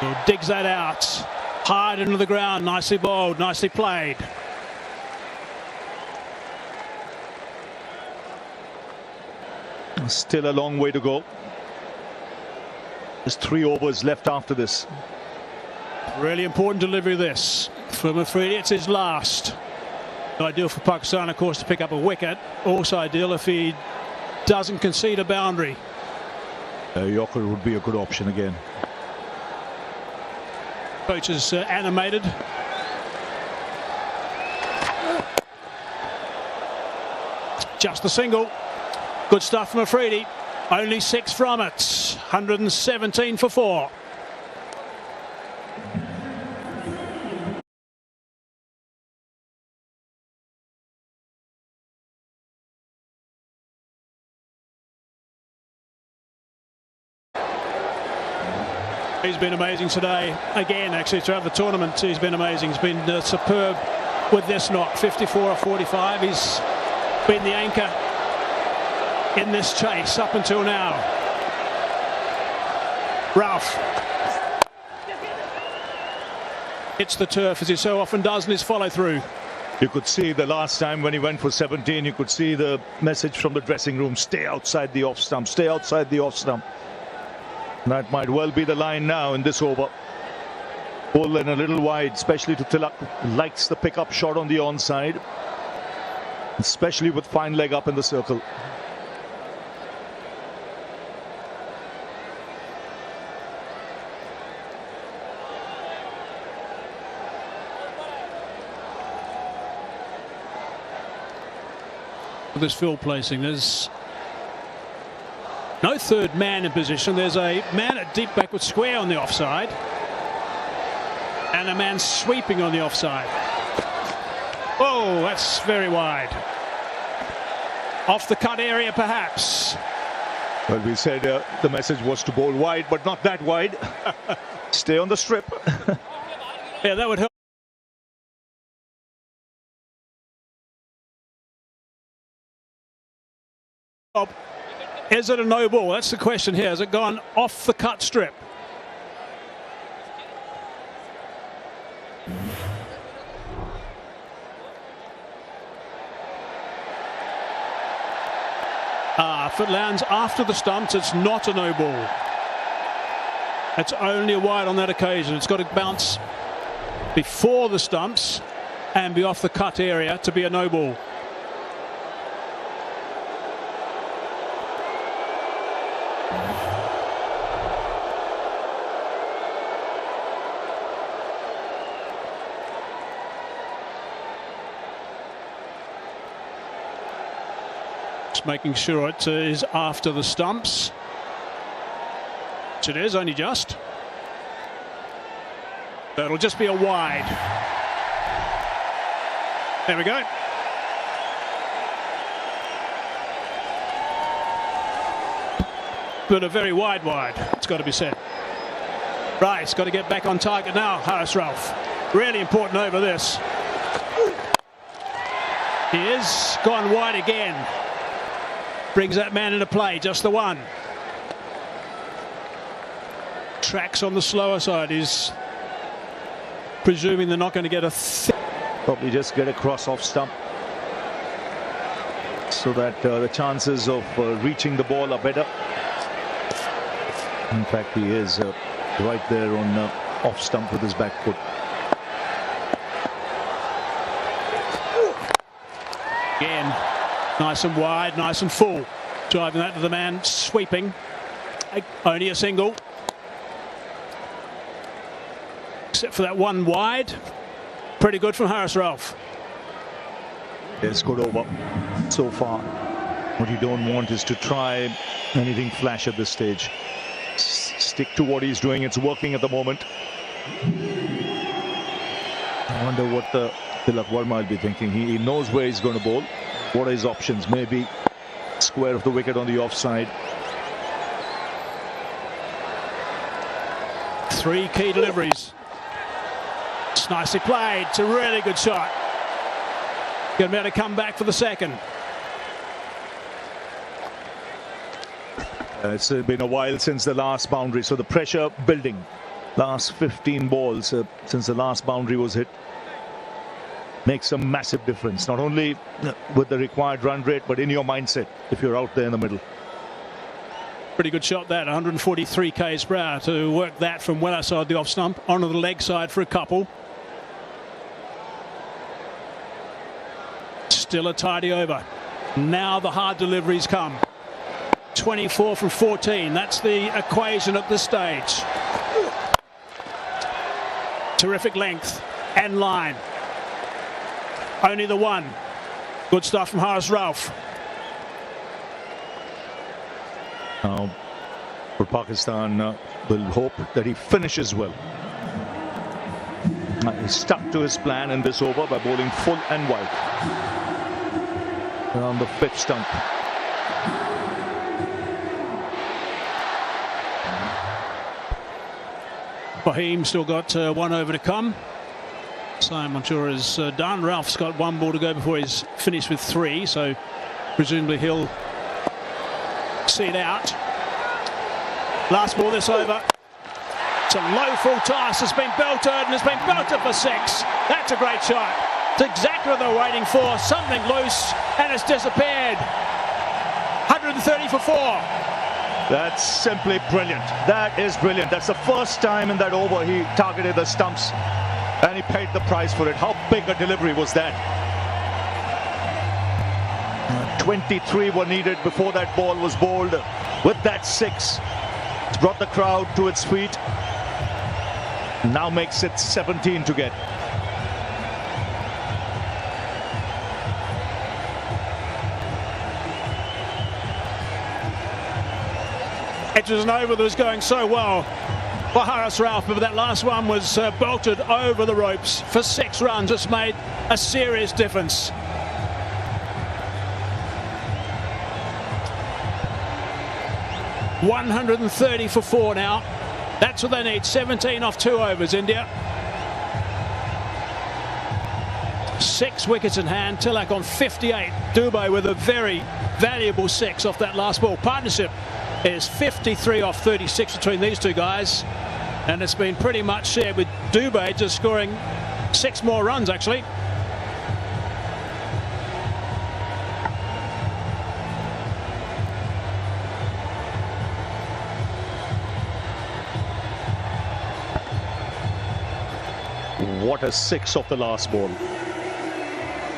He digs that out. Hard into the ground. Nicely bowled. Nicely played. Still a long way to go. There's 3 overs left after this. Really important delivery this from Afridi. It's his last. Ideal for Pakistan, of course, to pick up a wicket. Also ideal if he doesn't concede a boundary. Yorker would be a good option again. Coach is animated. Just a single. Good stuff from Afridi. Only 6 from it. 117 for 4. He's been amazing today. Again, actually, throughout the tournament, he's been amazing. He's been superb with this knock. 54 or 45. He's been the anchor in this chase up until now. Ralph hits the turf as he so often does in his follow-through. You could see the last time when he went for 17, you could see the message from the dressing room: stay outside the off stump, stay outside the off stump. That might well be the line now in this over. Full and a little wide, especially to Tilak. Likes the pickup shot on the onside, especially with fine leg up in the circle. This field placing, there's no third man in position. There's a man at deep backward square on the offside and a man sweeping on the offside. Oh, that's very wide. Off the cut area, perhaps. Well, we said the message was to bowl wide, but not that wide. Stay on the strip. Yeah, that would help. Is it a no ball? That's the question here. Has it gone off the cut strip? If it lands after the stumps, it's not a no ball. It's only a wide on that occasion. It's got to bounce before the stumps and be off the cut area to be a no ball. Just making sure it is after the stumps. Which it is, only just. That'll just be a wide. There we go. But a very wide, it's got to be said. Right, it's got to get back on target now, Haris Rauf. Really important over this. He is gone wide again. Brings that man into play, just the one. Tracks on the slower side. He's presuming they're not going to get a probably just get across off stump so that the chances of reaching the ball are better. In fact, he is right there on off stump with his back foot. Again, nice and wide, nice and full. Driving that to the man, sweeping. Only a single. Except for that one wide. Pretty good from Haris Rauf. It's good over so far. What you don't want is to try anything flash at this stage. Stick to what he's doing. It's working at the moment. I wonder what Tilak Verma will be thinking. He knows where he's going to bowl. What are his options? Maybe square of the wicket on the offside. 3 key deliveries. It's nicely played. It's a really good shot. Going to be able to come back for the second. It's been a while since the last boundary, so the pressure building. Last 15 balls since the last boundary was hit makes a massive difference, not only with the required run rate, but in your mindset if you're out there in the middle. Pretty good shot that, 143 k's per hour to work that from well outside the off stump onto the leg side for a couple. Still a tidy over. Now the hard deliveries come. 24 from 14. That's the equation at this stage. Terrific length and line. Only the one. Good stuff from Haris Rauf. Now, for Pakistan, will hope that he finishes well. He stuck to his plan in this over by bowling full and wide. Around the 5th stump. Fahim still got 1 over to come. Sam, I'm sure, is done. Ralph's got 1 ball to go before he's finished with 3, so presumably he'll see it out. Last ball this over. It's a low full toss. It's been belted, and it's been belted for 6. That's a great shot. It's exactly what they're waiting for. Something loose, and it's disappeared. 130 for 4. That's simply brilliant. That is brilliant. That's the first time in that over he targeted the stumps, and he paid the price for it. How big a delivery was that? 23 were needed before that ball was bowled. With that 6, it's brought the crowd to its feet. Now makes it 17 to get. It was an over that was going so well for Haris Rauf, but that last one was bolted over the ropes for 6 runs. It's made a serious difference. $130 for 4 now. That's what they need. 17 off 2 overs, India. 6 wickets in hand. Tilak on 58. Dubey with a very valuable 6 off that last ball. Partnership is 53 off 36 between these two guys, and it's been pretty much shared, with Dubey just scoring 6 more runs actually. what a six off the last ball.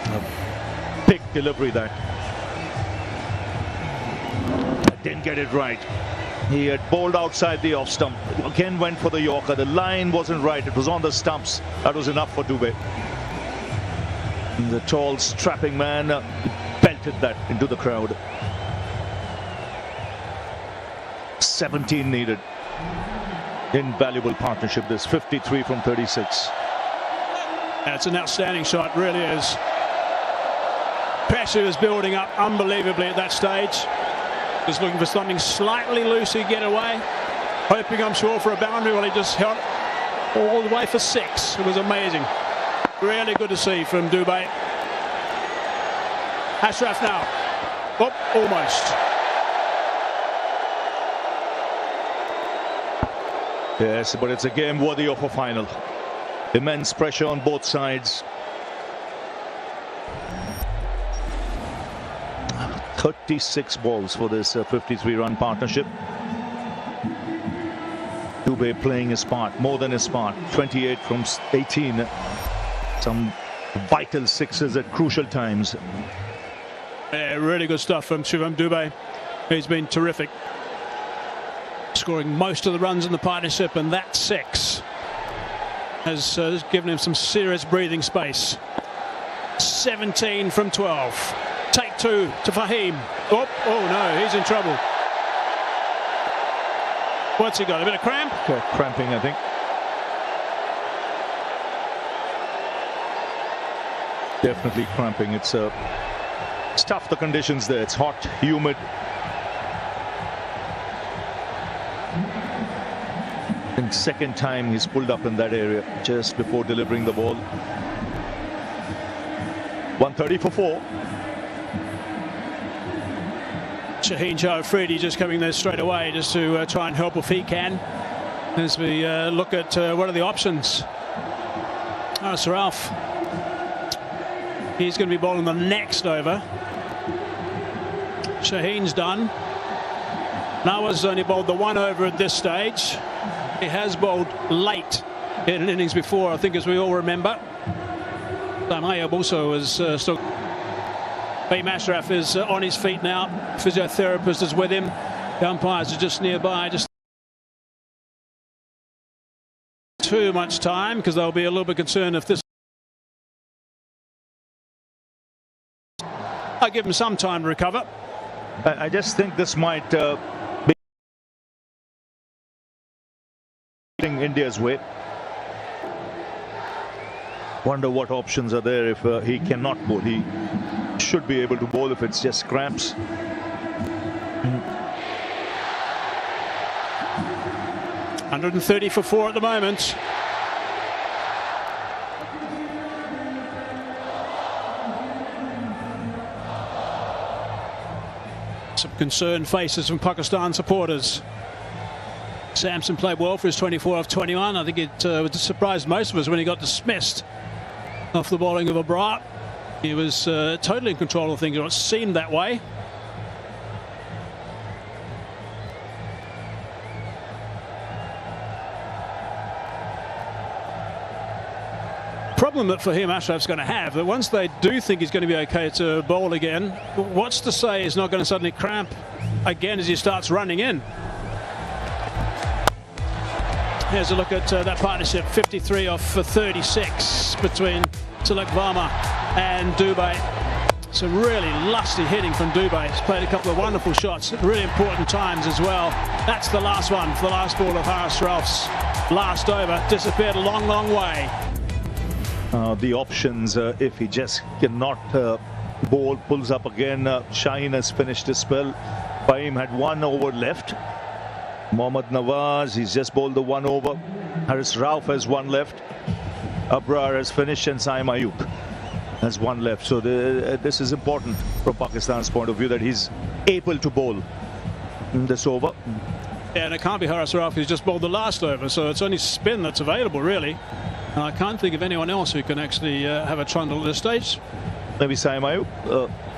A big delivery that. Didn't get it right. He had bowled outside the off stump. Again went for the Yorker. The line wasn't right. It was on the stumps. That was enough for Dubey. And the tall, strapping man belted that into the crowd. 17 needed. Invaluable partnership, this 53 from 36. It's an outstanding shot, really is. Pressure is building up unbelievably at that stage. Just looking for something slightly loose to get away. Hoping, I'm sure, for a boundary. Well, he just held all the way for 6. It was amazing. Really good to see from Dubey. Ashraf now. Oh, almost. Yes, but it's a game worthy of a final. Immense pressure on both sides. 36 balls for this 53-run partnership. Dubey playing his part, more than his part. 28 from 18. Some vital sixes at crucial times. Yeah, really good stuff from Shivam Dubey. He's been terrific. Scoring most of the runs in the partnership, and that 6 has given him some serious breathing space. 17 from 12. Take 2 to Fahim. Oh no, he's in trouble. What's he got? A bit of cramp? Cramping, I think. Definitely cramping. It's tough, the conditions there. It's hot, humid. I think second time he's pulled up in that area just before delivering the ball. 130 for 4. Shaheen Afridi just coming there straight away just to try and help if he can. As we look at what are the options. Ralph. He's going to be bowling the next over. Shaheen's done. Nawa's only bowled the 1 over at this stage. He has bowled late in an innings before, I think, as we all remember. Ayub also is still. Beam Ashraf is on his feet now. Physiotherapist is with him. The umpires are just nearby. Just too much time, because they'll be a little bit concerned if this. I give him some time to recover. I just think this might be India's way. Wonder what options are there if he cannot bowl. He should be able to bowl if it's just cramps. 130 for 4 at the moment. Some concerned faces from Pakistan supporters. Samson played well for his 24 of 21. I think it surprised most of us when he got dismissed off the bowling of Abrar. He was totally in control of things. It seemed that way. Problem that for him Ashraf's going to have, that once they do think he's going to be okay to bowl again, what's to say he's not going to suddenly cramp again as he starts running in. Here's a look at that partnership. 53 off for 36 between Tilak Varma and Dubey. Some really lusty hitting from Dubey. He's played a couple of wonderful shots at really important times as well. That's the last one for the last ball of Haris Ralph's last over. Disappeared a long, long way. The options, if he just cannot bowl, pulls up again. Shaheen has finished his spell. Fahim had 1 over left. Mohammad Nawaz, he's just bowled the 1 over. Haris Ralph has 1 left. Abrar has finished, and Saim Ayub has 1 left. So this is important from Pakistan's point of view, that he's able to bowl in this over. Yeah, and it can't be Haris Ralph who's just bowled the last over, so it's only spin that's available, really. And I can't think of anyone else who can actually have a trundle at this stage. Maybe Saim Ayub,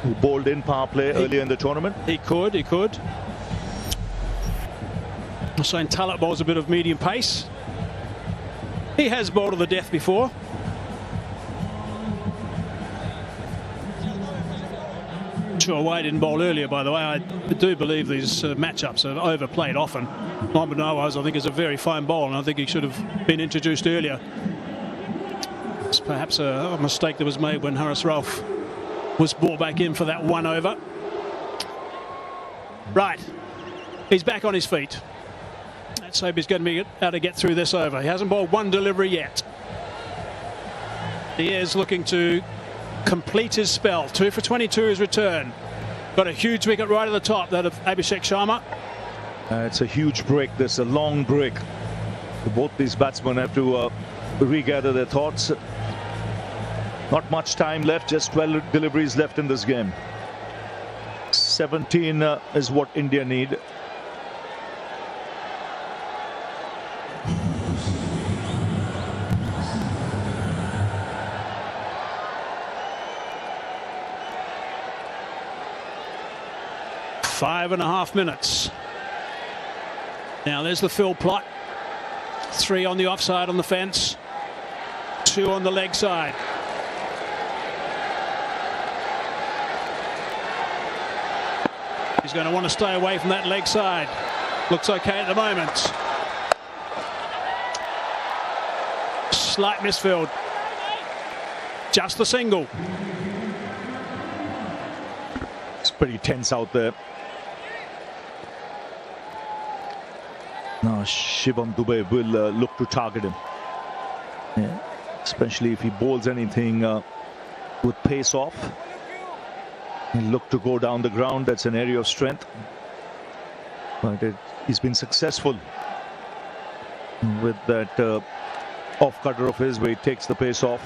who bowled in power play earlier in the tournament. He could. Hussain Talat bowls a bit of medium pace. He has bowled to the death before. sure why he didn't bowl earlier, by the way. I do believe these matchups are overplayed often. Mohamed Nawaz, I think, is a very fine bowler, and I think he should have been introduced earlier. It's perhaps a mistake that was made when Haris Rauf was brought back in for that 1 over. Right, he's back on his feet. Let's hope he's going to be able to get through this over. He hasn't bowled one delivery yet. He is looking to complete his spell. 2 for 22 his return. Got a huge wicket right at the top, that of Abhishek Sharma. It's a huge break. This a long break. Both these batsmen have to regather their thoughts. Not much time left, just 12 deliveries left in this game. 17 is what India need. Five and a half minutes. Now there's the fill plot. 3 on the offside on the fence. 2 on the leg side. He's going to want to stay away from that leg side. Looks okay at the moment. Slight misfield. Just the single. It's pretty tense out there. Now Shivam Dube will look to target him. Yeah. Especially if he bowls anything with pace off. He'll look to go down the ground. That's an area of strength. But he's been successful with that off cutter of his where he takes the pace off.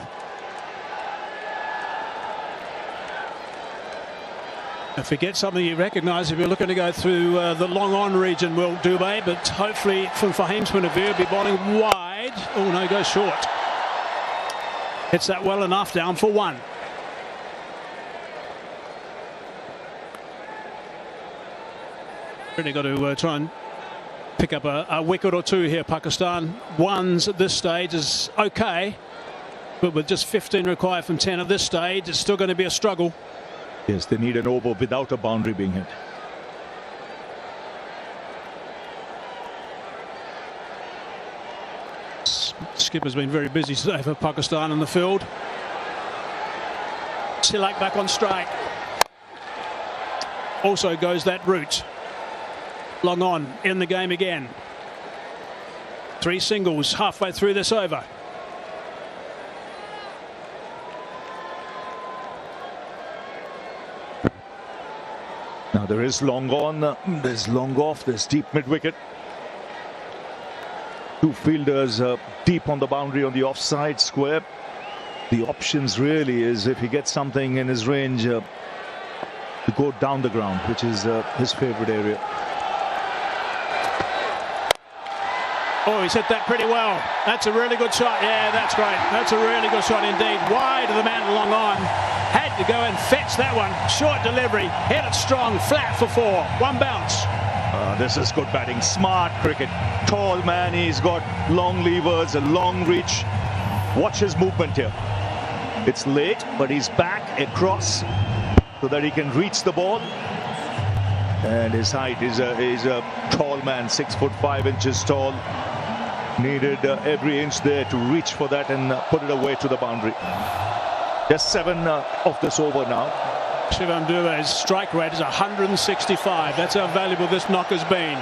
If he gets something you recognise, if you're looking to go through the long on region, will Dubé, but hopefully from Fahim's point of view, he'll be bowling wide. Oh no, goes short. Hits that well enough, down for 1. Really got to try and pick up a wicket or 2 here. Pakistan. 1s at this stage is okay, but with just 15 required from 10 at this stage, it's still going to be a struggle. Yes, they need an over without a boundary being hit. Skipper's been very busy today for Pakistan in the field. Tilak back on strike. Also goes that route. Long on in the game again. 3 singles halfway through this over. Now there is long on, there's long off, there's deep mid wicket. 2 fielders deep on the boundary on the offside square. The options really is if he gets something in his range to go down the ground, which is his favorite area. Oh, he's hit that pretty well. That's a really good shot. Yeah, that's great. That's a really good shot indeed. Wide of the man, long on. Had to go and fetch that one. Short delivery. Hit it strong. Flat for 4. 1 bounce. This is good batting. Smart cricket. Tall man. He's got long levers, a long reach. Watch his movement here. It's late, but he's back across so that he can reach the ball. And his height is a tall man, 6'5" tall. Needed every inch there to reach for that and put it away to the boundary. Just 7 of this over now. Shivam Dube's strike rate is 165. That's how valuable this knock has been.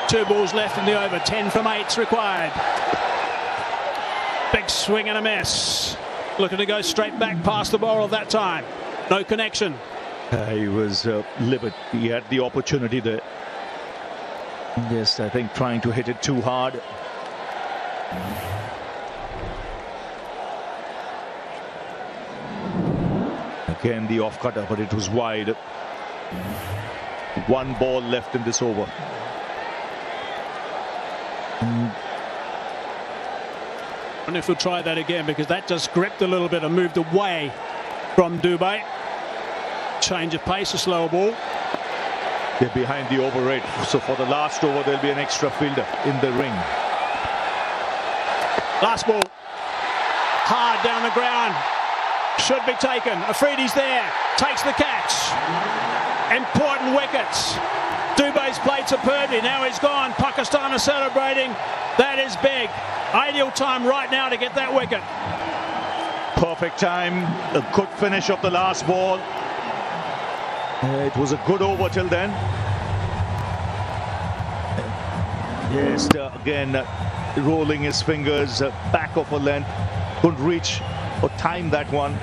2 balls left in the over. 10 from 8's required. Big swing and a miss. Looking to go straight back past the bowler that time. No connection. He was livid. He had the opportunity there. Yes, I think trying to hit it too hard. Again, the off cutter, but it was wide. 1 ball left in this over. I wonder if we'll try that again, because that just gripped a little bit and moved away from Dube. Change of pace, a slower ball. They're behind the over rate, so for the last over there'll be an extra fielder in the ring. Last ball. Hard down the ground. should be taken. Afridi's there, takes the catch. Important wickets. Dubé's played superbly. Now he's gone. Pakistan are celebrating. That is big. Ideal time right now to get that wicket. Perfect time. A good finish of the last ball. It was a good over till then. Yes, again, rolling his fingers back of a length. Couldn't reach or time that one.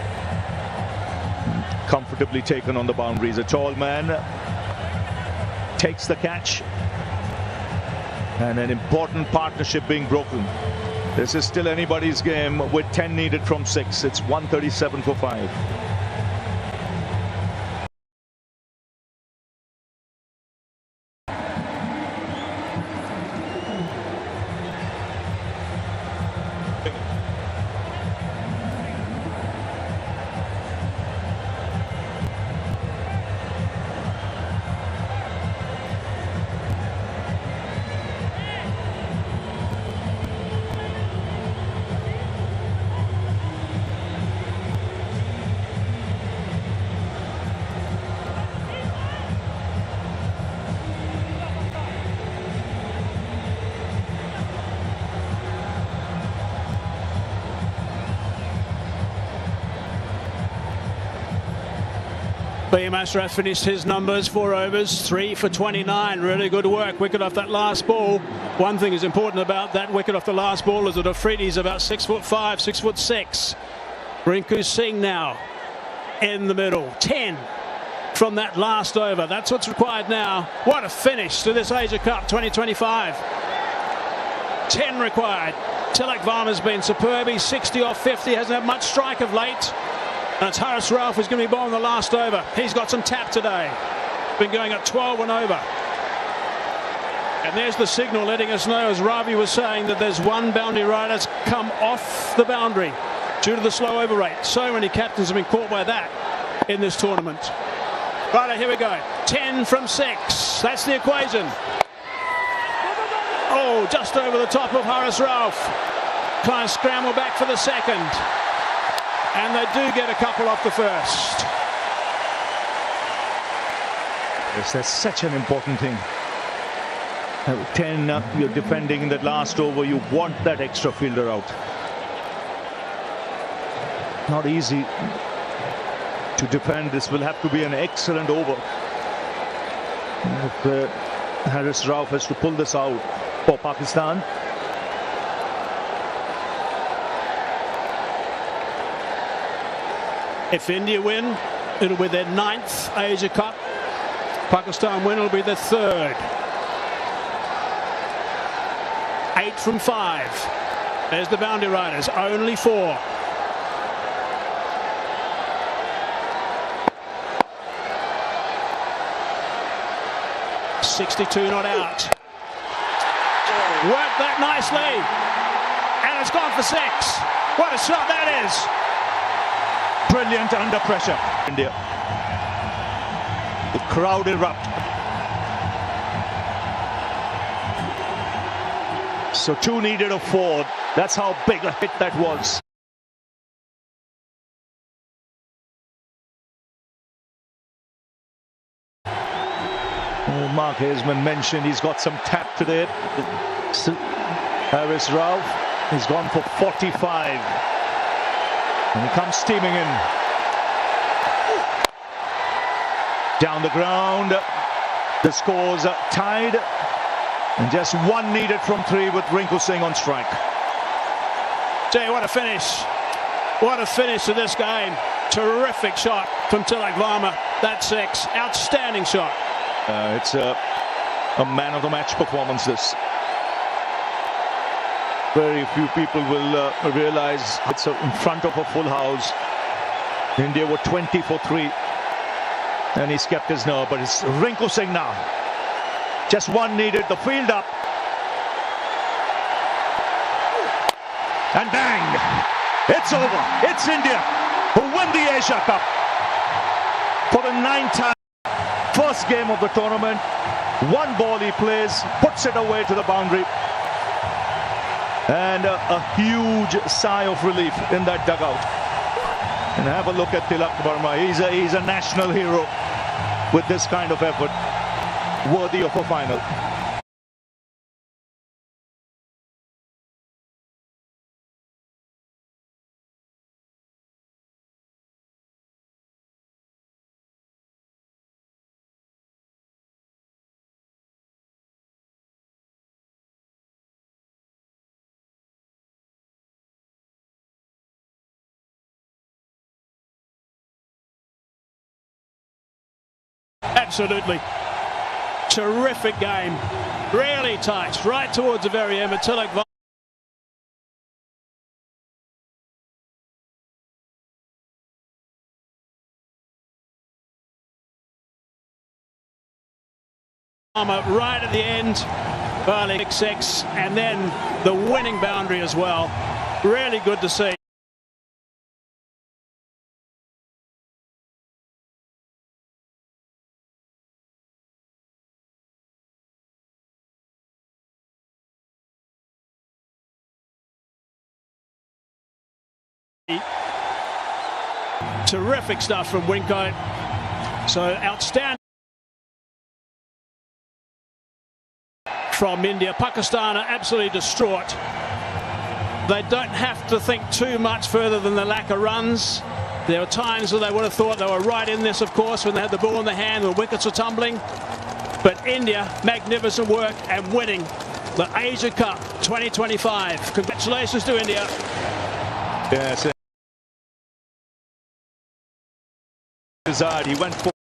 Comfortably taken on the boundaries. A tall man takes the catch. And an important partnership being broken. This is still anybody's game with 10 needed from 6. It's 137 for 5. B. Ashraf finished his numbers, 4 overs, 3 for 29. Really good work. Wicket off that last ball. One thing is important about that wicket off the last ball is that Afridi's about 6'5", 6'6". Rinku Singh now in the middle. 10 from that last over. That's what's required now. What a finish to this Asia Cup 2025. 10 required. Tilak Varma's been superb. He's 60 off 50. Hasn't had much strike of late. And it's Haris Rauf who's going to be bowling the last over. He's got some tap today. Been going at 12 and over. And there's the signal letting us know, as Ravi was saying, that there's one boundary rider that's come off the boundary due to the slow over rate. So many captains have been caught by that in this tournament. Right, here we go. 10 from 6. That's the equation. Oh, just over the top of Haris Rauf. Trying to scramble back for the second. And they do get a couple off the first. Yes, that's such an important thing. 10, you're defending in that last over. You want that extra fielder out. Not easy to defend. This will have to be an excellent over. If Haris Rauf has to pull this out for Pakistan. If India win, it'll be their 9th Asia Cup. Pakistan win, it'll be their 3rd. 8 from 5. There's the boundary riders, only 4. .62 not out. Worked that nicely. And it's gone for 6. What a shot that is. Brilliant under pressure. India. The crowd erupt. So 2 needed of 4. That's how big a hit that was. Mark Haseman mentioned he's got some tap today. Haris Rauf, he's gone for 45. And he comes steaming in. Down the ground. The scores are tied. And just 1 needed from 3 with Rinku Singh on strike. Jay, what a finish. What a finish to this game. Terrific shot from Tilak Varma. That's 6. Outstanding shot. It's a man of the match performance, this. Very few people will realize it's in front of a full house. India were 20 for 3. And he's kept his nerve, but it's Rinku Singh now. Just 1 needed, the field up. And bang! It's over. It's India who win the Asia Cup for the 9th time. First game of the tournament. 1 ball he plays, puts it away to the boundary. And a huge sigh of relief in that dugout. And have a look at Tilak Verma. He's a national hero with this kind of effort, worthy of a final. Absolutely. Terrific game. Really tight. Right towards the very end. Tilak right at the end. Early 6 and then the winning boundary as well. Really good to see. Terrific stuff from Winko. So outstanding from India. Pakistan are absolutely distraught. They don't have to think too much further than the lack of runs. There were times when they would have thought they were right in this, of course, when they had the ball in the hand, the wickets were tumbling. But India, magnificent work and winning the Asia Cup 2025. Congratulations to India. Yes. He went for